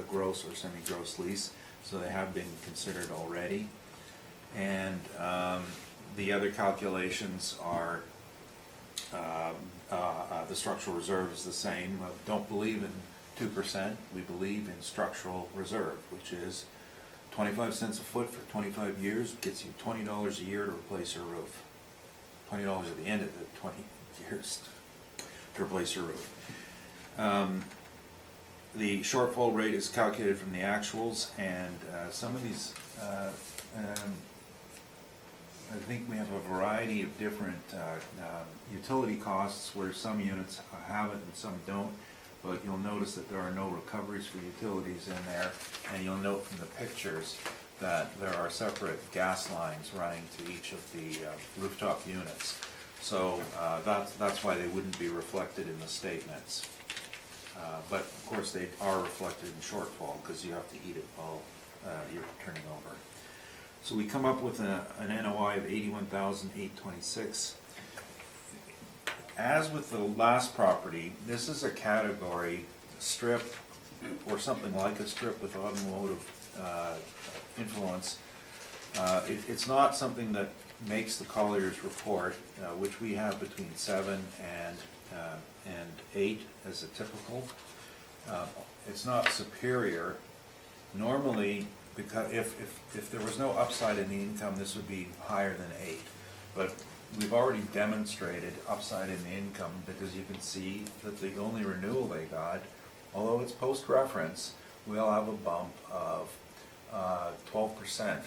gross or semi-gross lease, so they have been considered already. And the other calculations are the structural reserve is the same. Don't believe in 2%. We believe in structural reserve, which is 25 cents a foot for 25 years, gets you $20 a year to replace your roof. $20 at the end of the 20 years to replace your roof. The shortfall rate is calculated from the actuals, and some of these, I think we have a variety of different utility costs where some units have it and some don't, but you'll notice that there are no recoveries for utilities in there, and you'll note from the pictures that there are separate gas lines running to each of the rooftop units. So that's why they wouldn't be reflected in the statements. But of course they are reflected in shortfall because you have to eat it while you're turning over. So we come up with an NOI of 81,826. As with the last property, this is a category strip or something like a strip with automotive influence. It's not something that makes the Collier's report, which we have between 7 and 8 as a typical. It's not superior. Normally, because if there was no upside in the income, this would be higher than 8. But we've already demonstrated upside in the income because you can see that the only renewal they got, although it's post-reference, we'll have a bump of 12%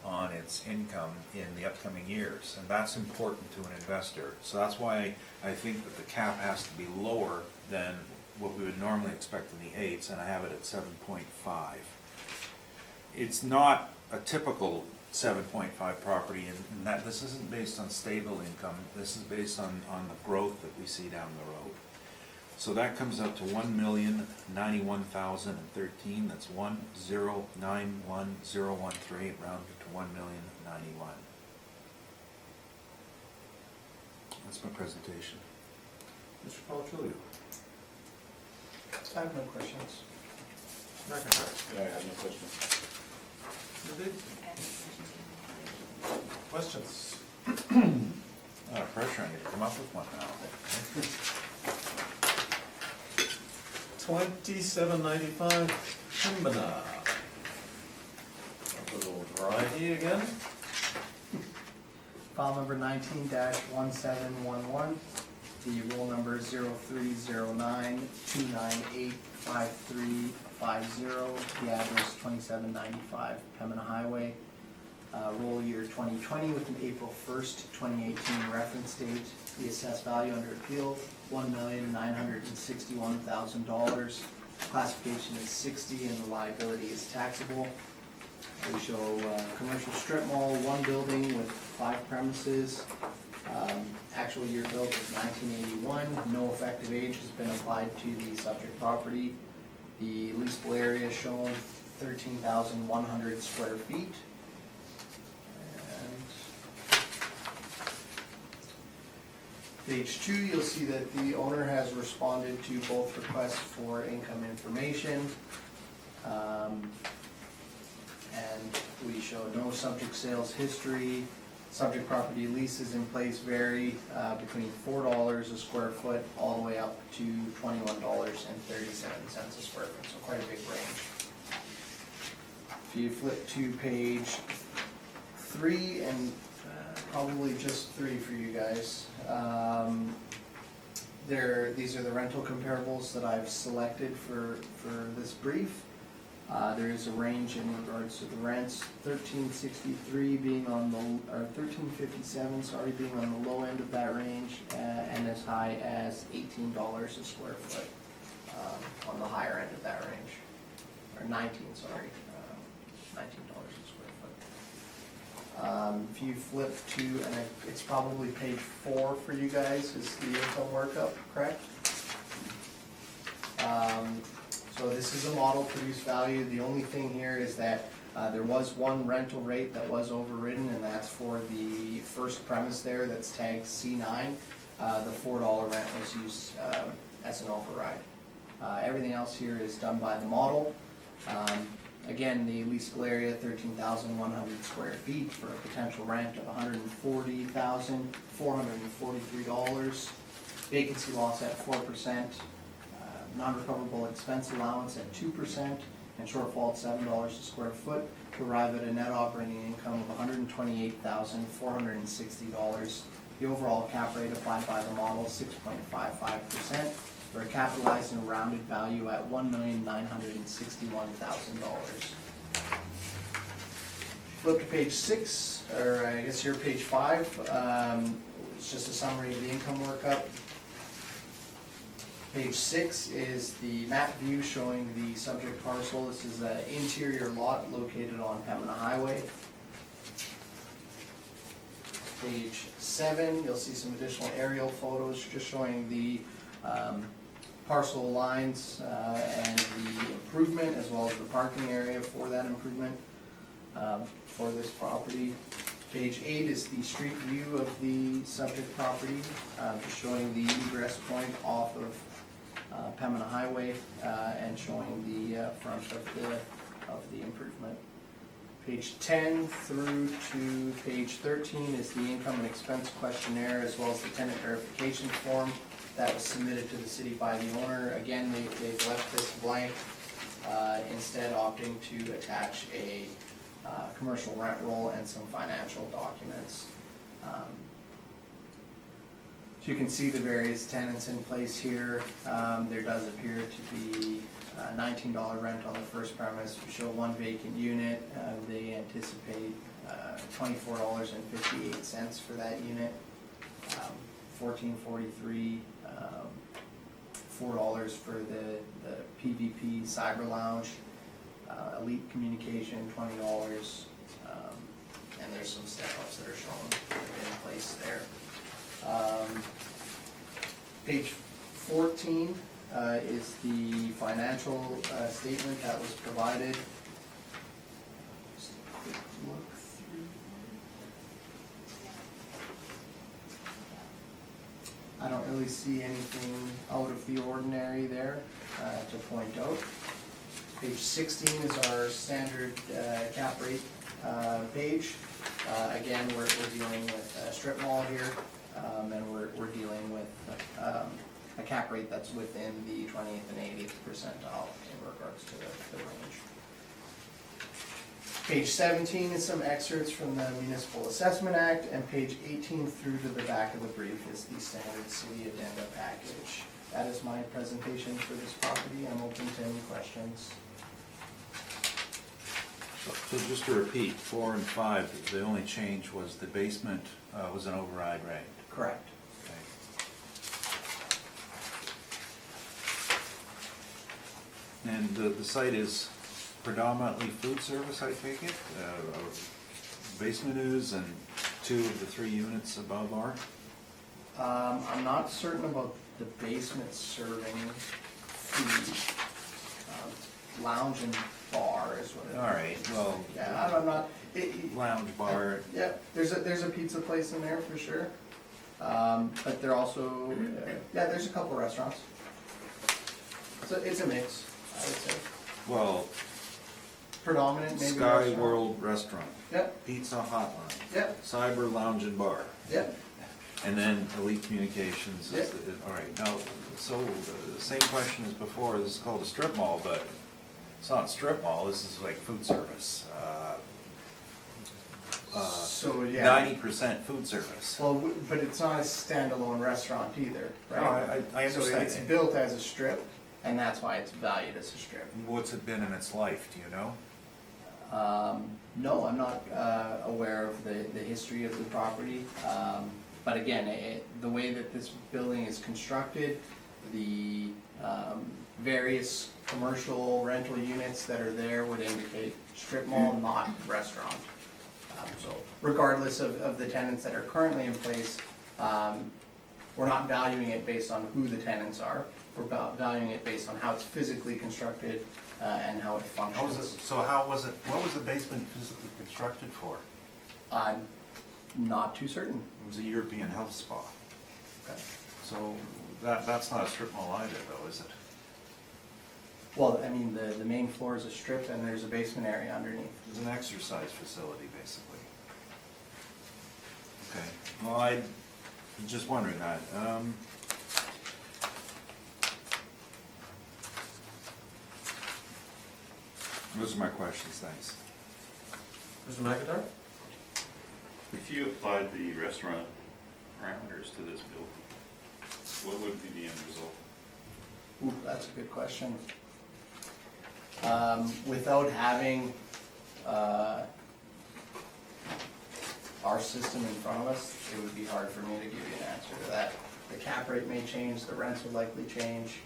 on its income in the upcoming years, and that's important to an investor. So that's why I think that the cap has to be lower than what we would normally expect in the 8s, and I have it at 7.5. It's not a typical 7.5 property in that this isn't based on stable income. This is based on the growth that we see down the road. So that comes up to 1,091,013. That's 1,091,013, rounded to 1,091,091. That's my presentation. Mr. Paulchulio. I have no questions. Yeah, I have no questions. Questions? A lot of pressure on you to come up with one now. $27.95 Pembina. A little variety again. File number 19-1711, the roll number 0309-298-5350, the address 2795 Pembina Highway. Roll year 2020 with an April 1st, 2018 reference date. The assessed value under appeal, $1,961,000. Classification is 60 and the liability is taxable. We show commercial strip mall, one building with 5 premises. Actual year built is 1981. No effective age has been applied to the subject property. The leasable area shown 13,100 square feet. And page 2, you'll see that the owner has responded to both requests for income information. And we show no subject sales history. Subject property leases in place vary between $4 a square foot all the way up to $21.37 a square foot, so quite a big range. If you flip to page 3, and probably just 3 for you guys, these are the rental comparables that I've selected for this brief. There is a range in regards to the rents, $13.63 being on the, or $13.57, sorry, being on the low end of that range, and as high as $18 a square foot on the higher end of that range, or $19 a square foot. If you flip to, and it's probably page 4 for you guys, is the income workup, correct? So this is a model produced value. The only thing here is that there was one rental rate that was overridden, and that's for the first premise there that's tagged C9. The $4 rent was used as an override. Everything else here is done by the model. Again, the leasable area, 13,100 square feet for a potential rent of $140,443. Vacancy loss at 4%. Non-recoverable expense allowance at 2%, and shortfall at $7 a square foot to arrive at a net operating income of $128,460. The overall cap rate applied by the model, 6.55%, for a capitalized and rounded value at $1,961,000. Flip to page 6, or I guess here page 5. It's just a summary of the income workup. Page 6 is the map view showing the subject parcel. This is an interior lot located on Pembina Highway. Page 7, you'll see some additional aerial photos just showing the parcel lines and the improvement, as well as the parking area for that improvement for this property. Page 8 is the street view of the subject property, just showing the egress point off of Pembina Highway and showing the front of the improvement. Page 10 through to page 13 is the income and expense questionnaire, as well as the tenant verification form that was submitted to the city by the owner. Again, they've left this blank, instead opting to attach a commercial rent roll and some financial documents. So you can see the various tenants in place here. There does appear to be $19 rent on the first premise. We show one vacant unit. They anticipate $24.58 for that unit. $14.43, $4 for the PVP Cyber Lounge. Elite Communication, $20, and there's some step-ups that are shown in place there. Page 14 is the financial statement that was provided. Just a quick look through. I don't really see see anything out of the ordinary there to point out. Page 16 is our standard cap rate page. Again, we're dealing with a strip mall here, and we're dealing with a cap rate that's within the 20th and 80th percentile in regards to the range. Page 17 is some excerpts from the Municipal Assessment Act, and page 18 through to the back of the brief is the standard city addenda package. That is my presentation for this property. I'm open to any questions. So just to repeat, 4 and 5, the only change was the basement was an override rate. Correct. Okay. And the site is predominantly food service, I take it? Basement is, and 2 of the 3 units above are? I'm not certain about the basement serving food. Lounge and bar is what it is. All right, well, Yeah, I'm not. lounge bar, Yeah, there's a pizza place in there for sure. But they're also, yeah, there's a couple restaurants. So it's a mix, I would say. well, Predominant maybe Sky restaurant. World Restaurant, Yep, Pizza Hotline, yep, Cyber Lounge and Bar, yep. and then Elite Communications. Yep. All right, now, so the same question as before, this is called a strip mall, but it's not a strip mall, this is like food service. So, yeah. 90% food service. Well, but it's not a standalone restaurant either, right? No, I So understand. it's built as a strip, and that's why it's valued as a strip. What's it been in its life, do you know? No, I'm not aware of the history of the property. But again, the way that this building is constructed, the various commercial rental units that are there would indicate strip mall, not restaurant. So regardless of the tenants that are currently in place, we're not valuing it based on who the tenants are. We're valuing it based on how it's physically constructed and how it functions. So how was it, what was the basement physically constructed for? I'm not too certain. It was a European health spa. Okay. So that's not a strip mall either though, is it? Well, I mean, the main floor is a strip and there's a basement area underneath. It's an exercise facility, basically. Okay, well, I'm just wondering that. Those are my questions, thanks. Mr. McIntyre? If you applied the restaurant parameters to this building, what would be the end result? Ooh, that's a good question. Without having our system in front of us, it would be hard for me to give you an answer to that. The cap rate may change, the rents would likely change.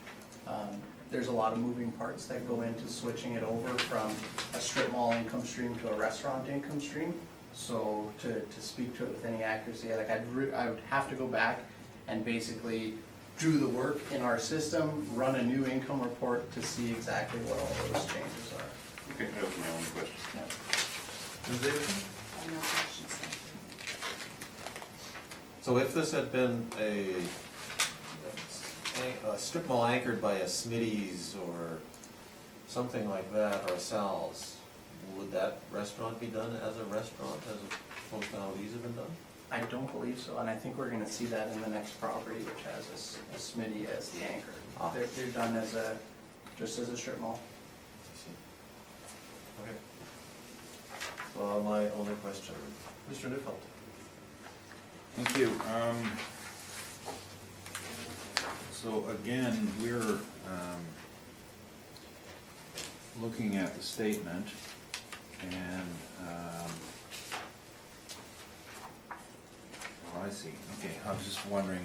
There's a lot of moving parts that go into switching it over from a strip mall income stream to a restaurant income stream. So to speak to it with any accuracy, like I would have to go back and basically do the work in our system, run a new income report to see exactly what all those changes are. Okay, that was my only question. Yeah. Ms. Davidson? I have no questions, thank you. So if this had been a strip mall anchored by a Smitty's or something like that, or a Sal's, would that restaurant be done as a restaurant as opposed to how these have been done? I don't believe so, and I think we're gonna see that in the next property, which has a Smitty as the anchor. Ah. They're done as just as a strip mall. Okay. So my only question, Mr. Neufeld? Thank you. So again, we're looking at the statement and, oh, I see. Okay, I was just wondering,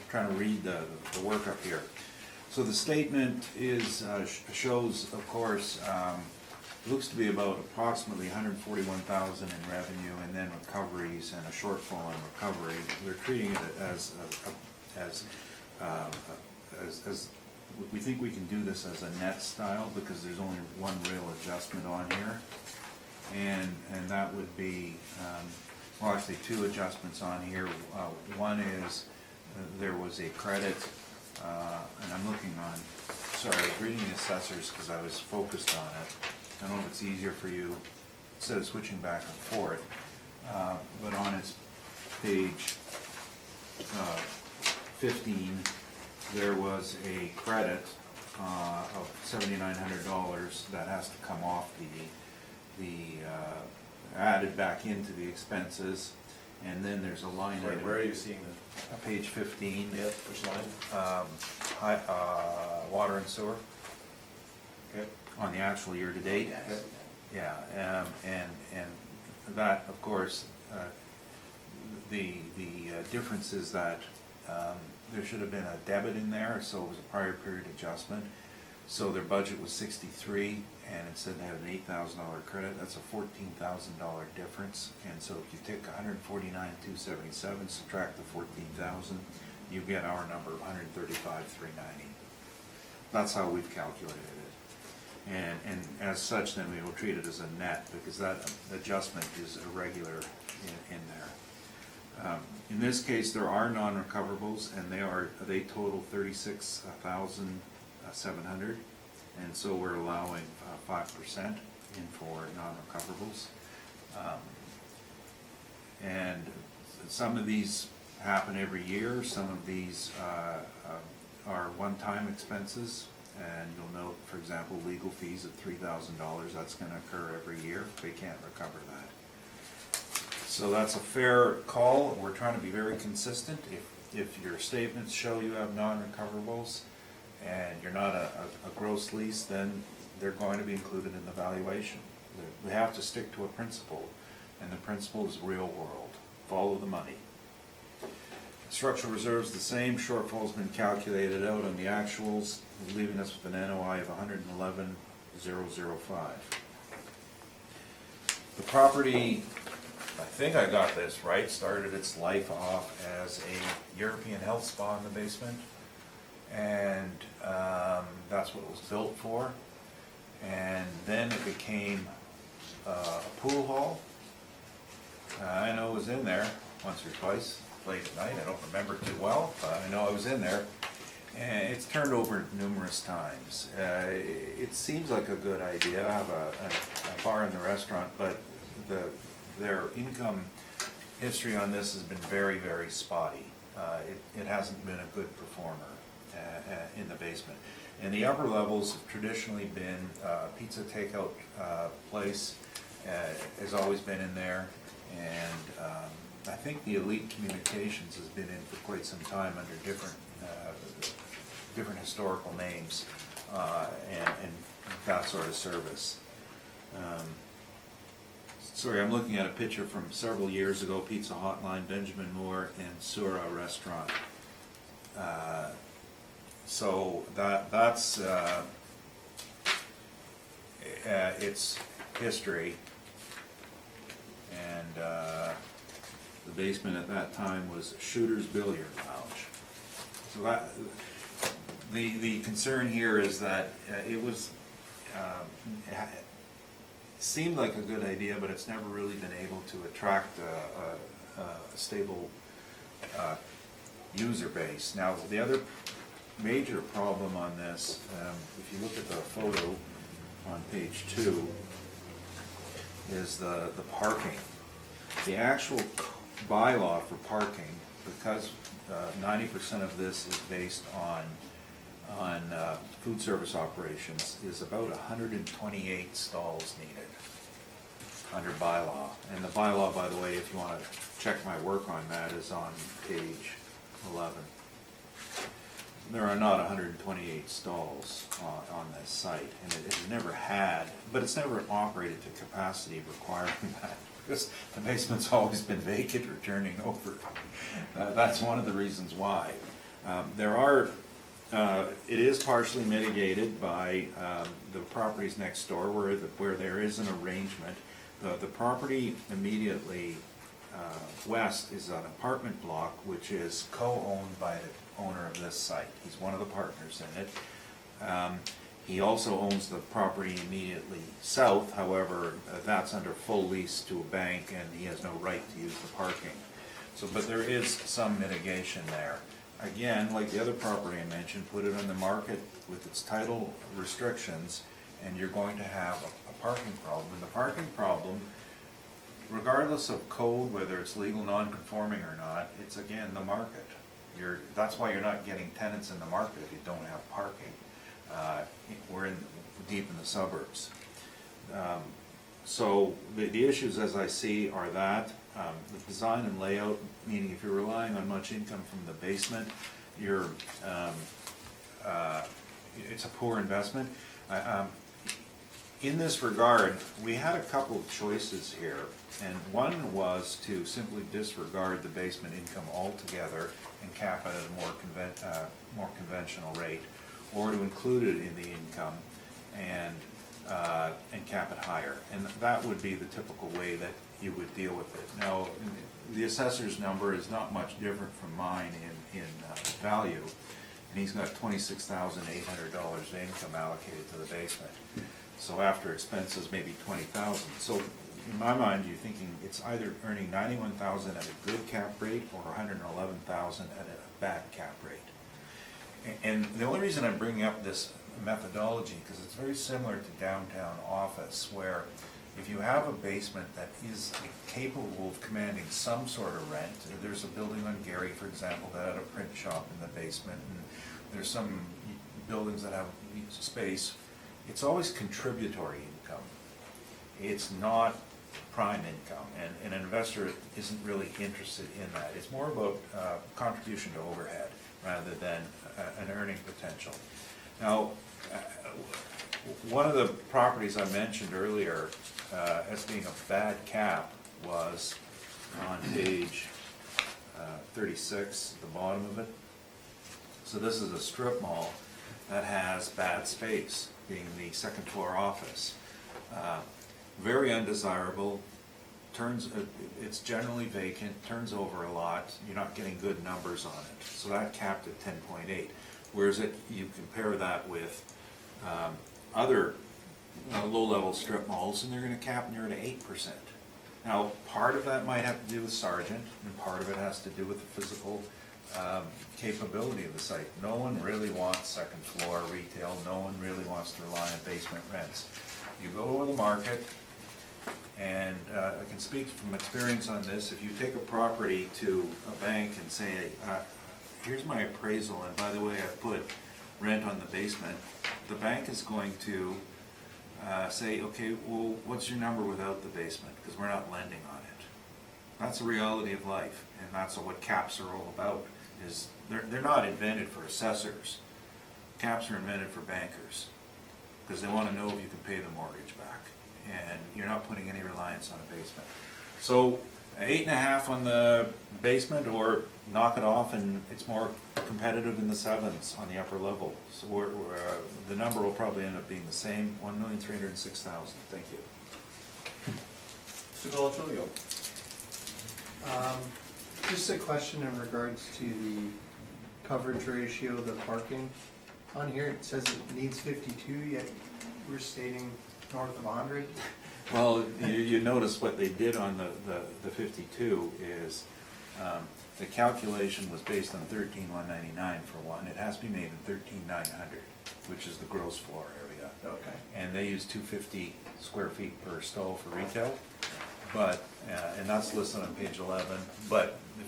trying to read the workup here. So the statement is, shows, of course, looks to be about approximately 141,000 in revenue, and then recoveries and a shortfall in recovery. We're treating it as we think we can do this as a net style because there's only one real adjustment on here, and that would be well, actually 2 adjustments on here. One is there was a credit, and I'm looking on, sorry, I was reading the assessors because I was focused on it. I don't know if it's easier for you, instead of switching back and forth, but on its page 15, there was a credit of $7,900 that has to come off added back into the expenses, and then there's a line Sorry, item. where are you seeing Page 15. the, which line? Water and sewer, Okay. on the actual year-to-date. Okay. Yeah, and that, of course, the difference is that there should have been a debit in there, so it was a prior period adjustment. So their budget was 63, and instead they had an $8,000 credit. That's a $14,000 difference. And so if you take 149,277, subtract the 14,000, you get our number of 135,390. That's how we've calculated it. And as such, then we will treat it as a net, because that adjustment is irregular in there. In this case, there are non-recoverables, and they total 36,700, and so we're allowing 5% in for non-recoverables. And some of these happen every year. Some of these are one-time expenses, and you'll note, for example, legal fees of $3,000. That's going to occur every year. They can't recover that. So that's a fair call. We're trying to be very consistent. If your statements show you have non-recoverables and you're not a gross lease, then they're going to be included in the valuation. We have to stick to a principle, and the principle is real world. Follow the money. Structural reserve's the same. Shortfall's been calculated out on the actuals, leaving us with an NOI of $111,005. The property, I think I got this right, started its life off as a European health spa in the basement, and that's what it was built for. And then it became a pool hall. I know it was in there once or twice, late at night. I don't remember too well, but I know I was in there. And it's turned over numerous times. It seems like a good idea to have a bar in the restaurant, but their income history on this has been very, very spotty. It hasn't been a good performer in the basement. And the upper levels have traditionally been a pizza takeout place, has always been in there. And I think the Elite Communications has been in for quite some time under different historical names and that sort of service. Sorry, I'm looking at a picture from several years ago, Pizza Hotline, Benjamin Moore, and Sura Restaurant. So that's its history. And the basement at that time was Shooter's Billiard Lounge. So that, the concern here is that it was seemed like a good idea, but it's never really been able to attract a stable user base. Now, the other major problem on this, if you look at the photo on page 2, is the parking. The actual bylaw for parking, because 90% of this is based on food service operations, is about 128 stalls needed under bylaw. And the bylaw, by the way, if you want to check my work on that, is on page 11. There are not 128 stalls on this site, and it has never had, but it's never operated to capacity requiring that, because the basement's always been vacant or turning over. That's one of the reasons why. It is partially mitigated by the properties next door where there is an arrangement. The property immediately west is an apartment block which is co-owned by the owner of this site. He's one of the partners in it. He also owns the property immediately south, however, that's under full lease to a bank and he has no right to use the parking. So, but there is some mitigation there. again, like the other property I mentioned, put it on the market with its title restrictions, and you're going to have a parking problem. And the parking problem, regardless of code, whether it's legal non-conforming or not, it's again the market. That's why you're not getting tenants in the market if you don't have parking. We're deep in the suburbs. So the issues, as I see, are that the design and layout, meaning if you're relying on much income from the basement, it's a poor investment. In this regard, we had a couple of choices here, and one was to simply disregard the basement income altogether and cap it at a more conventional rate, or to include it in the income and cap it higher. And that would be the typical way that you would deal with it. Now, the assessor's number is not much different from mine in value, and he's got $26,800 of income allocated to the basement. So after expenses, maybe $20,000. So in my mind, you're thinking it's either earning $91,000 at a good cap rate or $111,000 at a bad cap rate. And the only reason I'm bringing up this methodology, because it's very similar to downtown office, where if you have a basement that is capable of commanding some sort of rent, there's a building on Gary, for example, that had a print shop in the basement, and there's some buildings that have space, it's always contributory income. It's not prime income, and an investor isn't really interested in that. It's more about contribution to overhead rather than an earning potential. Now, one of the properties I mentioned earlier as being a bad cap was on page 36, the bottom of it. So this is a strip mall that has bad space, being the second floor office. Very undesirable, it's generally vacant, turns over a lot, you're not getting good numbers on it. So that capped at 10.8. Whereas you compare that with other low-level strip malls, and they're going to cap near to 8%. Now, part of that might have to do with Sargent, and part of it has to do with the physical capability of the site. No one really wants second floor retail. No one really wants to rely on basement rents. You go to the market, and I can speak from experience on this. If you take a property to a bank and say, here's my appraisal, and by the way, I've put rent on the basement, the bank is going to say, okay, well, what's your number without the basement? Because we're not lending on it. That's the reality of life, and that's what caps are all about. Is they're not invented for assessors. Caps are invented for bankers, because they want to know if you can pay the mortgage back, and you're not putting any reliance on a basement. So 8.5 on the basement, or knock it off and it's more competitive in the 7s on the upper level. So the number will probably end up being the same, $1,306,000. Thank you. Mr. Delatorio. Just a question in regards to the coverage ratio of the parking. On here, it says it needs 52, yet we're stating north of 100. Well, you notice what they did on the 52 is the calculation was based on 13,199 for one. It has to be made in 13,900, which is the gross floor area. Okay. And they use 250 square feet per stall for retail, but and that's listed on page 11. But the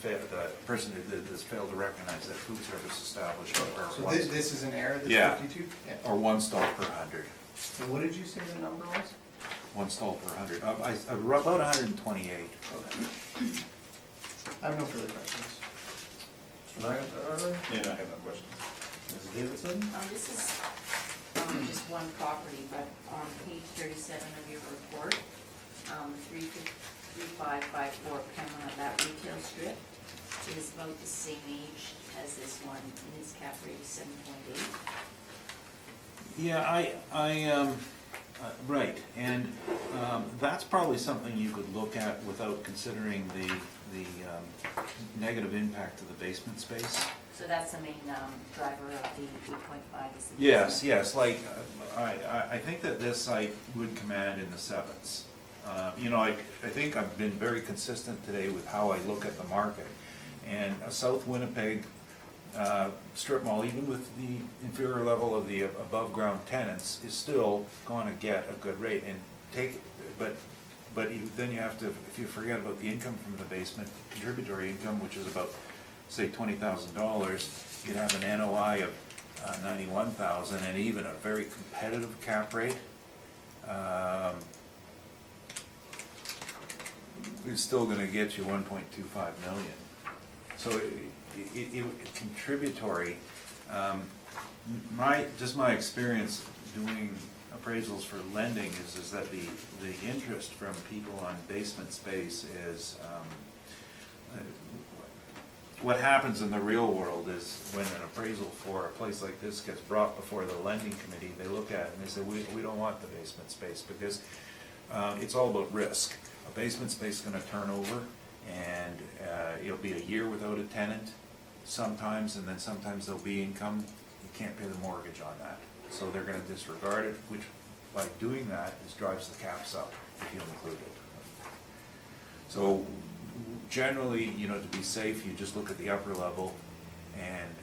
person who did this failed to recognize that food service establishment So this is an error, this Yeah. 52? Yeah. or one stall per 100. So what did you say the number was? One stall per 100. About 128. Okay. I have no further questions. Mr. McIntyre? Yeah, I have no questions. Mrs. Davidson? This is just one property, but on page 37 of your report, 3554 Pembina, that retail strip is about the same age as this one, and its cap rate is 7.8. Yeah, right, and that's probably something you could look at without considering the negative impact of the basement space. So that's the main driver of the 8.5 is the Yes, like, I think that this site would command in the 7s. I think I've been very consistent today with how I look at the market. And South Winnipeg strip mall, even with the inferior level of the above-ground tenants, is still gonna get a good rate and take, but then you have to, if you forget about the income from the basement, contributory income, which is about, say, $20,000, you'd have an NOI of 91,000 and even a very competitive cap rate. It's still gonna get you 1.25 million. So contributory, my experience doing appraisals for lending is that the interest from people on basement space is, what happens in the real world is when an appraisal for a place like this gets brought before the lending committee, they look at it and they say, we don't want the basement space because it's all about risk. A basement space is gonna turn over and it'll be a year without a tenant sometimes, and then sometimes there'll be income. You can't pay the mortgage on that. So they're gonna disregard it, which by doing that is drives the caps up if you include it. So generally, to be safe, you just look at the upper level and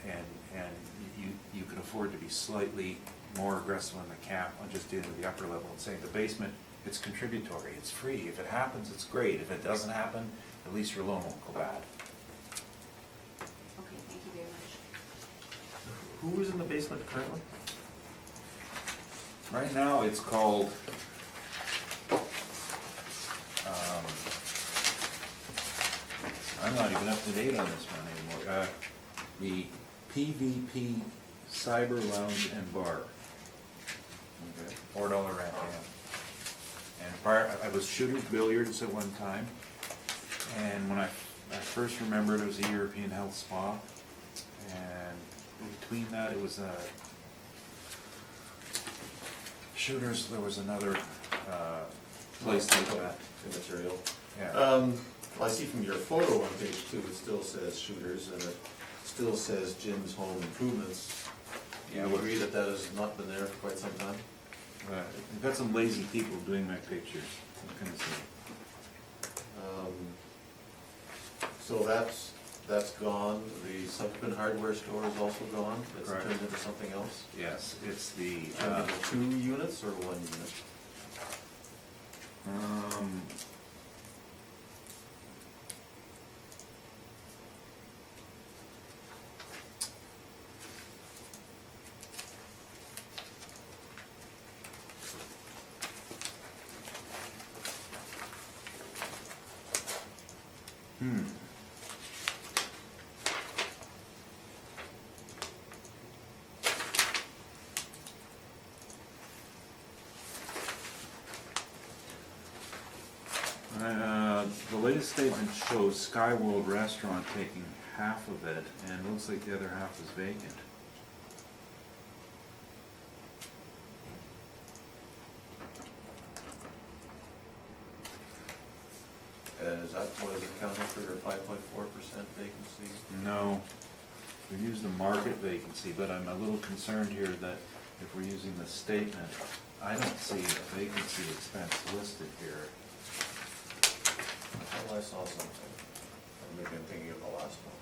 you can afford to be slightly more aggressive on the cap on just dealing with the upper level and saying the basement, it's contributory, it's free. If it happens, it's great. If it doesn't happen, at least your loan won't go bad. Okay, thank you very much. Who is in the basement currently? Right now, it's called, I'm not even up to date on this one anymore, the PVP Cyber Lounge and Bar. Okay, $4 rent, yeah. And prior, I was shooting billiards at one time, and when I first remembered it was a European health spa, and between that it was shooters, there was another place like that. Immaterial. Yeah. Well, I see from your photo on page 2, it still says Shooters, and it still says Jim's Home Improvements. Do you agree that that has not been there for quite some time? We've got some lazy people doing my pictures, what can I say? So that's gone. The subsequent hardware store is also gone. It's Correct. turned into something else. Yes, it's the, Turned into 2 units or 1 unit? The latest statement shows Skyworld Restaurant taking half of it, and it looks like the other half is vacant. Is that what is accounting for your 5.4% vacancy? No, we use the market vacancy, but I'm a little concerned here that if we're using the statement, I don't see a vacancy expense listed here. Well, I saw something. Or maybe I'm thinking of the last one.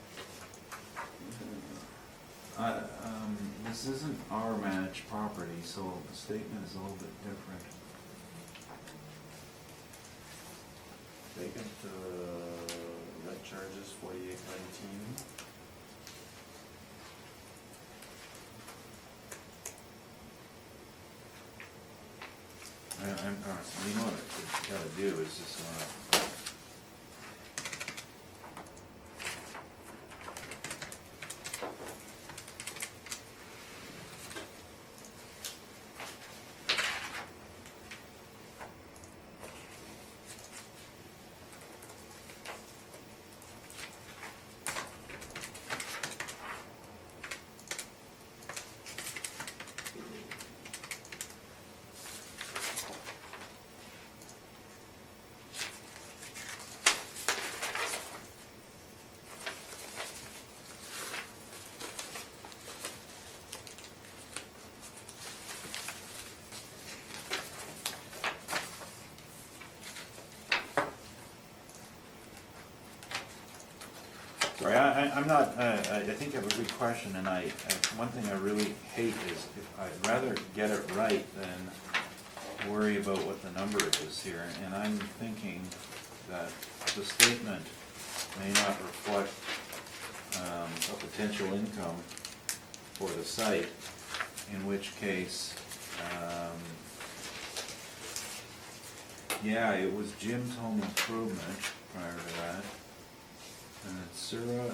This isn't our managed property, so the statement is a little bit different. Vacant, rent charges $48.19. You know what you gotta do is just, Sorry, I'm not, I think you have a good question, and one thing I really hate is if I'd rather get it right than worry about what the number is here, and I'm thinking that the statement may not reflect a potential income for the site, in which case, yeah, it was Jim's Home Improvement prior to that. And then Sura,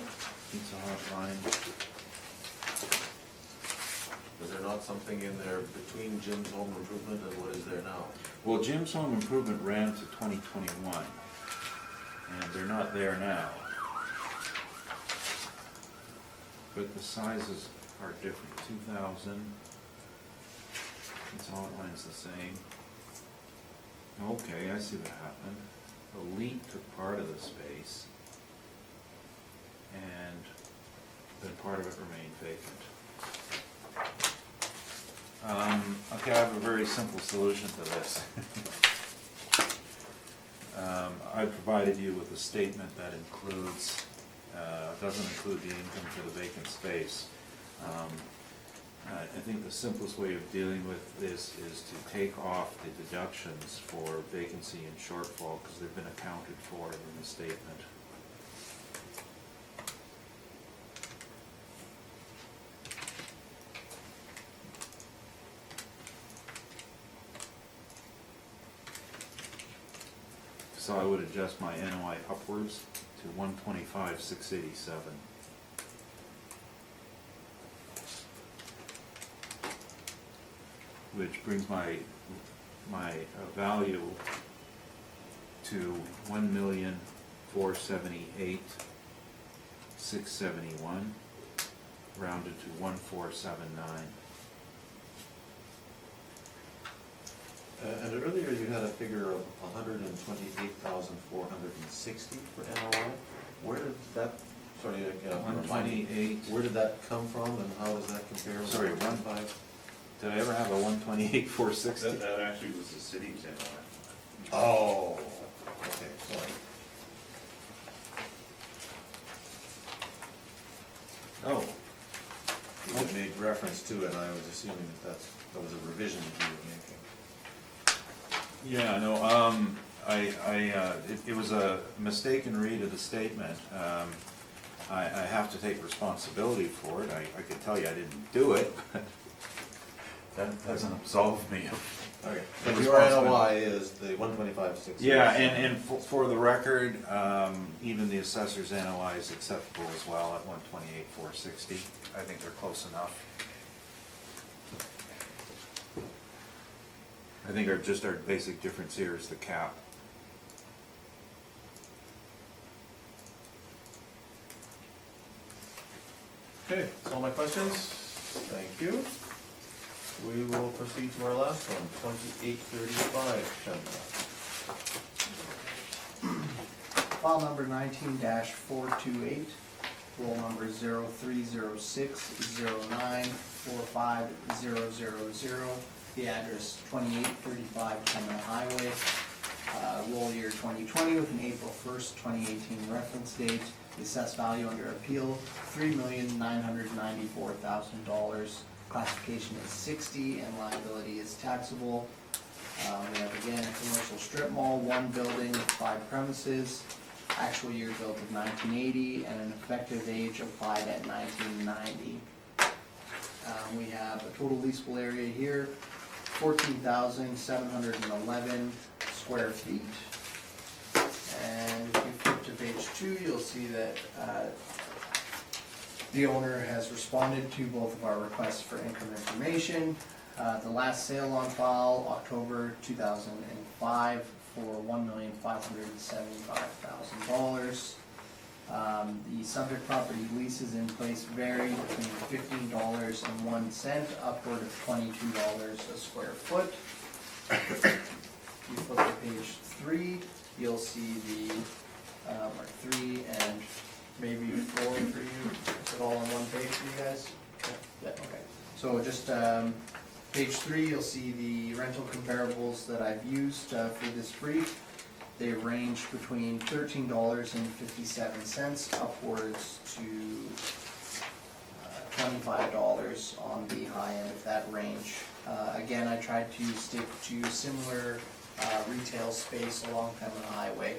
Pizza Hotline. Is there not something in there between Jim's Home Improvement and what is there now? Well, Jim's Home Improvement ran to 2021, and they're not there now. But the sizes are different, 2,000. Pizza Hotline's the same. Okay, I see what happened. Elite took part of the space, and then part of it remained vacant. Okay, I have a very simple solution to this. I provided you with a statement that includes, doesn't include the income for the vacant space. I think the simplest way of dealing with this is to take off the deductions for vacancy and shortfall, because they've been accounted for in the statement. So I would adjust my NOI upwards to 125,687. Which brings my value to 1,478,671, rounded to 1,479. And earlier you had a figure of 128,460 for NOI. Where did that, sorry, remind me, 128. where did that come from and how does that compare with Sorry, 1.5? Did I ever have a 128,460? That actually was the city's NOI. Oh, okay, sorry. Oh, You made reference to it and I was assuming that that was a revision that you were making. yeah, no, it was a mistaken read of the statement. I have to take responsibility for it. I could tell you I didn't do it, but that doesn't absolve me of. Okay, The but your NOI is the 125,600. Yeah, and for the record, even the assessor's NOI is acceptable as well at 128,460. I think they're close enough. I think our basic difference here is the cap. Okay, that's all my questions. Thank you. We will proceed to our last one, 2835, File number 19-428, roll number 0306094500, the address 2835 Pembina Highway, roll year 2020 with an April 1st, 2018 reference date. The assessed value under appeal, $3,994,000. Classification is 60 and liability is taxable. We have again a commercial strip mall, one building with 5 premises, actual year built of 1980 and an effective age applied at 1990. We have a total leasable area here, 14,711 square feet. And if you flip to page 2, you'll see that the owner has responded to both of our requests for income information. The last sale on file, October 2005, for $1,575,000. The subject property leases in place vary between $15.01 upward of $22 a square foot. If you flip to page 3, you'll see the, or 3 and maybe 4 for you. Is it all on one page for you guys? Yeah, okay. So just page 3, you'll see the rental comparables that I've used for this brief. They range between $13.57 upwards to $25 on the high end of that range. Again, I tried to stick to similar retail space along Pembina Highway.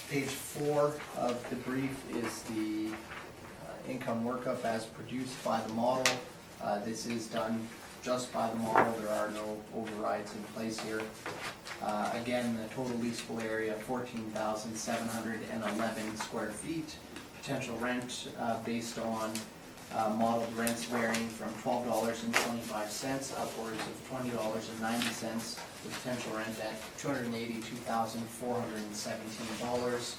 Page 4 of the brief is the income workup as produced by the model. This is done just by the model, there are no overrides in place here. Again, the total leasable area, 14,711 square feet. Potential rent based on modeled rents varying from $12.25 upwards of $20.90. The potential rent at $282,417.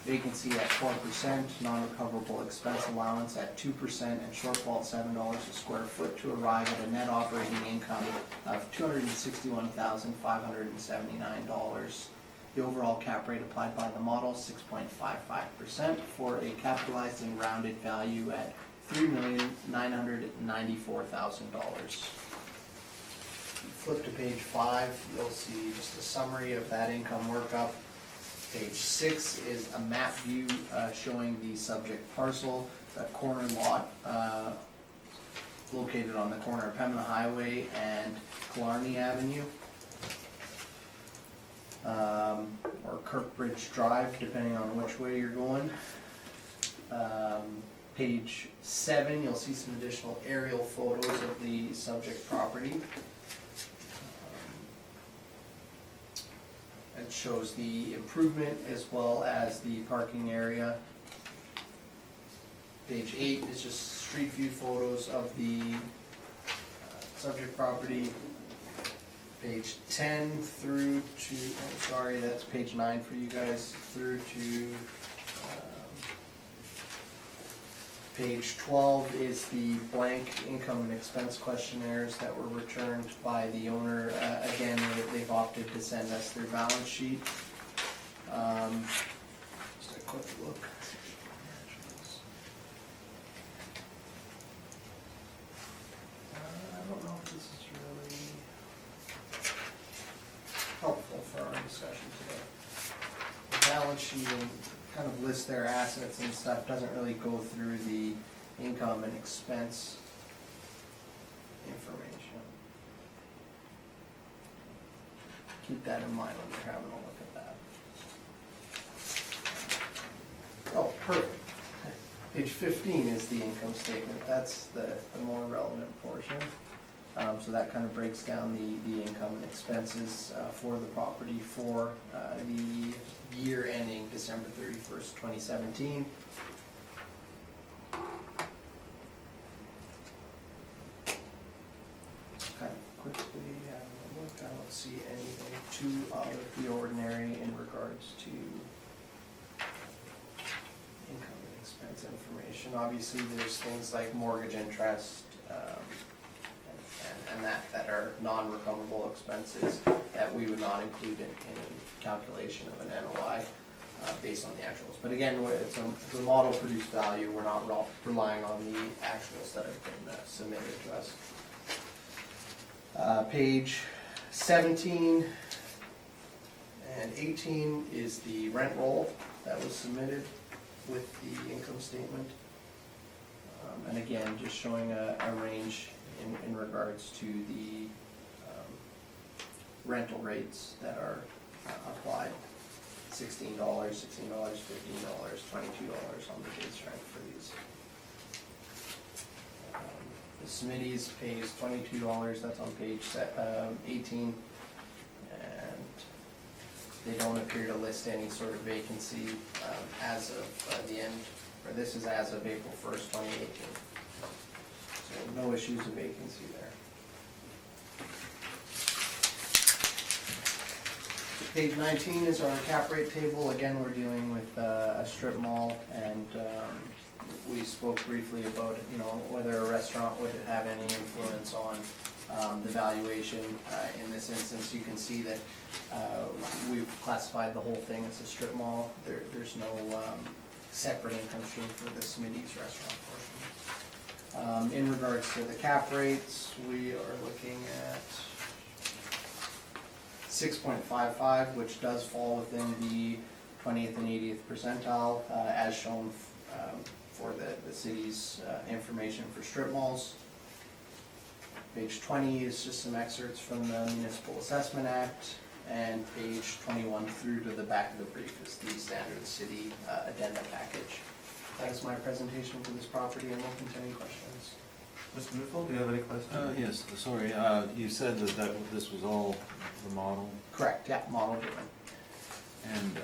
Vacancy at 4%, non-recoverable expense allowance at 2%, and shortfall at $7 a square foot to arrive at a net operating income of $261,579. The overall cap rate applied by the model, 6.55%, for a capitalized and rounded value at $3,994,000. Flip to page 5, you'll see just a summary of that income workup. Page 6 is a map view showing the subject parcel, that corner lot located on the corner of Pembina Highway and Killarney Avenue, or Kirkbridge Drive, depending on which way you're going. Page 7, you'll see some additional aerial photos of the subject property. It shows the improvement as well as the parking area. Page 8 is just street view photos of the subject property. Page 10 through to, oh, sorry, that's page 9 for you guys, through to page 12 is the blank income and expense questionnaires that were returned by the owner. Again, they've opted to send us their balance sheet. Just a quick look. I don't know if this is really helpful for our discussion today. The balance sheet and kind of lists their assets and stuff, doesn't really go through the income and expense information. Keep that in mind when you're having a look at that. Oh, perfect. Page 15 is the income statement. That's the more relevant portion. So that kind of breaks down the income and expenses for the property for the year ending December 31st, 2017. Kind of quickly have a look. I don't see anything too out of the ordinary in regards to income and expense information. Obviously, there's things like mortgage interest, and that are non-recoverable expenses that we would not include in calculation of an NOI based on the actuals. But again, it's a model produced value. We're not relying on the actuals that have been submitted to us. Page 17 and 18 is the rent roll that was submitted with the income statement. And again, just showing a range in regards to the rental rates that are applied. $16, $15, $22 on the base rent for these. The Smitty's pays $22, that's on page 18. And they don't appear to list any sort of vacancy as of the end, or this is as of April 1st, 2018. So no issues of vacancy there. Page 19 is our cap rate table. Again, we're dealing with a strip mall, and we spoke briefly about, whether a restaurant would have any influence on the valuation. In this instance, you can see that we've classified the whole thing as a strip mall. There's no separate income stream for the Smitty's restaurant portion. In regards to the cap rates, we are looking at 6.55, which does fall within the 20th and 80th percentile, as shown for the city's information for strip malls. Page 20 is just some excerpts from the Municipal Assessment Act, and page 21 through to the back of the brief is the standard city addenda package. That is my presentation for this property, and open to any questions. Mr. Neufeld, do you have any questions? Yes, sorry, you said that this was all the model, Correct, yeah, model driven. and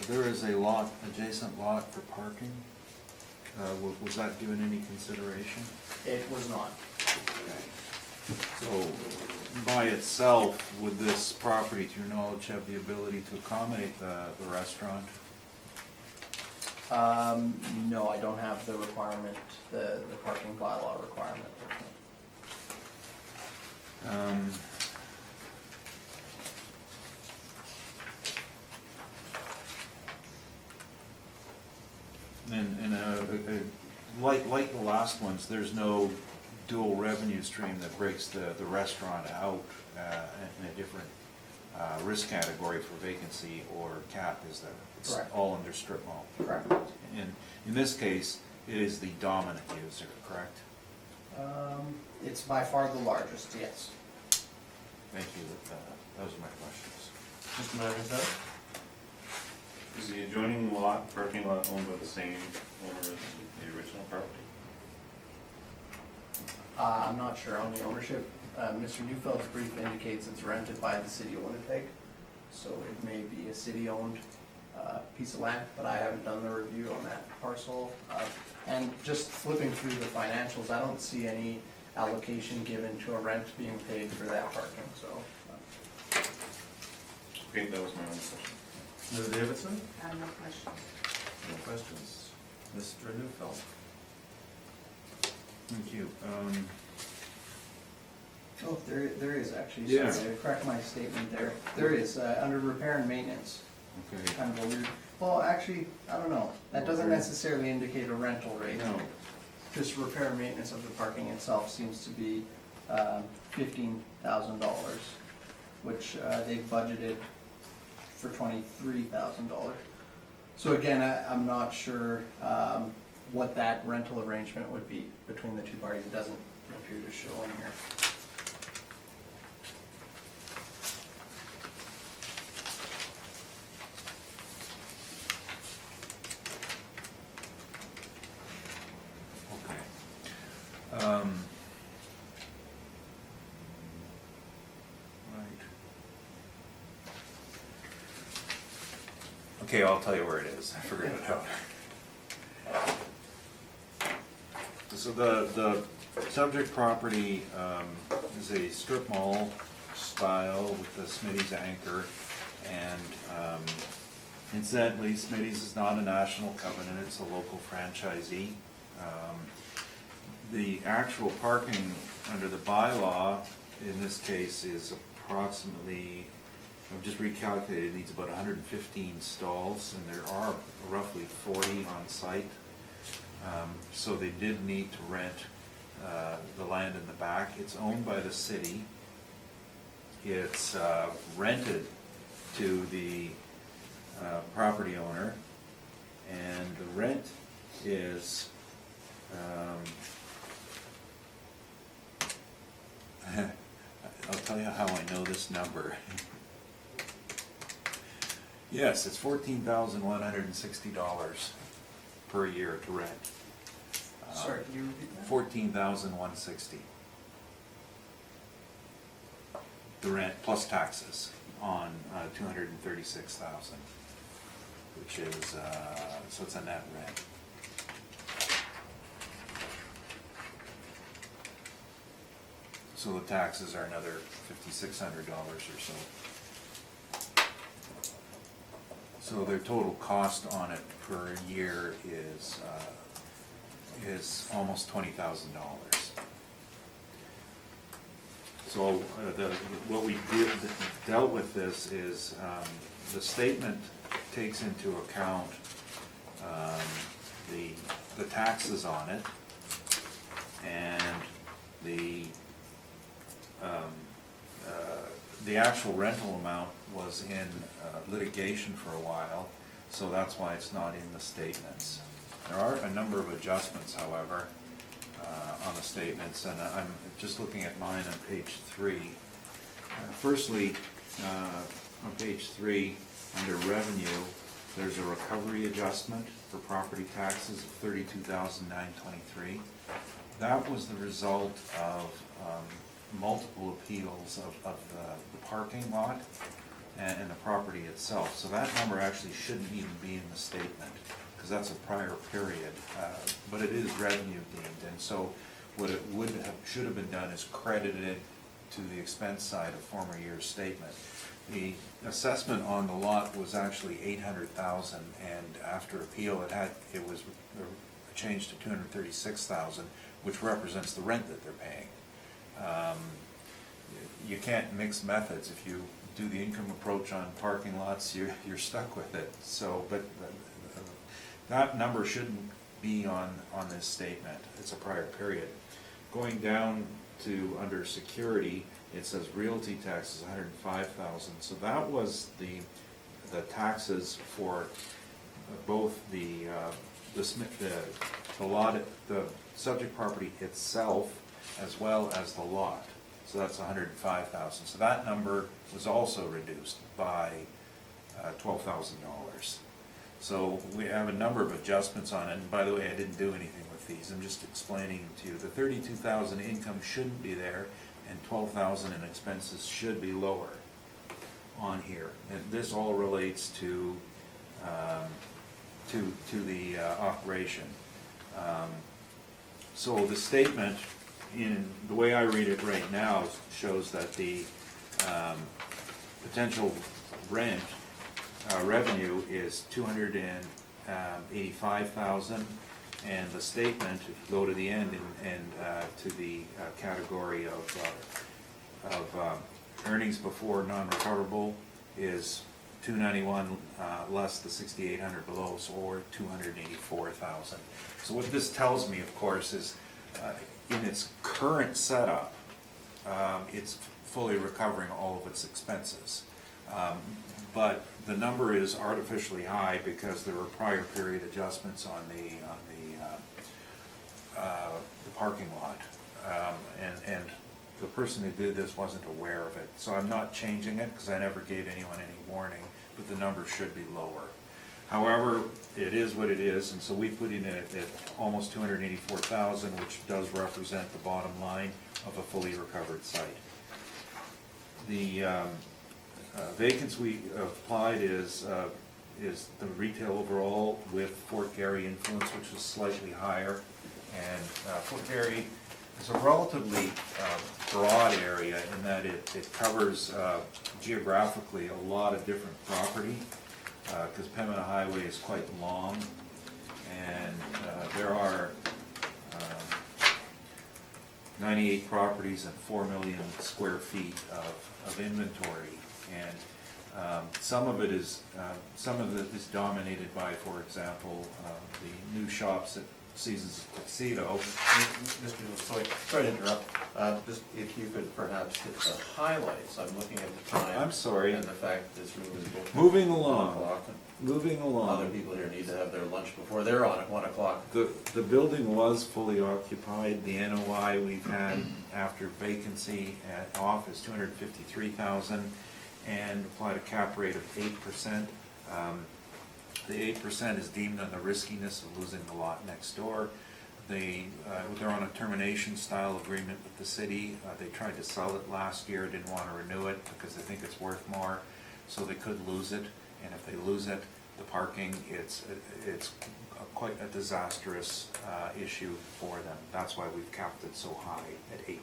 there is a lot, adjacent lot for parking. Was that given any consideration? It was not. So, by itself, would this property, to your knowledge, have the ability to accommodate the restaurant? No, I don't have the requirement, the parking bylaw requirement. Like the last ones, there's no dual revenue stream that breaks the restaurant out in a different risk category for vacancy or cap, is there? It's Correct. all under strip mall. Correct. In this case, it is the dominant user, correct? It's by far the largest, yes. Thank you, those are my questions. Mr. McIntyre? Is the adjoining lot, parking lot owned by the same owner as the original property? I'm not sure on the ownership. Mr. Neufeld's brief indicates it's rented by the city of Winnipeg, so it may be a city-owned piece of land, but I haven't done the review on that parcel. And just flipping through the financials, I don't see any allocation given to a rent being paid for that parking, so. Okay, that was my only question. Ms. Davidson? No questions. No questions. Mr. Neufeld? Thank you. Oh, there is actually, Yeah. sorry, to correct my statement there. There is, under repair and maintenance, Okay. kind of a weird, well, actually, I don't know. That doesn't necessarily indicate a rental rate. No. Just repair and maintenance of the parking itself seems to be $15,000, which they've budgeted for $23,000. So again, I'm not sure what that rental arrangement would be between the two parties. It doesn't appear to show in here. Okay. Right. Okay, I'll tell you where it is. I figured it out. So the subject property is a strip mall style with the Smitty's anchor, and incidentally, Smitty's is not a national covenant, it's a local franchisee. The actual parking under the bylaw in this case is approximately, I've just recalculated, it needs about 115 stalls, and there are roughly 40 on site. So they did need to rent the land in the back. It's owned by the city. It's rented to the property owner, and the rent is I'll tell you how I know this number. Yes, it's $14,160 per year to rent. Sorry, can you repeat that? $14,160. The rent plus taxes on $236,000, which is so it's a net rent. So the taxes are another $5,600 or so. So their total cost on it per year is almost $20,000. So what we dealt with this is the statement takes into account the taxes on it and the the actual rental amount was in litigation for a while, so that's why it's not in the statements. There are a number of adjustments, however, on the statements, and I'm just looking at mine on page 3. Firstly, on page 3, under revenue, there's a recovery adjustment for property taxes of $32,923. That was the result of multiple appeals of the parking lot and the property itself. So that number actually shouldn't even be in the statement, because that's a prior period, but it is revenue deemed, and so what it should have been done is credited it to the expense side of former year's statement. The assessment on the lot was actually $800,000, and after appeal, it was changed to $236,000, which represents the rent that they're paying. You can't mix methods. If you do the income approach on parking lots, you're stuck with it. So, but that number shouldn't be on this statement. It's a prior period. Going down to under security, it says realty tax is $105,000. So that was the taxes for both the lot, the subject property itself, as well as the lot. So that's $105,000. So that number was also reduced by $12,000. So we have a number of adjustments on it. And by the way, I didn't do anything with these. I'm just explaining to you. The $32,000 income shouldn't be there, and $12,000 in expenses should be lower on here. And this all relates to the operation. So the statement, in the way I read it right now, shows that the potential rent revenue is $285,000, and the statement, if you go to the end and to the category of earnings before non-recoverable, is $291 less the $6,800 below, so or $284,000. So what this tells me, of course, is in its current setup, it's fully recovering all of its expenses. But the number is artificially high because there were prior period adjustments on the parking lot, and the person who did this wasn't aware of it. So I'm not changing it because I never gave anyone any warning, but the number should be lower. However, it is what it is, and so we put in at almost $284,000, which does represent the bottom line of a fully recovered site. The vacancy we applied is the retail overall with Fort Garry influence, which is slightly higher. And Fort Garry is a relatively broad area in that it covers geographically a lot of different property, because Pembina Highway is quite long, and there are 98 properties and 4 million square feet of inventory. And some of it is dominated by, for example, the new shops at Seasons Tuxedo. Mr. Sorry to interrupt. Just if you could perhaps hit the highlights. I'm looking at the time. I'm sorry. And the fact this room is booked. Moving at 1 along. o'clock. Moving Other along, people here need to have their lunch before they're on at 1 o'clock. the building was fully occupied. The NOI we've had after vacancy off is $253,000, and applied a cap rate of 8%. The 8% is deemed on the riskiness of losing the lot next door. They're on a termination style agreement with the city. They tried to sell it last year, didn't want to renew it because they think it's worth more, so they could lose it. And if they lose it, the parking, it's quite a disastrous issue for them. That's why we've capped it so high at 8%.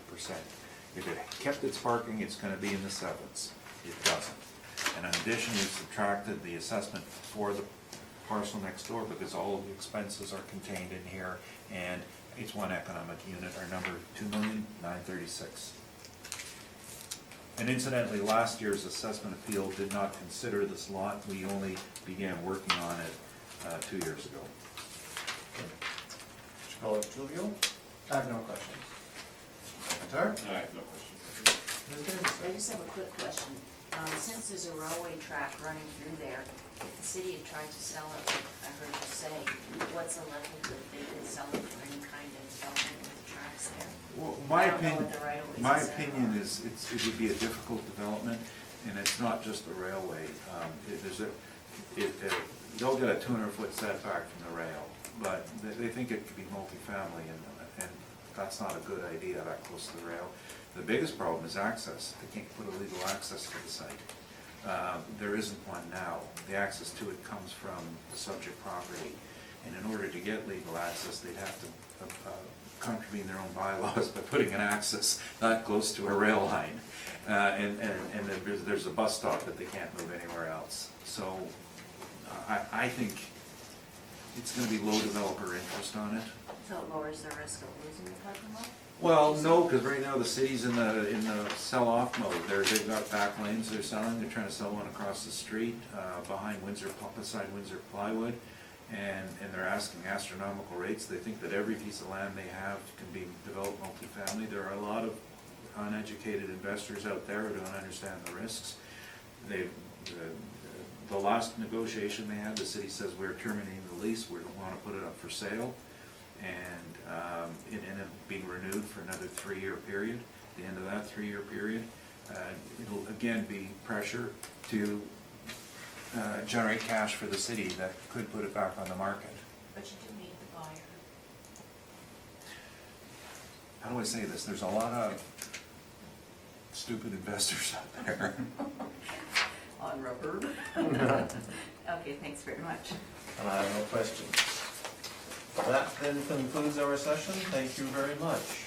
If it kept its parking, it's going to be in the 7s. It doesn't. And in addition, we've subtracted the assessment for the parcel next door because all of the expenses are contained in here, and it's one economic unit. Our number $2,936,000. And incidentally, last year's assessment appeal did not consider this lot. We only began working on it 2 years ago. Mr. Julio? I have no questions. McIntyre? I have no questions. I just have a quick question. Since there's a railway track running through there, if the city had tried to sell it, like I heard you say, what's the likelihood they could sell it for any kind of development with the tracks there? Well, I don't know what the right of ways my is there. opinion is, it would be a difficult development, and it's not just the railway. They'll get a 200-foot setback from the rail, but they think it could be multifamily, and that's not a good idea that close to the rail. The biggest problem is access. They can't put a legal access to the site. There isn't one now. The access to it comes from the subject property, and in order to get legal access, they'd have to contravene their own bylaws by putting an access that close to a rail line. And there's a bus stop that they can't move anywhere else. So I think it's gonna be low developer interest on it. So it lowers the risk of losing the parking lot? Well, no, because right now the city's in the sell-off mode. They've got back lanes they're selling. They're trying to sell one across the street, beside Windsor Plywood. And they're asking astronomical rates. They think that every piece of land they have can be developed multifamily. There are a lot of uneducated investors out there who don't understand the risks. The last negotiation they had, the city says we're terminating the lease, we don't want to put it up for sale. And it ended up being renewed for another 3-year period. At the end of that 3-year period, it'll again be pressure to generate cash for the city that could put it back on the market. But you do need the buyer. How do I say this? There's a lot of stupid investors out there. On rubber. Okay, thanks very much. And I have no questions. That then concludes our session. Thank you very much.